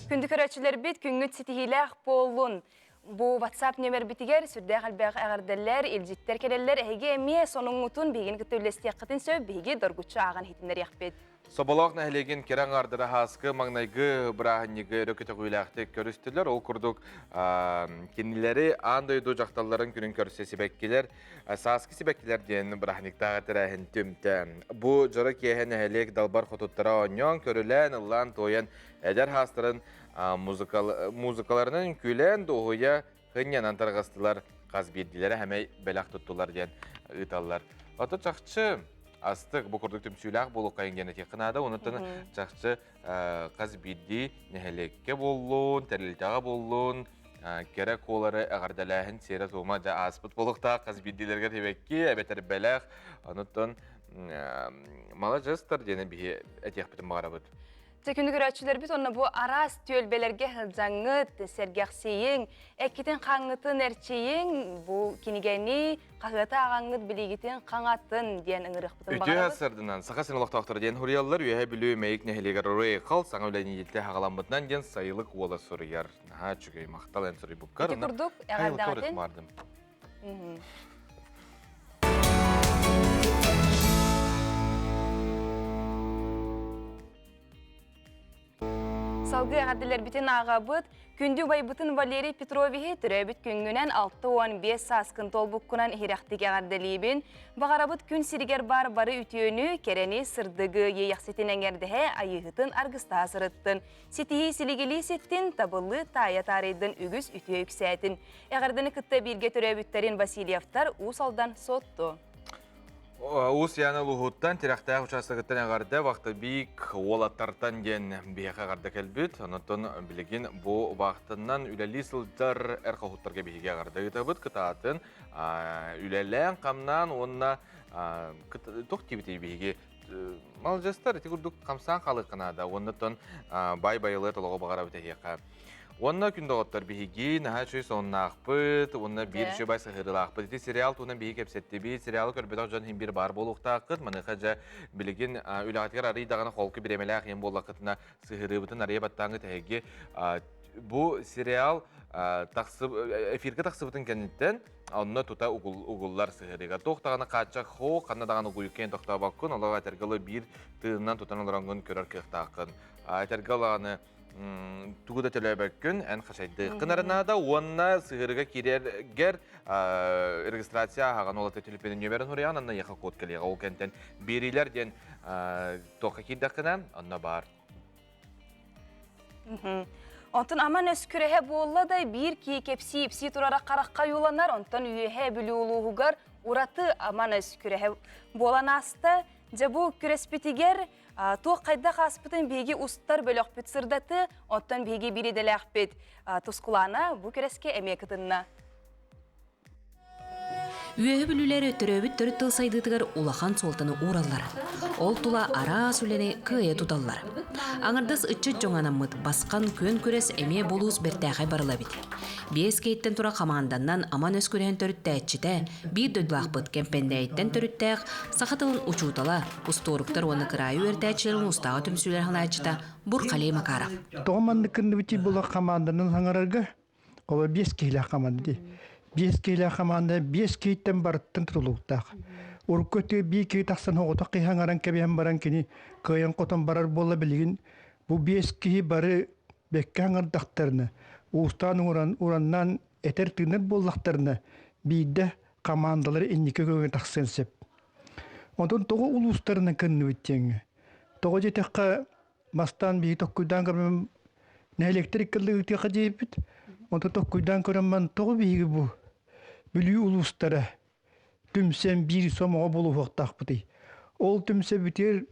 Күнді көрәтшілер бет күнгіт сетігіләқ болуын. Бұл WhatsApp нөмір бітігер, сүрді қалбәқ әғарділер, елжеттер келелер, әйге әме соның ұтын бейген күттөлесте қытын сөп, бейге дұргүтші аған хетіндер яқпет. Соболақ нәхілеген керен ардыра хасқы маңнайғы бірағынығы рөкеті құйлақты көрістілер. Ол күрдік кенілері андойду жақталарын күнін көрсе себеккелер, сасқы себеккелер ден бірағынықтағы тірәхін түмті. Бұл жыры кейхен әхілек далбар құтыттыра оңен көрілен, ұлан тойын әдер хастырын музыкаларының күлен доғыя хыннан антарғастылар қазбедділері әмей бәләқ тұттылар ден ұйталылар. Аты жақшы астық бұл күрдік түмсүйләқ болу қайын гені текінады, онытын жақшы қазбедді нәхелекке болуын, тәрілтаға болуын, керек олары әғардаләхін сері туыма жа аспыт болуқта қазбедділерге тебекке, әбетер бәләқ, онытын мала жастар дені бейі әтек бітім бағара бұд. Tekünü görәтчілер бит, онна bu aras tölbelerge hılcаңыт, sergəxseyin, ekkiten қаңытын әрчейін, bu kinigeni қағыты ағаңыт білегетін қаңатын дейін ыңырық бұтын Өте асырдынан, сақасын олақтақтыр дейін хұриялылар үйе білу мәйік нәхелегер орай қал, саңа өләйін елті хағаламбытынан дейін сайылық ола сұрыяр. Наға чүгей мақтал ән сұрый бұққар. Ете күрдік, әғардағатын? Салғы әғадылар бітін ағабыт, күнді байбытын Валерий Петровихи түрәбіт күнгінен 6-15 саскын толбуққынан хирақтық әғардалейбін. Бағарабыт күн сирігер бары үтіөні керені сырдығы ейақсетін әңердіхе айығытын арғыста асырыттын. Сетихи сілігілі сеттін табылы тая тарайдың үгіз үтіө үксәтін. Әғардыны күтті бірге түрәбіттерін Васильевтар ұсалдан сотты. Ус яны лухуттан тирақтағы участығыттан ағарды вақты бейік олаттартан ген бейек ағарды кәлбіт. Онытын білеген бұл вақтынан үләлі сылдар әрқауыттарға бейге ағарды ғытабыт. Күтатын үләлән қамнан онына тоқ тебетей бейге мал жастар әте күрдік қамсан қалықынада. Онытын бай-байлы толығы бағара бітәйеқа. Онна күнді оттар бейге, наға чөй сонна ақпыт, онна бір чөй бай сығырыл ақпыт. Еті сериал туынан бейге кәпсетті бей, сериалы көрбедақ жан хем бір бар болуқта ақыт. Маныққа жа білеген үлағатығар арыйдағаны қолқы біремелі ақын бол ақытына сығырыбытын ария баттаңы тәйге. Бұл сериал эфирге тақсыбытын кәнеттен, онна тута ұғыллар сығырыға. Тоқтағаны қатшақ хо, қаннадағаны ұғылкен тоқта бақын, олаға әтергілі бір тығынан тұтан олараңын көрір кеқта ақын. Әтергілі тугуда төлөбөккүн эн хашайды кынарынада онна сыгырыга кирергер регистрация хаган олата телефонун нөмерин хурян анна яха код келега ол кентен берилер ден тока кидакына анна бар. Онтон аман өскүрәһе болла да бир ки кепси ипси турара каракка юланар, онтон үйәһе билүүлугар ураты аман өскүрәһе боланасты. Жабу күреспетигер туқ қайда қаспытын бейге ұстар бөліқ бүт сырдаты, оттан бейге биределі ақпет тұскулана бұ күреске әмекітінна. Үйе бүлілері түрөбіт түріт тылсайдытығыр улахан солтаны ураллар. Ол тула ара сүлені күйе тұталлар. Аңырдыс үтчі жоңанамыд басқан көн көрес әме болуыз біртәғай барыла бит. Бес кейттен тура қаманданнан аман өскөрен түрітті әтчіті, бір дөдлақпыт кемпендәйттен түріттәғ сақатылын ұчутала, ұсторуқтар оны қырайы өртәтчілерін ұстағы түмсілер ғалайчыта бұр қалей Макаров. Тоғыманды кінді біті бұл қаманданын саңарарға, қолы бес кейлі қаманды. Бес кейлі қаманды бес кейттен барыттын тұрылуқтақ. Уркөті бей кей тақсан оғыта қиғаңаран кәбейін баран кені көйен қотын барар бола білген. Бұл бес кей бары бәкке аңырдақтарыны, уыстан ураннан әтер түйінер боллақтарыны бейді қамандалары әнеке көйен тақсын сеп. Онтын тоғы ұлыстарына кінні өттеңі. Тоғы жетеққа мастан бей тоққүйдан көрмем не электриккілі өтеққа дейбіт. Онтын тоққүйдан көрмем тоғы бейгі бұл. Бүлі ұлыстары. Түмсен бір сомаға болу хоқтақ бұды. Ол түмсе бүтер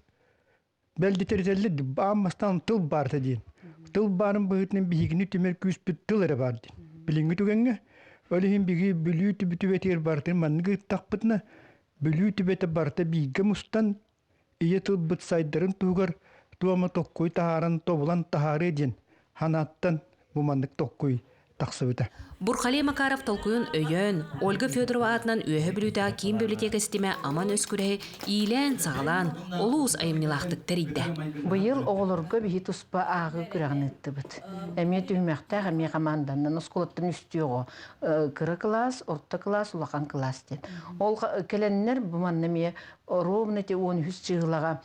бәлдетер амастан тыл барды дейін. Тыл барын бұғытының бігіні түмер күс бүт тыл әрі барды. Біліңгі түгенге, өліхін бігі бүлі түбіті бәтер барды. Манығы тақ бұтына бүлі түбеті барды бігі мұстан ие тыл бұт сайдарын тұғыр туама тоққой тағарын тобылан тағары дейін. Ханаттан бұмандық тоққой тақсы бұты. Бурхали Макаров толкуын өйөн, Ольга Федорова атынан өйі білуді кейін библиотека системе аман өскүрі ийлән сағалан, олуыз айымнилақтық тәрейді. Бұйыл оғылырға бейі тұспа ағы күрәғын етті бұд. Әме түймәқтәғ әме қаманданнан ұсколаттың үстіғо кірі класс, орта класс, улақан класс ден. Ол кәләннер бұманнаме ровны те 13 жығылаға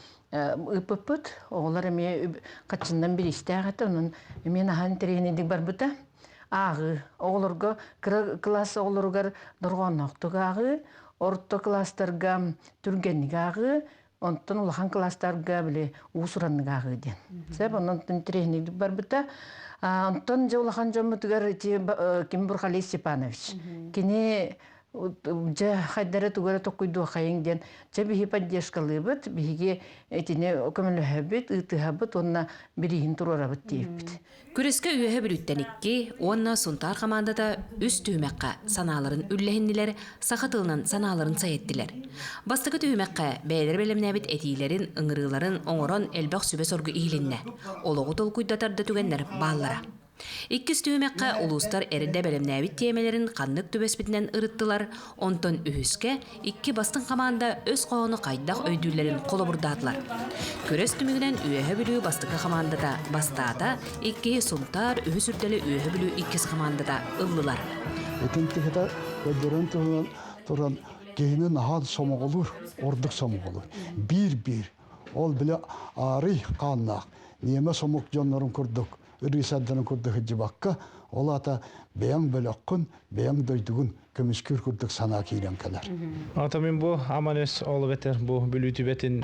үпіппіт, оғылар әме қатшындан бір істәғаты, оның әме наған тәрейінедік бар бұта. Ағы, оғылырға, кірі класс оғылырғар дұрған оқтық ағы, орта класстарға түргенік ағы, онтын улахан класстарға біле ұсыранық ағы ден. Сәп, онтын тренинг бар бұта. Онтын же улахан жомытығар Ким Бурхали Степанович. Кені жа хайдара тугара токуйду хайын ден жа бихи поддержкалыбыт бихиге этине көмөлөһөбүт ытыһабыт онна бирихин турарабыт диэбит. Күреске үйөһө бүлүттеникки, онна сунтар командада үс түймәккә санааларын үлләһинниләр, сахатылынан санааларын сайеттилер. Бастыгы түймәккә бәйләр белемнәбит этиләрин, ыңырыларын оңорон элбәк сүбе соргу иһилинне. Ологу толкуйдатарда түгәннәр бааллара. Иккис түймәккә улустар эридә белемнәбит темелерин каннык төбәспитнән ырыттылар, онтон үһүскә икки бастың команда өз коonu кайдак өйдүләрен колобурдатлар. Көрәс түмүгенән үйөһө бүлүү бастыгы командада бастаата, икки сунтар үһү сүрдәле үйөһө бүлүү иккис командада ыллылар. Этинтихета өдөрөн туран кейинен наһан сомоголур, ордук сомоголур. Бир ол биле ары каннак, неме сомок жоннорун курдук. Рисаддан курдук жибакка, ол ата беяң бөлөккүн, беяң дойдугун көмүскүр курдук сана кийленкелер. Ата мен бу аман өс олы бетер, бу бүлүтүбетин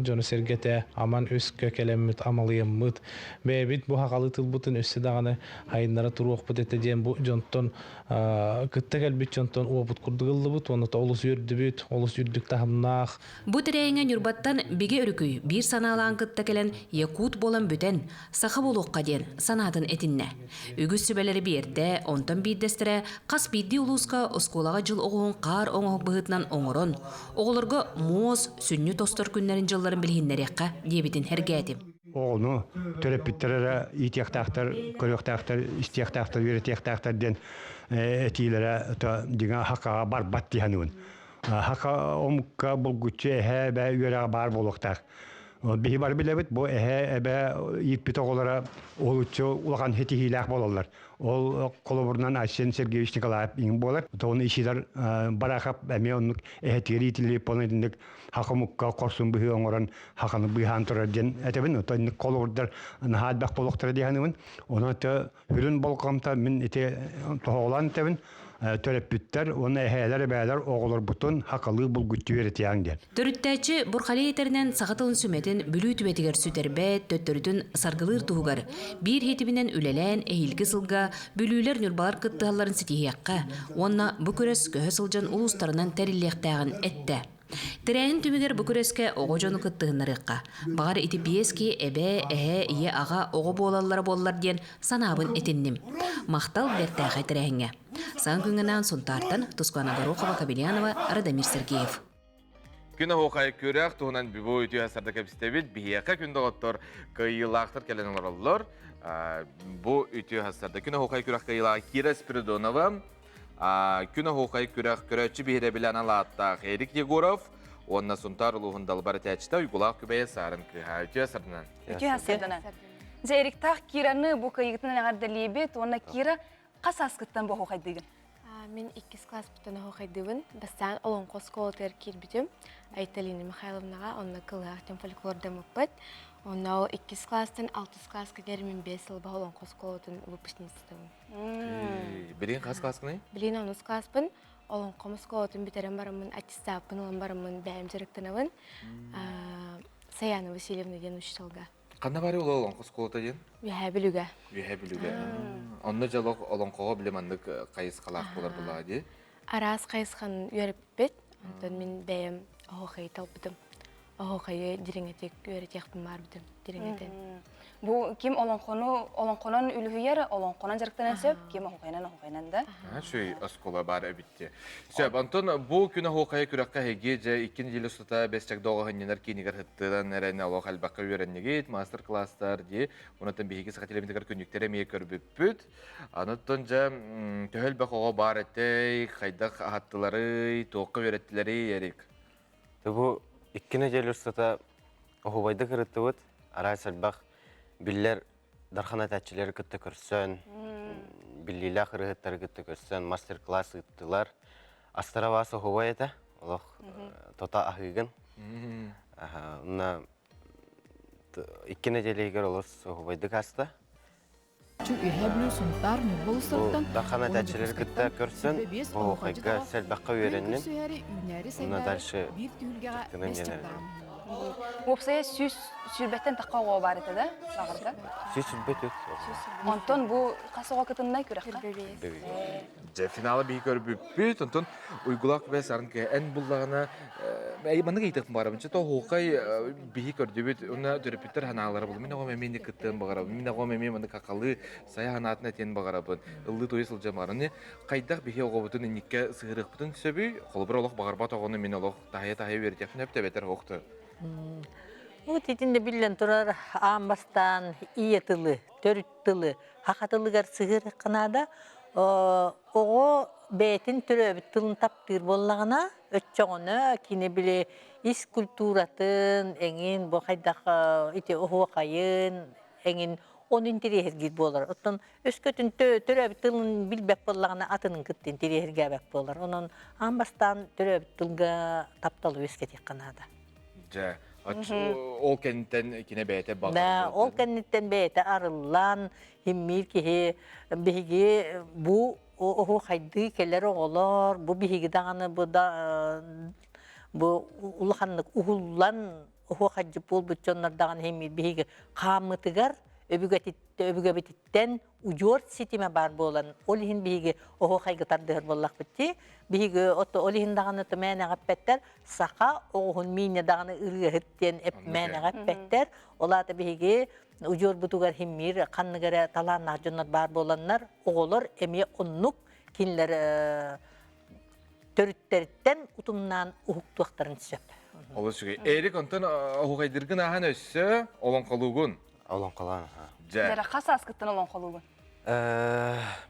жону сергете аман өс көкелеммит, амалыйыммыт. Бэбит бу хакалы тылбутун өссө даганы хайыннара туруокпут этеден бу жонтон кытта келбит жонтон уопут курдугыллыбыт, оныта олус үрдүбүт, олус үрдүк тахымнаах. Бу тирейинге нюрбаттан биге үрүкүй бир санаалаан кытта келен якут болан бүтен саха болуокка ден санаатын этинне. Үгүс сүбелери биерде, онтон биддестере кас бидди улууска осколага жыл оғуын қар оңоқ бұғытынан оңырон. Оғылырға моз сүнні тостор күннерін жылларын білгеннерекқа дебетін хергәтім. Оғыны төреппіттерері итияқтақтар, көріқтақтар, істияқтақтар, веретияқтақтар ден әтейлері деген хақаға бар бат дейхануын. Хақа омыққа бұл күтче әхә бә үйеріға бар болуқтақ. Бихи бар билебит, бу эбе иппит оголара олуччу улахан хетихилах болалар. Ол колобурнан Арсен Сергеевич Николаев иң болар. Тоны ишилер барахап эме оннук эхетири тилип понединдик хакымукка корсун бихи оңоран хаканы бихан турар ден этебин тоны колобурдар нахат бак болуктар дегенин. Оны та хүрүн болкамта мен эте тоголан тебин төрөппүттер, оны эхелер бәлер оголор бутун хакылы бул күттү беретияң ден. Төрүттәчи Бурхали етерінен сағатылын сүметін бүлі түбетігер сүтербәт, төттөрүтін саргылыр туғығар. Бір хетібінен үлелән әйілгі сылға бүлілер нүрбалар кыттығаларын сетихияққа, онна бұ көрес көхі сылжан улустарынан тәріллектәғын әтті. Тирәйін түмігер бұ көреске оғы жоны кыттығынарыққа. Бағар ити биески әбе, әе, ие аға оғы болалары болалар ден санабын етіннім. Мақтал бәртәғай тирәйінге. Сан күнгінен сонтартан Тускана Горохова, Кабельянова, Радамир Сергеев. Күні хоқай көрек туғынан бүбі өту асарда кәпістебет, бейеқа күнді ғоттор кайылақтыр кәленің оралылар. Бұ өту асарда күні хоқай көрек кайылаға Кира Спиридонова, күні хоқай көрек көрәтші бейре білән алаттақ Эрик Егоров, онна сонтар ұлығын далбар тәчті ұйғылақ көбәйе сарын күйға өту асардынан. Өту асардынан. Зәріктақ Кираны бұ кайықтың ағарда лебет, онна Кира қас асқыттан бұ хоқайдығын? Мен 2 класс бүтін хоқайдығын. Бастан олың қосқолы тәркер бітім. Айталина Михайловнаға, онна кылақтен фольклорда мұппыт. Онна ол 2 класстан 6 класс кәдер мен 5 сыл ба олың қосқолытын выпускництығын. Білін қас класс қынай? Білін 10 класспын. Олың қомыс қолытын бітерін барымын, аттестапын олың барымын, бәйім жүріктінівін. Саяна Васильевна ден үш жылға. Қанда бары олың қос қолыта ден? Үйә білуге. Үйә білуге. Онны жалық олың қоға білемандық қайыз қалақ болар бұлаға де? Арас қайысқан үйеріп бет, онтан мен бәйім оғықайы талпыдым. Оғықайы диреңетек үйеретекпін бар бітім, диреңетен. Бұл кем олонқонын үлігер, олонқонын жарықтан сөп, кем оғықайнан да? Шөй оскола бар әбітте. Сөп, Антон, бұл күні оғықайы күраққа хеге жа 2 елі сұта 5 доғы ғынненер кейінігер ғыттыдан әрәне олық әлбаққа үйереннегейт, мастер-класстар де, онытын бейгі сақат елеміндігер күніктері мей көрбіп бүт. Анытын жа төхіл бақ оға бар әттей, қайдақ ағаттылары, тоққа үйереттілері ерек. Бұл 2 елі сұта оғыбайды кірітті өт, арай сәлбақ биллер дархана тәтчілері күтті көрсен, биллилі қырғыттары күтті көрсен, мастер-класс ұттылар. Астара басы оғыбай еті, олық тота ағығын. Үна 2 елігер олыс оғыбайды қасты. Дархана тәтчілері күтті көрсен, оғайға сәлбаққа үйереннен, үна дальше жүктінің енерді. Опсая сүз сүрбеттен таққа оға бар еді да, сағырда. Süt süt öt. Онтон бұ қасыға күтіннай көрекқа. Же финалы бий көрбүппүт, онтон уйгулак бе сарынке эн буллагына маны гейтек барабынча то хукай бий көрдөбүт, уна дөрөпүттер ханалары бул. Мен огом эмени кыттын багарабын. Мен огом эми маны какалы сая ханатына тен багарабын. Ылды тойсыл жамарыны кайдак бий огобутун никке сыгырыкпытын сөбү, холбур олох багарба тогону мен олох тахая бердеп нөптө бетер хокты. Вот итинде билен турар амбастан ие тылы, төрүт тылы, хакатылыгар сыгыр кынада ого бетин төрөбүт тылын таптыр боллагына өтчөгөнө кине биле ис культуратын эңин бу кайдак ите ого кайын эңин onun tirehirgit bolar. Oton öskötün töröbüt tılın bilbek bolлагына atının kıttın tirehirgebek bolar. Onun ambastan töröbüt tılga taptalı ösketik kanada. Ja, ol kentten kine bete bakır. Da ol kentten bete arılan himmir ki bihigi bu o haydi keler olar. Bu bihigi dağını bu da bu uluhanlık uhullan o hacı bol bütçonlar dağın himmir bihigi kamıtıgar öbüge bititten uyor sitime bar bolan olihin bihigi oho haygatar dehir bollak bitti bihigi oto olihin dağını tümene gappetter saka ohun minne dağını ırgı hitten epmene gappetter ola da bihigi uyor butugar himmir kanlıgara talan nahjonlar bar bolanlar oğolor emi onnuk kinler törütteritten utumnan uhuktuaktarın söp. Olur çünkü erik ondan ohukaydırgın ahan össü olan kalugun. Olan kalan ha. Jara qasa askıttın olan kalugun.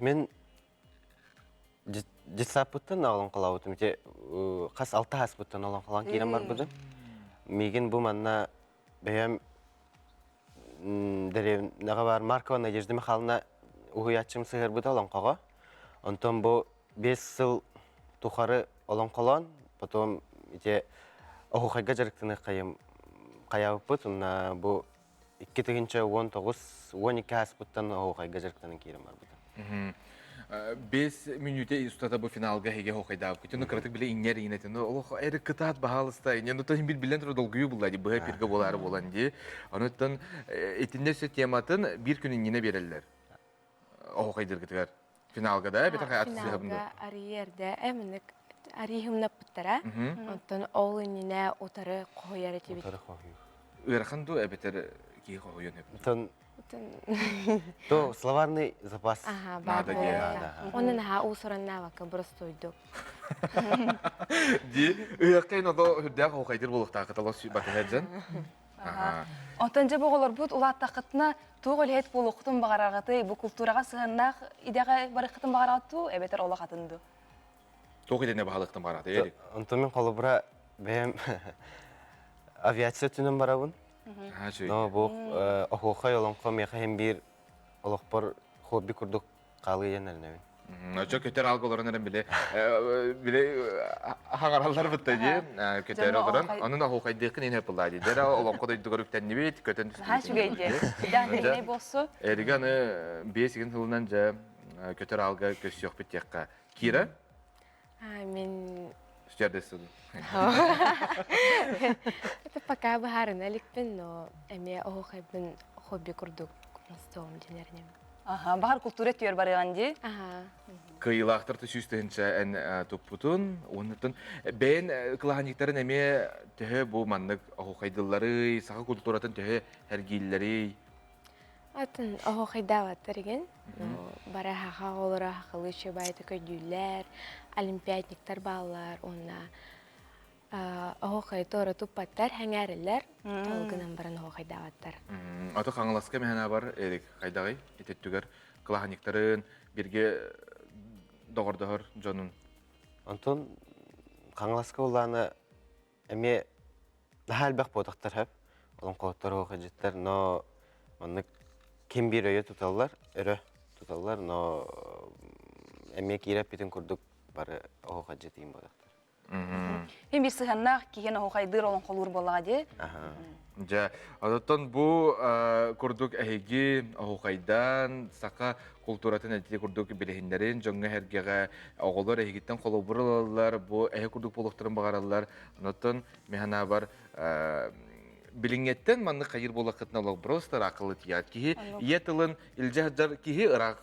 Men jitsapıttın olan kalawutum te qas 6 haspıttın olan kalan kiren bar budu. Migin bu manna beyem derev naga var Markova Nadежда Михайловна угуячым сыгыр буду olan qaga. Ondan bu 5 yıl тухары olan kalan, потом ite ohuqayga jarıktını qayabıpıt, bu 2019-12 haspıttan ohuqayga jarıktının kiren bar budu. 5 minüte ustada bu finalga hege hoqayda kuti no kratık bile inner inetin o eri kıtat bahalısta inen no tahin bil bilen tur dolguyu bulladı bu pirge bolar bolan di ondan etinde se tematın bir günün yine bererler hoqaydır gitler finalga da bir tane atı finalga ariyerde eminik arihimna puttara ondan oğlun yine otarı koyar etibit Ирханду эбетер ки хоюн эп. То словарный запас надо делать. Он на усоранна вака простойду. Ди, уяккай нодо хүрдэ хохайдыр болуктаа каталас батынажан. Онтан же боголор бут улатта кытна тугул хет болуктун багарагаты бу культурага сыгыннак идега барыкытын багарагату эбетер ола катынды. Токидене баалыктын багарагаты эрик. Онтон мен колубура бем авиация түнөн барабын. Но bu oxoxay olan qomiyaqa hem bir olaqpar hobbi kurduk qalı yenelnemi. Çok kötü algılarından bile hangarallar bitti diye kötü olarak onun oxoxaydıqın en yapıldı. Dera olan qoda görükten nibet kötü düştü. Ha şu geydi. Yani ne bolsu? Eriganı 5 yıl hılınca kötü algı göz yok bitiyakka. Kira? Men Stewardessin. Это пока бахарына ликпен, но эме охойбын хобби курдук стом денернем. Aha, bahar kulturet diyor barıgancı. Kıyılaktır tüşüstüğünce en toputun. Ondan ben kılahaniklerin eme tühe bu manlık oxoxaydılları, sağa kulturatın tühe hergilleri. Атын охойдава терген, бара хаха олора хакылычы байты көйдүлер, олимпиадниктер баллар, онна охой тора туппаттар, хәңәрелер, толгынан баран охойдаваттар. Аты қаңыласқа мәхәна бар, ерек қайдағай, ететтігер, кылаханиктарын бірге доғырдығыр жонын. Антон, қаңыласқа оланы әме әлбәқ бодақтар әп, олон қолыттар оғы жеттер, но маннык kim bir öyle tutarlar, no emek yerap biten kurduk bari o hacetiyim badaktır. Hem bir sıhannak ki yine hoqaydır olan kolur boladı. Ja, adattan bu kurduk ehegi hoqaydan saka kulturatın etki kurduk bilehinlerin jonga hergege oğullar ehegitten koluburalar bu ehe kurduk boluqtırın bağarlar. Adattan mehana var билингеттен манны кайыр болакытна олог просто акылы тият кихи иетылын илжахдар кихи ырак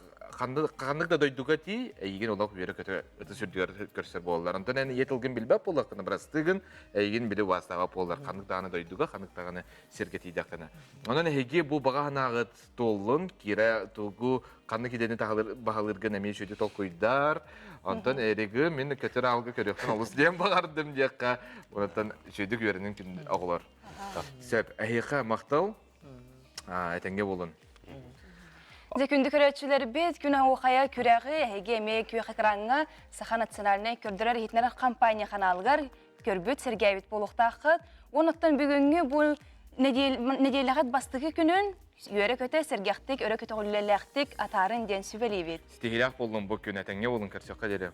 Kandık da doyduğa ti, egin olak bir kötü öte sürdüler görsel bollar. Ondan yani yetilgin bilbap olak kana brastıgın, egin bile vastaga bollar. Kandık dağını doyduğa, kandık dağını sergeti dakana. Ondan hege bu baga hanağıt tollun, kira togu kandık ideni bahalırgın emeği şöyle tol koydar. Ondan eregi min kötü algı körüyorsun olus diyen bagardım diyekka. Ondan şöyle görünün ki ağlar. Sep, eheka maktal, etenge bolun. Күнді көрәтшілер бет күні оқая күрәғі әге әме күйі қақыранға сахан атсыналіне көрдірер етінер компания қаналғар көрбіт сергәйбет болуқтақыт. Оныттан бүгінгі бұл неделіғат бастығы күнін үйері көті сергәқтік, өрі көті ғылыләқтік атарын ден сүбелей бет. Стихилях болдың бұл күн әтәңге болын көрсеққа деді.